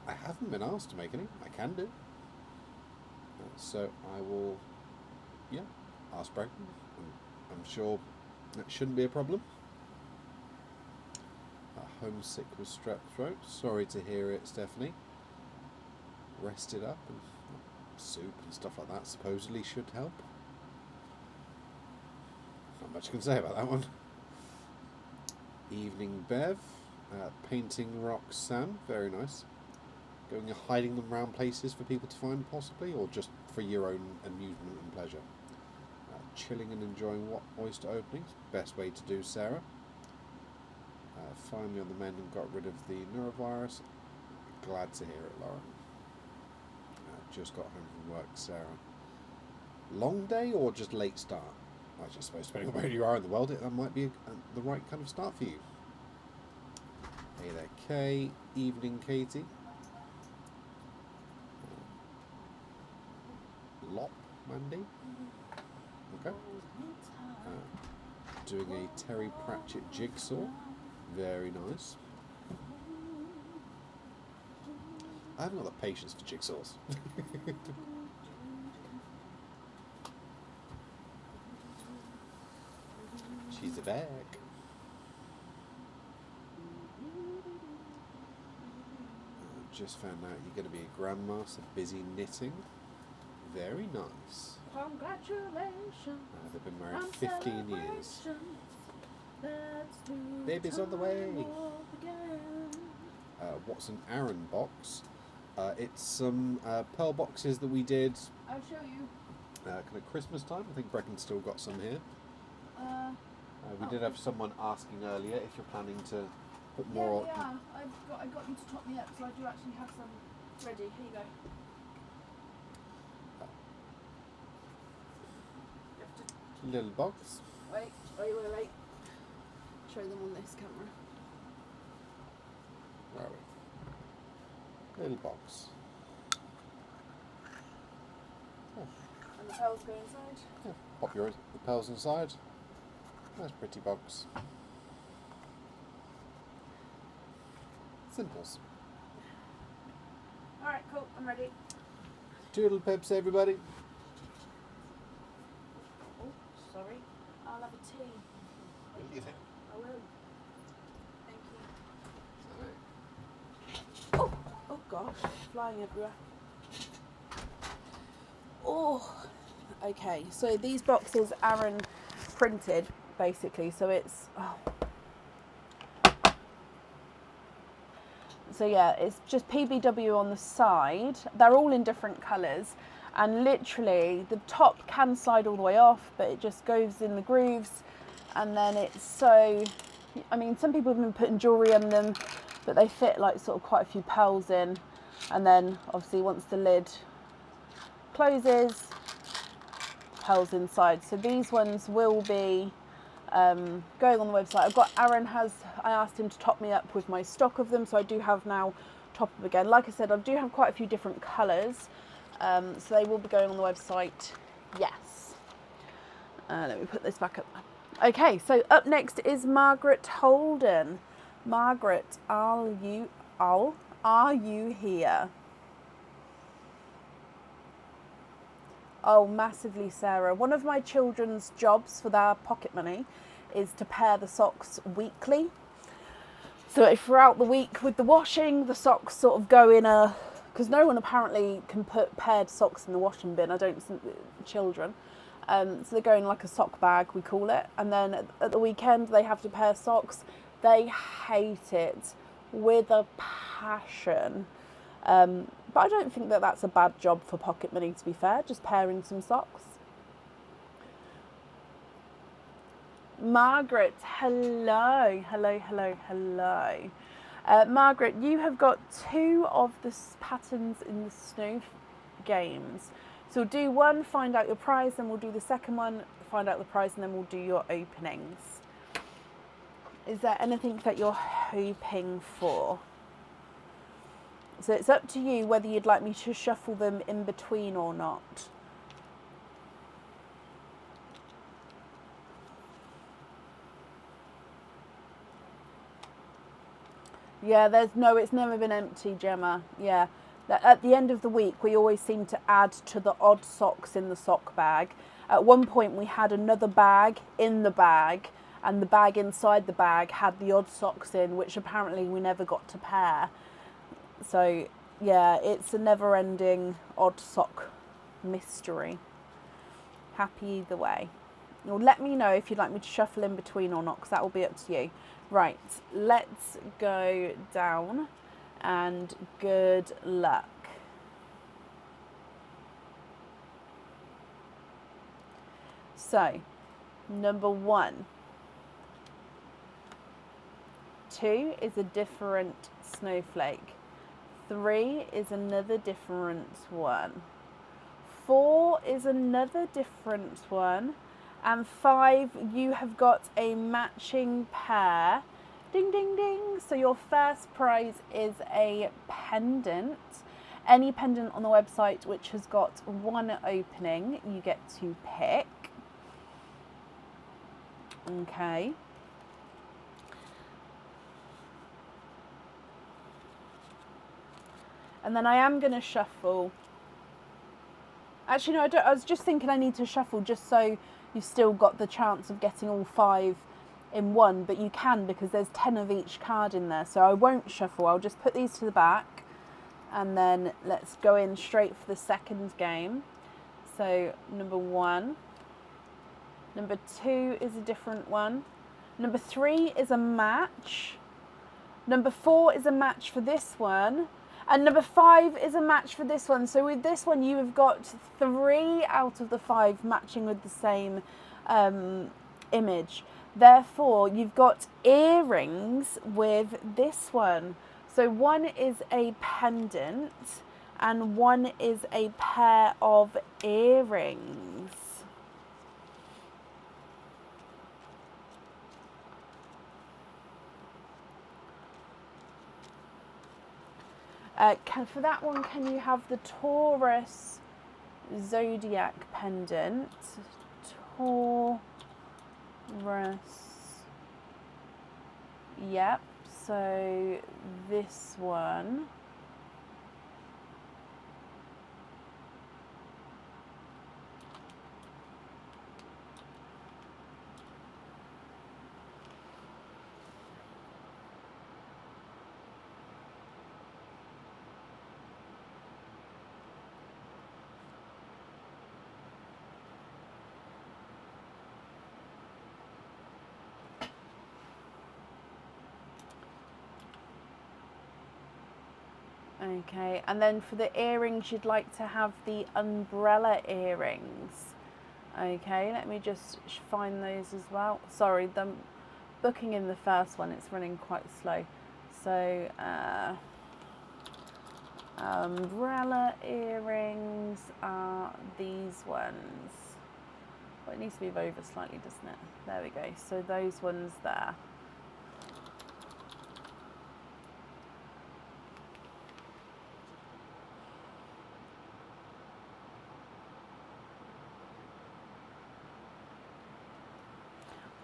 I haven't been asked to make any. I can do. So I will, ask Brendan. I'm sure that shouldn't be a problem. Homesick with strep throat. Sorry to hear it, Stephanie. Rested up and soup and stuff like that supposedly should help. Not much I can say about that one. Evening Bev. Painting Roxanne. Very nice. Going and hiding them around places for people to find possibly, or just for your own amusement and pleasure. Chilling and enjoying what oyster openings. Best way to do, Sarah. Finally on the mend and got rid of the neurovirus. Glad to hear it, Lauren. Just got home from work, Sarah. Long day or just late start? I just suppose depending on where you are in the world, that might be the right kind of start for you. Hey there, Kay. Evening, Katie. Lop, Mandy. Okay. doing a Terry Pratchett jigsaw. Very nice. I haven't got the patience for jigsaws. She's back. Just found out you're going to be a grandmaster, busy knitting. Very nice. Congratulations. They've been married 15 years. Baby's on the way. What's an Aran box? It's some pearl boxes that we did. I'll show you. Kind of Christmas time. I think Brecken's still got some here. We did have someone asking earlier if you're planning to put more. Yeah, I got you to top me up, so I do actually have some ready. Here you go. Little box. Wait. Show them on this camera. Where are we? Little box. Oh. And the pearls go inside. Yeah. Pop the pearls inside. Nice pretty box. Simples. Alright, cool, I'm ready. Toodle pips, everybody. Oh, sorry. I'll have a tea. What do you think? I will. Thank you. Oh gosh, flying everywhere. Oh, okay. So these boxes Aaron printed, basically. So it's So yeah, it's just PBW on the side. They're all in different colours, and literally the top can slide all the way off, but it just goes in the grooves, and then it's so. I mean, some people have been putting jewellery on them, but they fit like sort of quite a few pearls in, and then obviously once the lid closes, pearls inside. So these ones will be going on the website. I asked him to top me up with my stock of them, so I do have now top up again. Like I said, I do have quite a few different colours, so they will be going on the website. Yes. Let me put this back up. Okay, so up next is Margaret Holden. Margaret, are you here? Oh, massively, Sarah. One of my children's jobs for their pocket money is to pair the socks weekly. So throughout the week with the washing, the socks sort of go in a... Because no one apparently can put paired socks in the washing bin. I don't think children. So they go in like a sock bag, we call it. And then at the weekend, they have to pair socks. They hate it with a passion. But I don't think that that's a bad job for pocket money, to be fair, just pairing some socks. Margaret, hello. Margaret, you have got 2 of the patterns in the snow games. So we'll do one, find out your prize, then we'll do the second one, find out the prize, and then we'll do your openings. Is there anything that you're hoping for? So it's up to you whether you'd like me to shuffle them in between or not. Yeah, it's never been empty, Gemma. Yeah. At the end of the week, we always seem to add to the odd socks in the sock bag. At one point, we had another bag in the bag, and the bag inside the bag had the odd socks in, which apparently we never got to pair. So, yeah, it's a never-ending odd sock mystery. Happy either way. Well, let me know if you'd like me to shuffle in between or not, because that will be up to you. Right, let's go down, and good luck. So, number 1. 2 is a different snowflake. 3 is another different one. 4 is another different one. And 5, you have got a matching pair. Ding, ding, ding. So your first prize is a pendant. Any pendant on the website which has got 1 opening, you get to pick. Okay. And then I am going to shuffle. Actually, no, I don't. I was just thinking I need to shuffle just so you've still got the chance of getting all 5 in one, but you can because there's 10 of each card in there. So I won't shuffle. I'll just put these to the back and then let's go in straight for the second game. So number 1. Number 2 is a different one. Number 3 is a match. Number 4 is a match for this one. And number 5 is a match for this one. So with this one, you have got 3 out of the 5 matching with the same image. Therefore, you've got earrings with this one. So one is a pendant and one is a pair of earrings. For that one, can you have the Taurus zodiac pendant? Taurus. Yep. So this one. Okay, and then for the earrings, you'd like to have the umbrella earrings. Okay, let me just find those as well. Sorry, the booking in the first one, it's running quite slow. So, umbrella earrings are these ones. Well, it needs to move over slightly, doesn't it? There we go. So those ones there.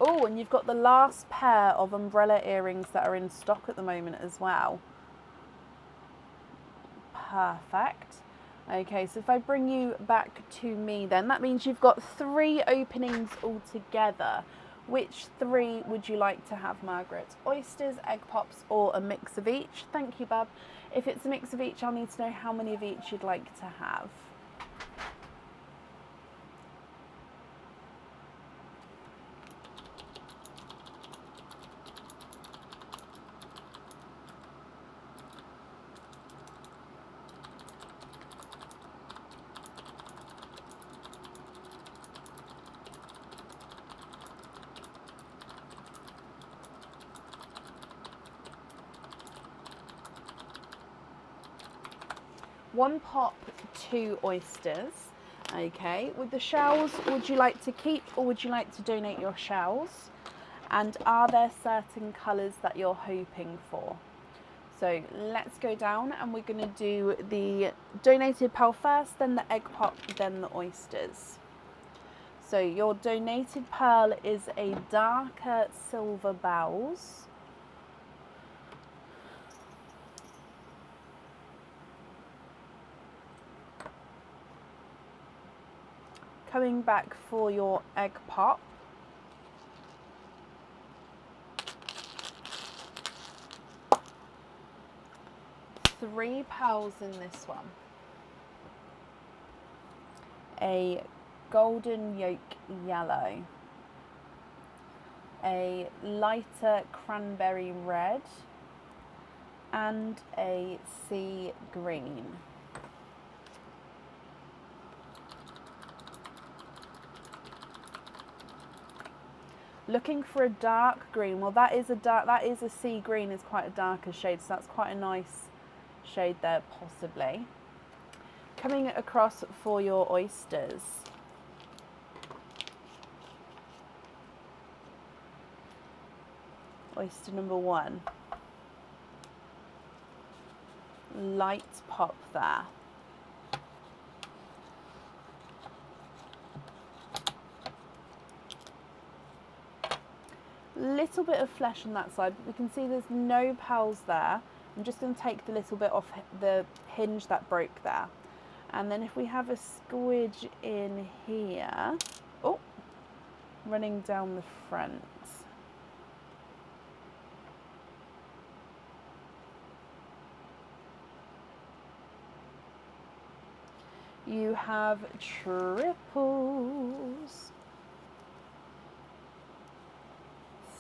Oh, and you've got the last pair of umbrella earrings that are in stock at the moment as well. Perfect. Okay, so if I bring you back to me then, that means you've got 3 openings altogether. Which 3 would you like to have, Margaret? Oysters, egg pops, or a mix of each? Thank you, Bab. If it's a mix of each, I'll need to know how many of each you'd like to have. One pop, 2 oysters. Okay, with the shells, would you like to keep or would you like to donate your shells? And are there certain colours that you're hoping for? So let's go down and we're going to do the donated pearl first, then the egg pop, then the oysters. So your donated pearl is a darker silver bells. Coming back for your egg pop. Three pearls in this one. A golden yolk yellow. A lighter cranberry red. And a sea green. Looking for a dark green. Well, that is a sea green, is quite a darker shade, so that's quite a nice shade there, possibly. Coming across for your oysters. Oyster number 1. Light pop there. Little bit of flesh on that side, but we can see there's no pearls there. I'm just going to take the little bit off the hinge that broke there. And then if we have a squidge in here, oh, running down the front. You have triples.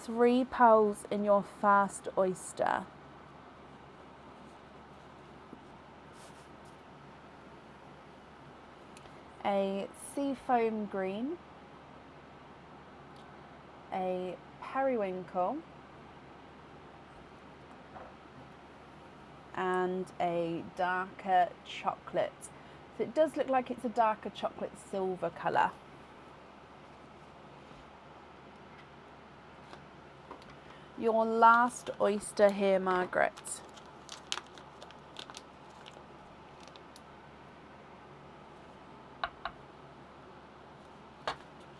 3 pearls in your first oyster. A seafoam green, a periwinkle, and a darker chocolate. So it does look like it's a darker chocolate silver colour. Your last oyster here, Margaret.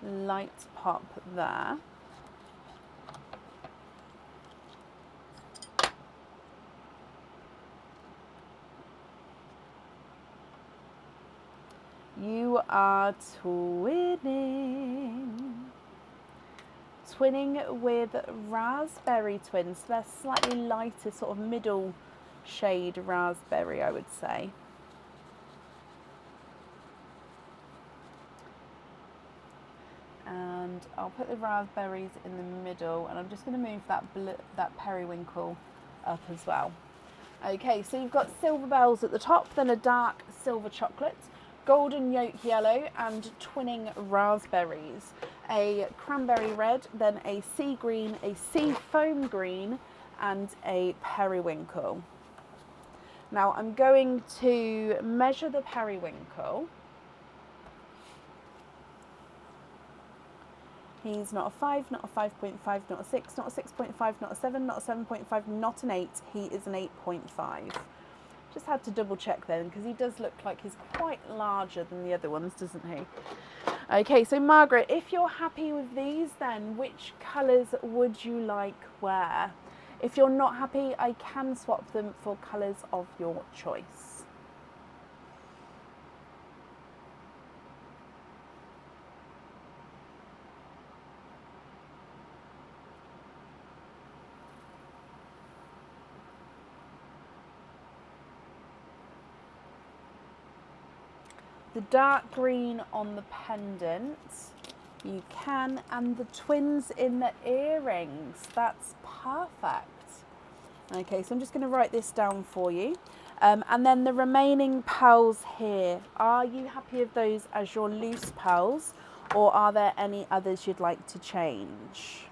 Light pop there. You are twinning. Twinning with raspberry twins. They're slightly lighter, sort of middle shade raspberry, I would say. And I'll put the raspberries in the middle, and I'm just going to move that periwinkle up as well. Okay, so you've got silver bells at the top, then a dark silver chocolate, golden yolk yellow, and twinning raspberries. A cranberry red, then a sea green, a sea foam green, and a periwinkle. Now I'm going to measure the periwinkle. He's not a 5, not a 5.5, not a 6, not a 6.5, not a 7, not a 7.5, not an 8. He is an 8.5. Just had to double check then, because he does look like he's quite larger than the other ones, doesn't he? Okay, so Margaret, if you're happy with these, then which colours would you like where? If you're not happy, I can swap them for colours of your choice. The dark green on the pendant, you can, and the twins in the earrings. That's perfect. Okay, so I'm just going to write this down for you. And then the remaining pearls here, are you happy with those as your loose pearls, or are there any others you'd like to change?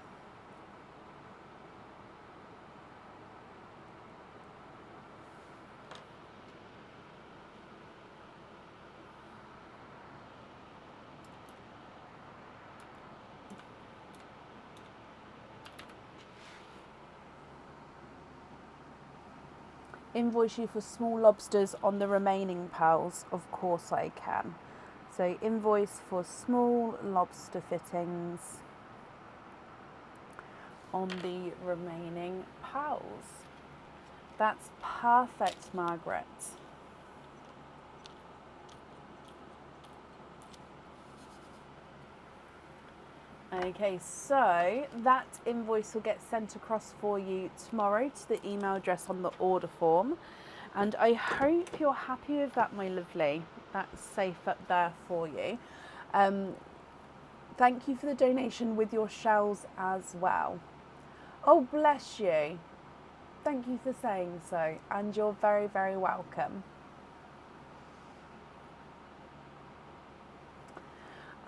Invoice you for small lobsters on the remaining pearls? Of course I can. So invoice for small lobster fittings on the remaining pearls. That's perfect, Margaret. Okay, so that invoice will get sent across for you tomorrow to the email address on the order form. And I hope you're happy with that, my lovely. That's safe up there for you. Thank you for the donation with your shells as well. Oh, bless you. Thank you for saying so. And you're very, very welcome.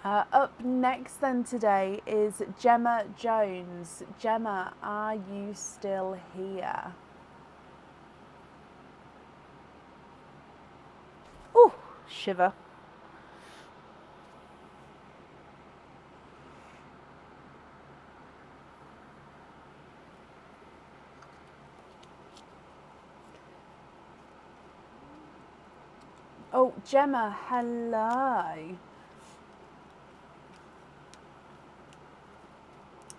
Up next then today is Gemma Jones. Gemma, are you still here? Ooh, shiver. Oh, Gemma, hello.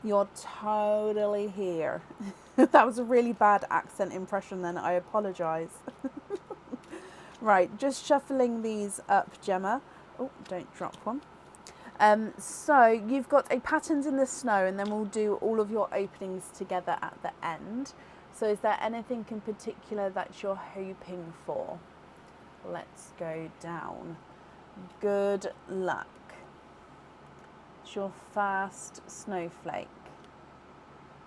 You're totally here. That was a really bad accent impression then. I apologise. Right, just shuffling these up, Gemma. Oh, don't drop one. So you've got a patterns in the snow, and then we'll do all of your openings together at the end. So is there anything in particular that you're hoping for? Let's go down. Good luck. It's your first snowflake.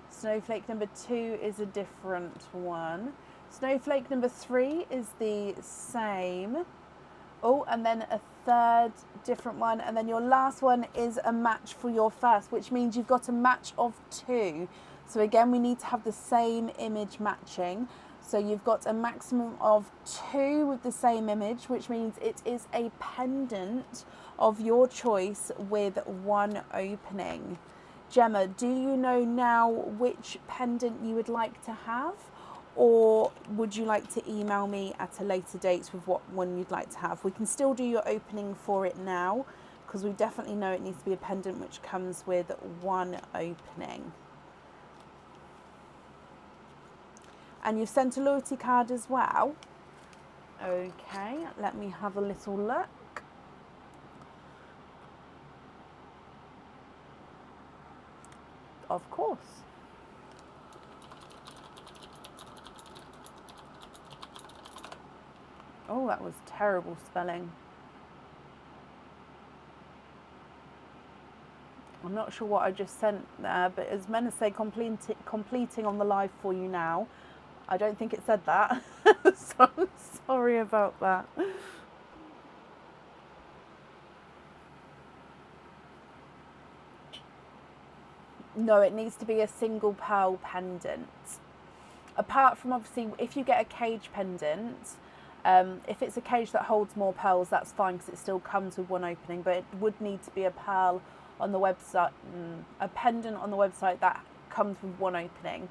Snowflake number 2 is a different one. Snowflake number 3 is the same. Oh, and then a third different one. And then your last one is a match for your first, which means you've got a match of 2. So again, we need to have the same image matching. So you've got a maximum of 2 with the same image, which means it is a pendant of your choice with 1 opening. Gemma, do you know now which pendant you would like to have? Or would you like to email me at a later date with what one you'd like to have? We can still do your opening for it now, because we definitely know it needs to be a pendant which comes with 1 opening. And you've sent a loyalty card as well. Okay, let me have a little look. Of course. Oh, that was terrible spelling. I'm not sure what I just sent there, but as men say completing on the live for you now. I don't think it said that. So I'm sorry about that. No, it needs to be a single pearl pendant. Apart from, obviously, if you get a cage pendant, if it's a cage that holds more pearls, that's fine because it still comes with 1 opening, but it would need to be a pearl on the website, a pendant on the website that comes with 1 opening.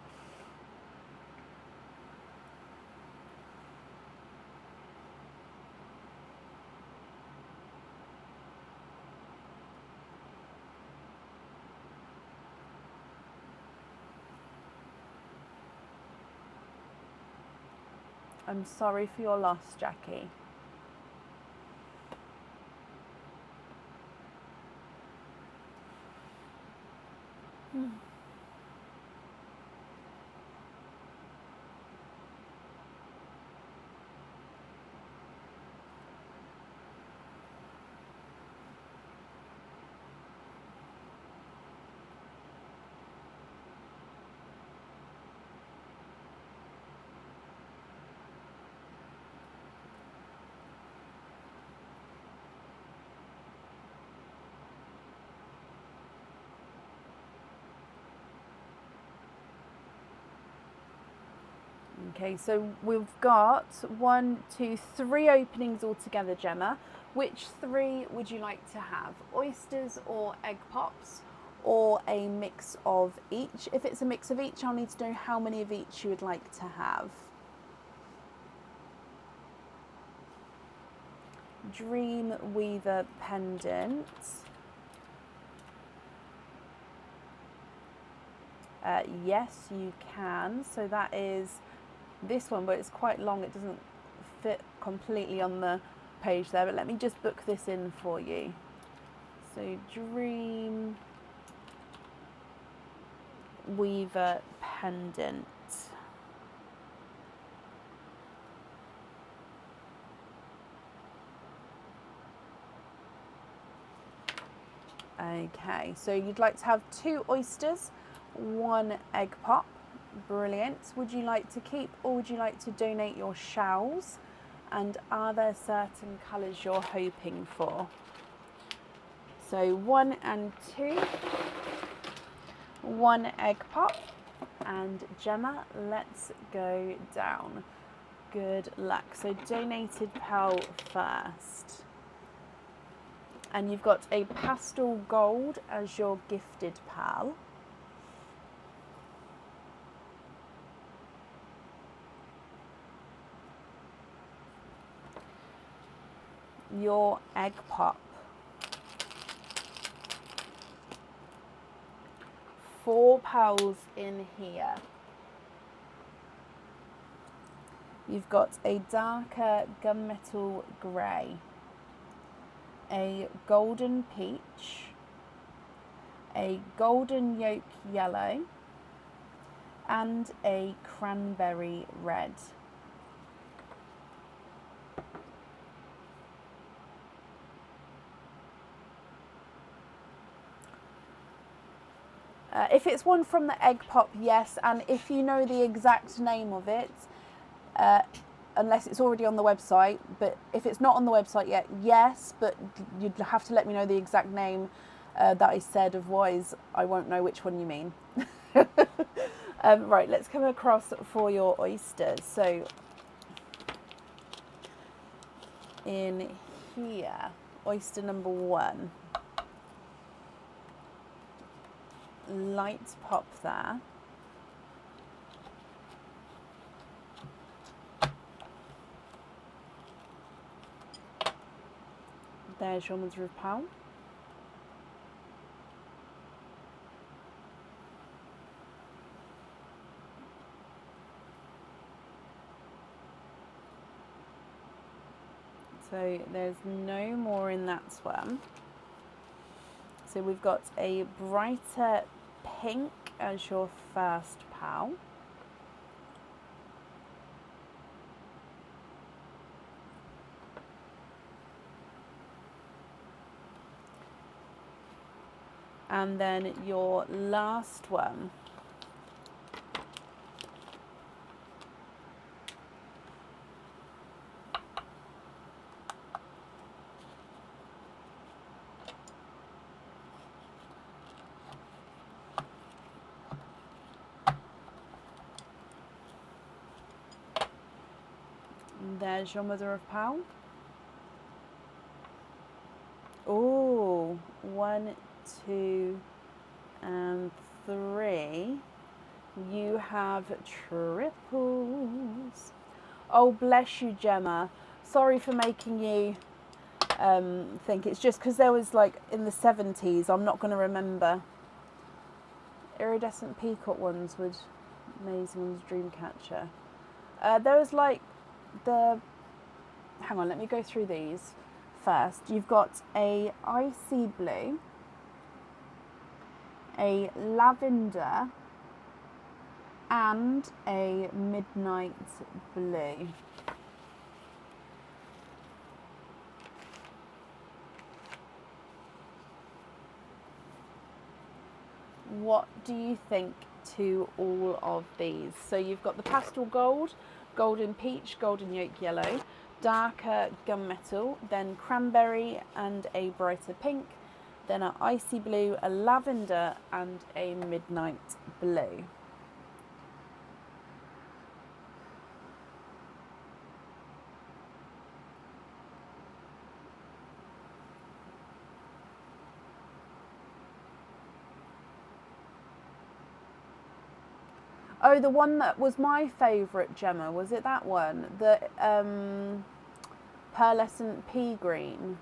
I'm sorry for your loss, Jackie. Okay, so we've got 1, 2, 3 openings altogether, Gemma. Which 3 would you like to have? Oysters or egg pops, or a mix of each? If it's a mix of each, I'll need to know how many of each you would like to have. Dream Weaver pendant. Yes, you can. So that is this one, but it's quite long. It doesn't fit completely on the page there, but let me just book this in for you. So Dream Weaver pendant. Okay, so you'd like to have 2 oysters, 1 egg pop. Brilliant. Would you like to keep, or would you like to donate your shells? And are there certain colours you're hoping for? So 1 and 2, 1 egg pop, and Gemma, let's go down. Good luck. So donated pearl first. And you've got a pastel gold as your gifted pearl. Your egg pop. 4 pals in here. You've got a darker gunmetal grey, a golden peach, a golden yolk yellow, and a cranberry red. If it's one from the egg pop, yes, and if you know the exact name of it, unless it's already on the website, but if it's not on the website yet, yes, but you'd have to let me know the exact name that I said, otherwise I won't know which one you mean. Right, let's come across for your oysters. So in here, oyster number 1. Light pop there. There's your mother of pearl. So there's no more in that one. So we've got a brighter pink as your first pal. And then your last one. And there's your mother of pearl. Oh, 1, 2, and 3. You have triples. Oh, bless you, Gemma. Sorry for making you think. It's just because there was like in the 70s, I'm not going to remember. Iridescent peacock ones would amazing ones, Dreamcatcher. There was like the, hang on, let me go through these first. You've got a icy blue, a lavender, and a midnight blue. What do you think to all of these? So you've got the pastel gold, golden peach, golden yolk yellow, darker gunmetal, then cranberry and a brighter pink, then an icy blue, a lavender and a midnight blue. Oh, the one that was my favourite, Gemma, was it that one? The pearlescent pea green.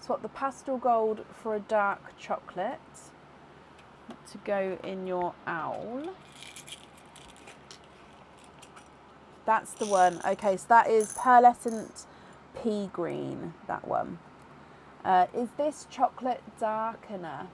Swap the pastel gold for a dark chocolate to go in your owl. That's the one. Okay, so that is pearlescent pea green, that one. Is this chocolate dark enough?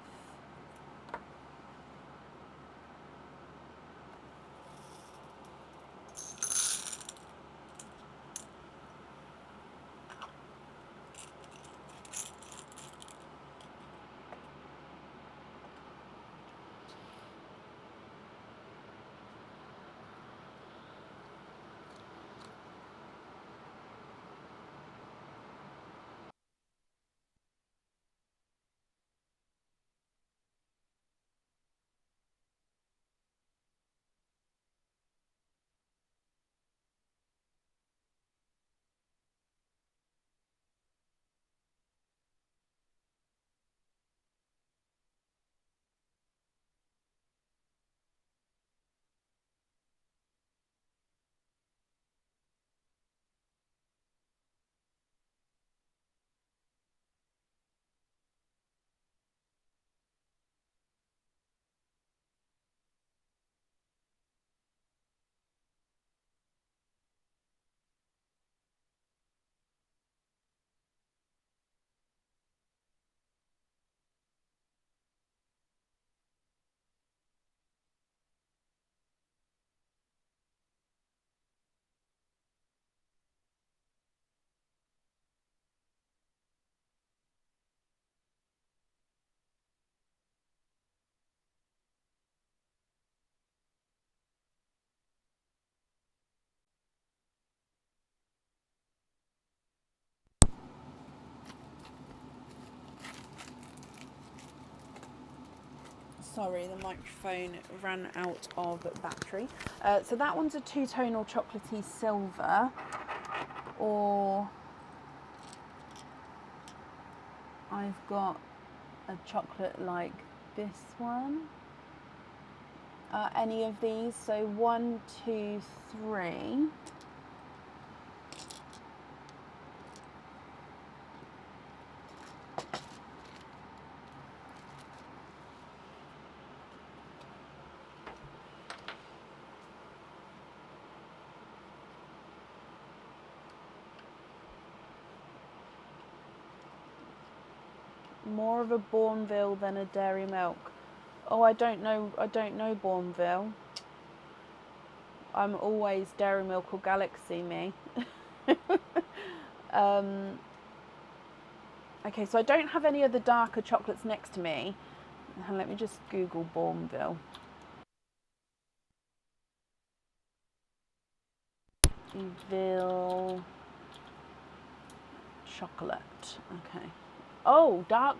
Sorry, the microphone ran out of battery. So that one's a two-tonal chocolatey silver, or I've got a chocolate like this one. Any of these? So 1, 2, 3. More of a Bourneville than a Dairy Milk. Oh, I don't know Bourneville. I'm always Dairy Milk or Galaxy me. Okay, so I don't have any of the darker chocolates next to me. Let me just Google Bourneville. Bourneville chocolate. Okay. Oh, dark.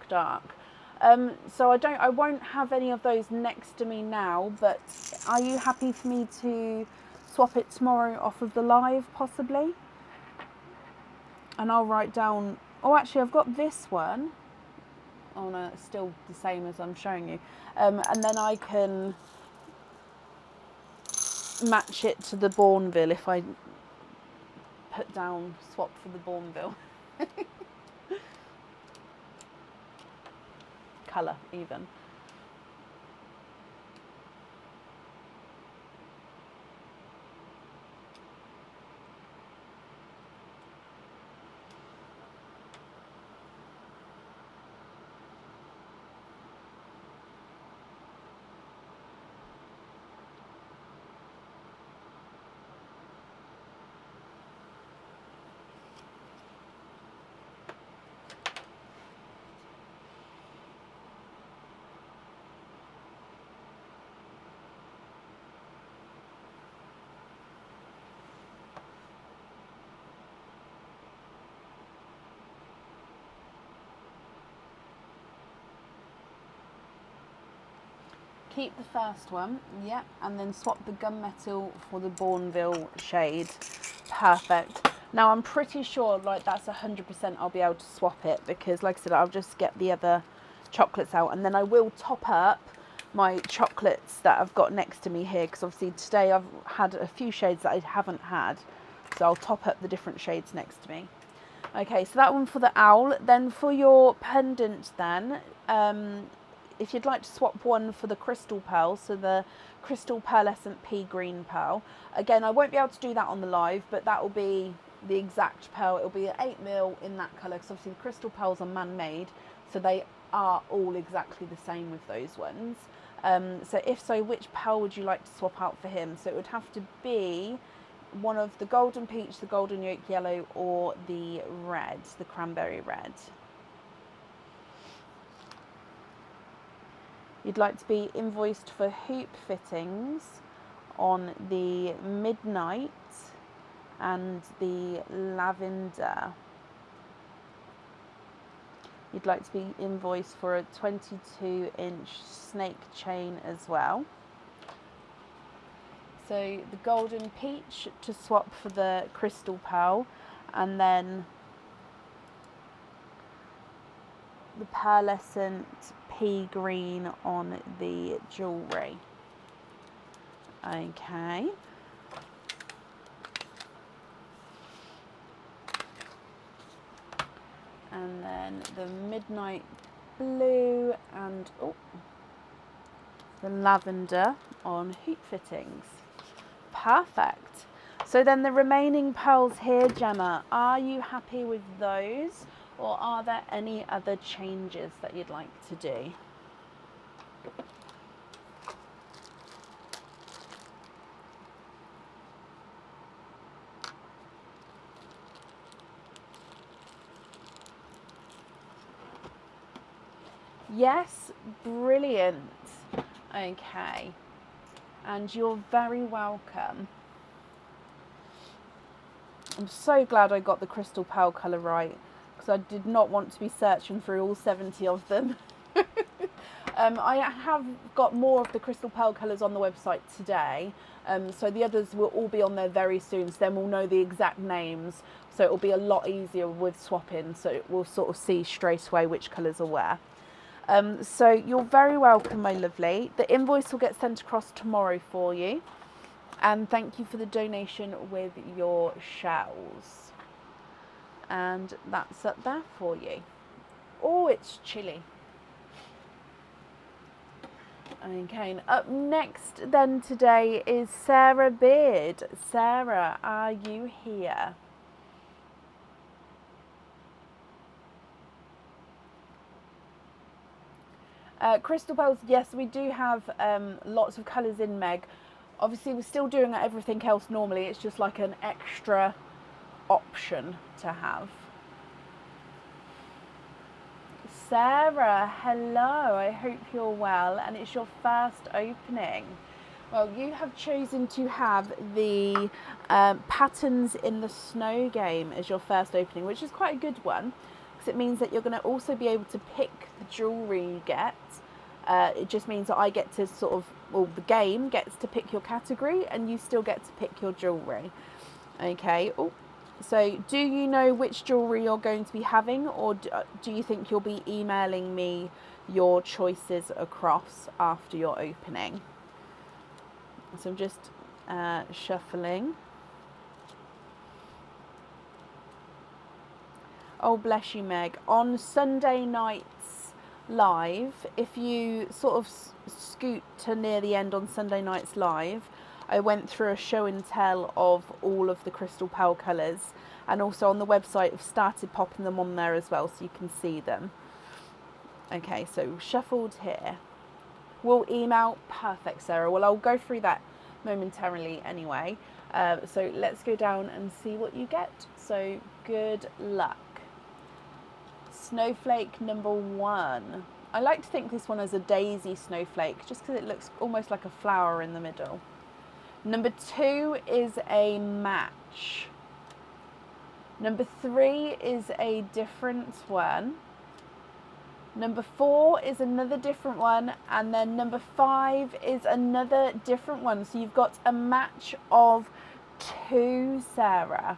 So I won't have any of those next to me now, but are you happy for me to swap it tomorrow off of the live, possibly? And I'll write down, oh, actually, I've got this one. Oh no, it's still the same as I'm showing you. And then I can match it to the Bourneville if I put down swap for the Bourneville. Colour even. Keep the first one, yeah, and then swap the gunmetal for the Bourneville shade. Perfect. Now I'm pretty sure like that's 100% I'll be able to swap it, because like I said, I'll just get the other chocolates out, and then I will top up my chocolates that I've got next to me here, because obviously today I've had a few shades that I haven't had, so I'll top up the different shades next to me. Okay, so that one for the owl. Then for your pendant then, if you'd like to swap one for the crystal pearl, so the crystal pearlescent pea green pearl. Again, I won't be able to do that on the live, but that will be the exact pearl. It'll be 8mm in that colour, because obviously the crystal pearls are man-made, so they are all exactly the same with those ones. So if so, which pearl would you like to swap out for him? So it would have to be one of the golden peach, the golden yolk yellow, or the red, the cranberry red. You'd like to be invoiced for hoop fittings on the midnight and the lavender. You'd like to be invoiced for a 22-inch snake chain as well. So the golden peach to swap for the crystal pearl, and then the pearlescent pea green on the jewellery. Okay. And then the midnight blue and the lavender on hoop fittings. Perfect. So then the remaining pearls here, Gemma, are you happy with those, or are there any other changes that you'd like to do? Yes, brilliant. Okay, and you're very welcome. I'm so glad I got the crystal pearl colour right, because I did not want to be searching through all 70 of them. I have got more of the crystal pearl colours on the website today, so the others will all be on there very soon, so then we'll know the exact names, so it'll be a lot easier with swapping, so we'll sort of see straight away which colours are where. So you're very welcome, my lovely. The invoice will get sent across tomorrow for you, and thank you for the donation with your shells. And that's up there for you. Oh, it's chilly. Okay, and up next then today is Sarah Beard. Sarah, are you here? Crystal pearls, yes, we do have lots of colours in Meg. Obviously, we're still doing everything else normally. It's just like an extra option to have. Sarah, hello. I hope you're well, and it's your first opening. Well, you have chosen to have the Patterns in the Snow game as your first opening, which is quite a good one, because it means that you're going to also be able to pick the jewellery you get. It just means that I get to sort of, well, the game gets to pick your category, and you still get to pick your jewellery. Okay. Oh. So do you know which jewellery you're going to be having, or do you think you'll be emailing me your choices across after your opening? So I'm just shuffling. Oh, bless you, Meg. On Sunday nights live, if you sort of scoot to near the end on Sunday nights live, I went through a show and tell of all of the crystal pearl colours, and also on the website I've started popping them on there as well so you can see them. Okay, so shuffled here. We'll email, perfect, Sarah. Well, I'll go through that momentarily anyway. So let's go down and see what you get. So good luck. Snowflake number 1. I like to think this one is a daisy snowflake just because it looks almost like a flower in the middle. Number 2 is a match. Number 3 is a different one. Number 4 is another different one. And then number 5 is another different one. So you've got a match of 2, Sarah.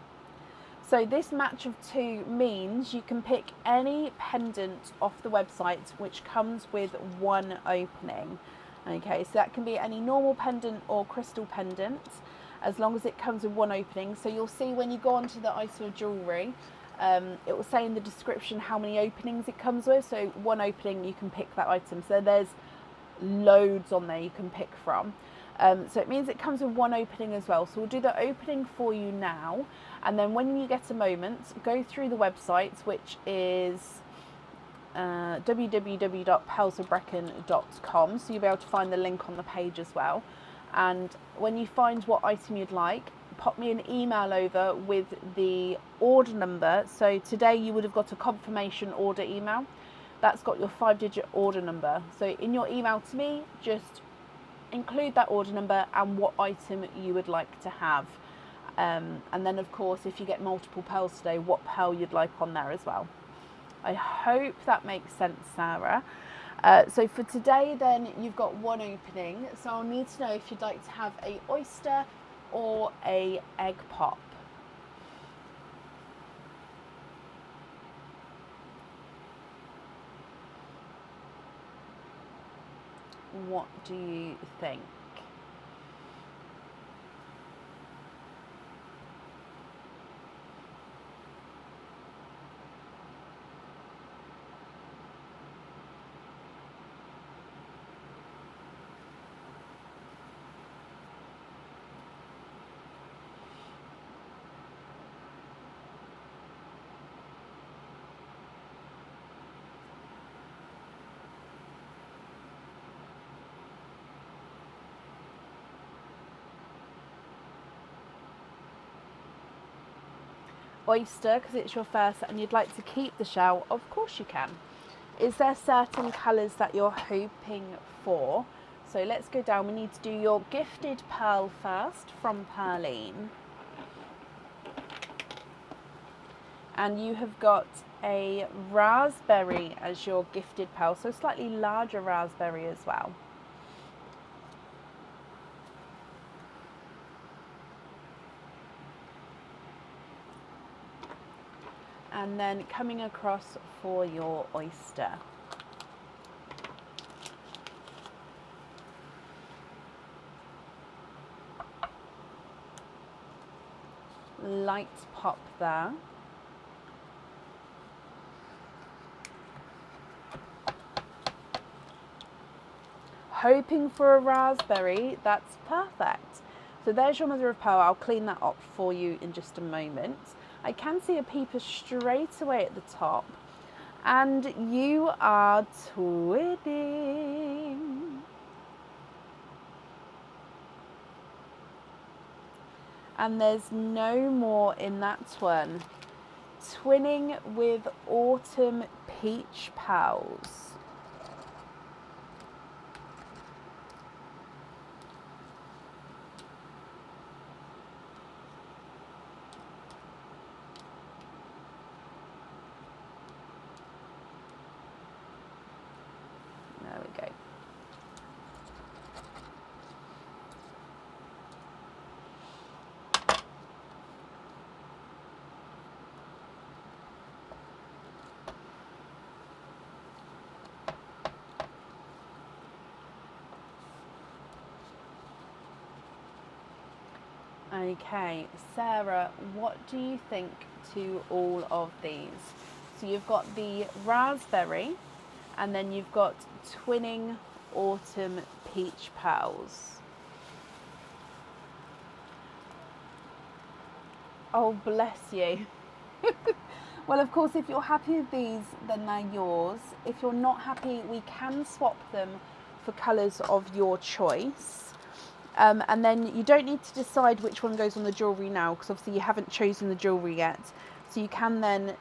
So this match of 2 means you can pick any pendant off the website which comes with 1 opening. Okay, so that can be any normal pendant or crystal pendant, as long as it comes with 1 opening. So you'll see when you go onto the item of jewellery, it will say in the description how many openings it comes with. So 1 opening, you can pick that item. So there's loads on there you can pick from. So it means it comes with 1 opening as well. So we'll do the opening for you now. And then when you get a moment, go through the website, which is www.pearlsofbrecon.com, so you'll be able to find the link on the page as well. And when you find what item you'd like, pop me an email over with the order number. So today you would have got a confirmation order email. That's got your 5-digit order number. So in your email to me, just include that order number and what item you would like to have. And then of course, if you get multiple pearls today, what pearl you'd like on there as well. I hope that makes sense, Sarah. So for today then, you've got 1 opening. So I'll need to know if you'd like to have a oyster or a egg pop. What do you think? Oyster, because it's your first and you'd like to keep the shell, of course you can. Is there certain colours that you're hoping for? So let's go down. We need to do your gifted pearl first from Pearline. And you have got a raspberry as your gifted pearl, so a slightly larger raspberry as well. And then coming across for your oyster. Light pop there. Hoping for a raspberry, that's perfect. So there's your mother of pearl. I'll clean that up for you in just a moment. I can see a peeper straight away at the top, and you are twinning. And there's no more in that one. Twinning with autumn peach pals. There we go. Okay, Sarah, what do you think to all of these? So you've got the raspberry, and then you've got twinning autumn peach pearls. Oh, bless you. Well, of course, if you're happy with these, then they're yours. If you're not happy, we can swap them for colours of your choice. And then you don't need to decide which one goes on the jewellery now, because obviously you haven't chosen the jewellery yet. So you can then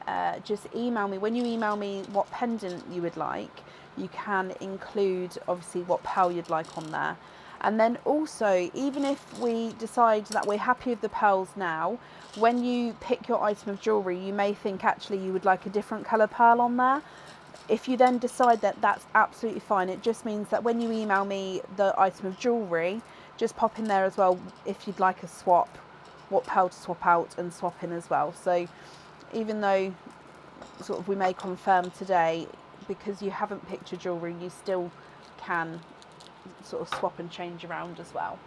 just email me. When you email me what pendant you would like, you can include obviously what pearl you'd like on there. And then also, even if we decide that we're happy with the pearls now, when you pick your item of jewellery, you may think actually you would like a different colour pearl on there. If you then decide that, that's absolutely fine. It just means that when you email me the item of jewellery, just pop in there as well if you'd like a swap, what pearl to swap out and swap in as well. So even though sort of we may confirm today, because you haven't picked your jewellery, you still can sort of swap and change around as well.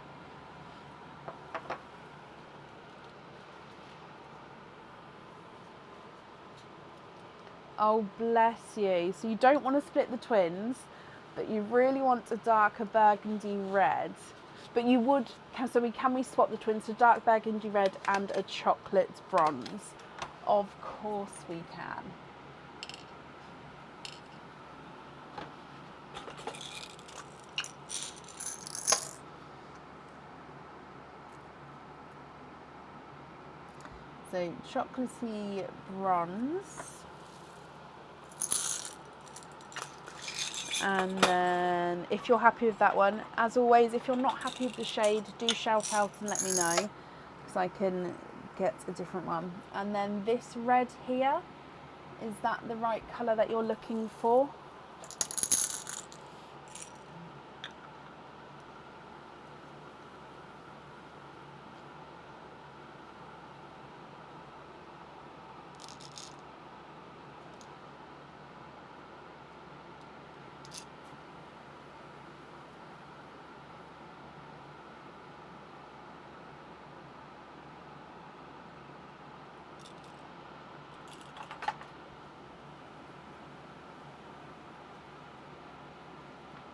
Oh, bless you. So you don't want to split the twins, but you really want a darker burgundy red. But you would, so can we swap the twins to dark burgundy red and a chocolate bronze? Of course we can. So chocolatey bronze. And then if you're happy with that one, as always, if you're not happy with the shade, do shout out and let me know, because I can get a different one. And then this red here, is that the right colour that you're looking for?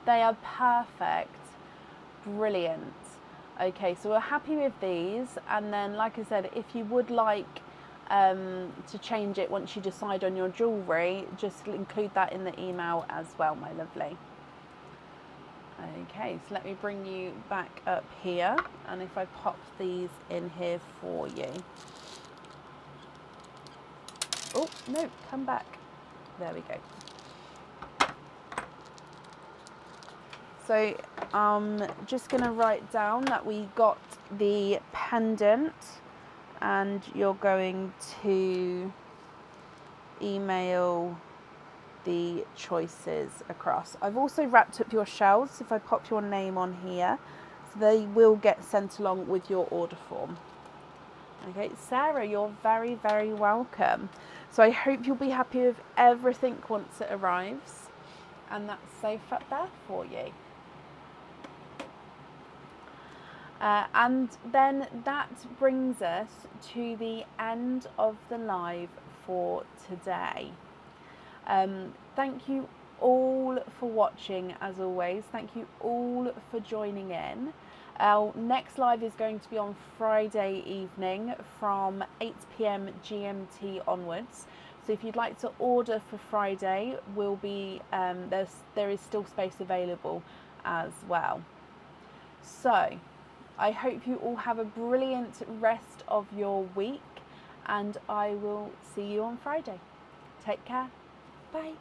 They are perfect. Brilliant. Okay, so we're happy with these, and then like I said, if you would like to change it once you decide on your jewellery, just include that in the email as well, my lovely. Okay, so let me bring you back up here, and if I pop these in here for you. Oh, no, come back. There we go. So I'm just going to write down that we got the pendant, and you're going to email the choices across. I've also wrapped up your shells. If I pop your name on here, so they will get sent along with your order form. Okay, Sarah, you're very, very welcome. So I hope you'll be happy with everything once it arrives, and that's safe up there for you. And then that brings us to the end of the live for today. Thank you all for watching, as always. Thank you all for joining in. Our next live is going to be on Friday evening from 8 p.m. GMT onwards. So if you'd like to order for Friday, will be there is still space available as well. So I hope you all have a brilliant rest of your week, and I will see you on Friday. Take care. Bye.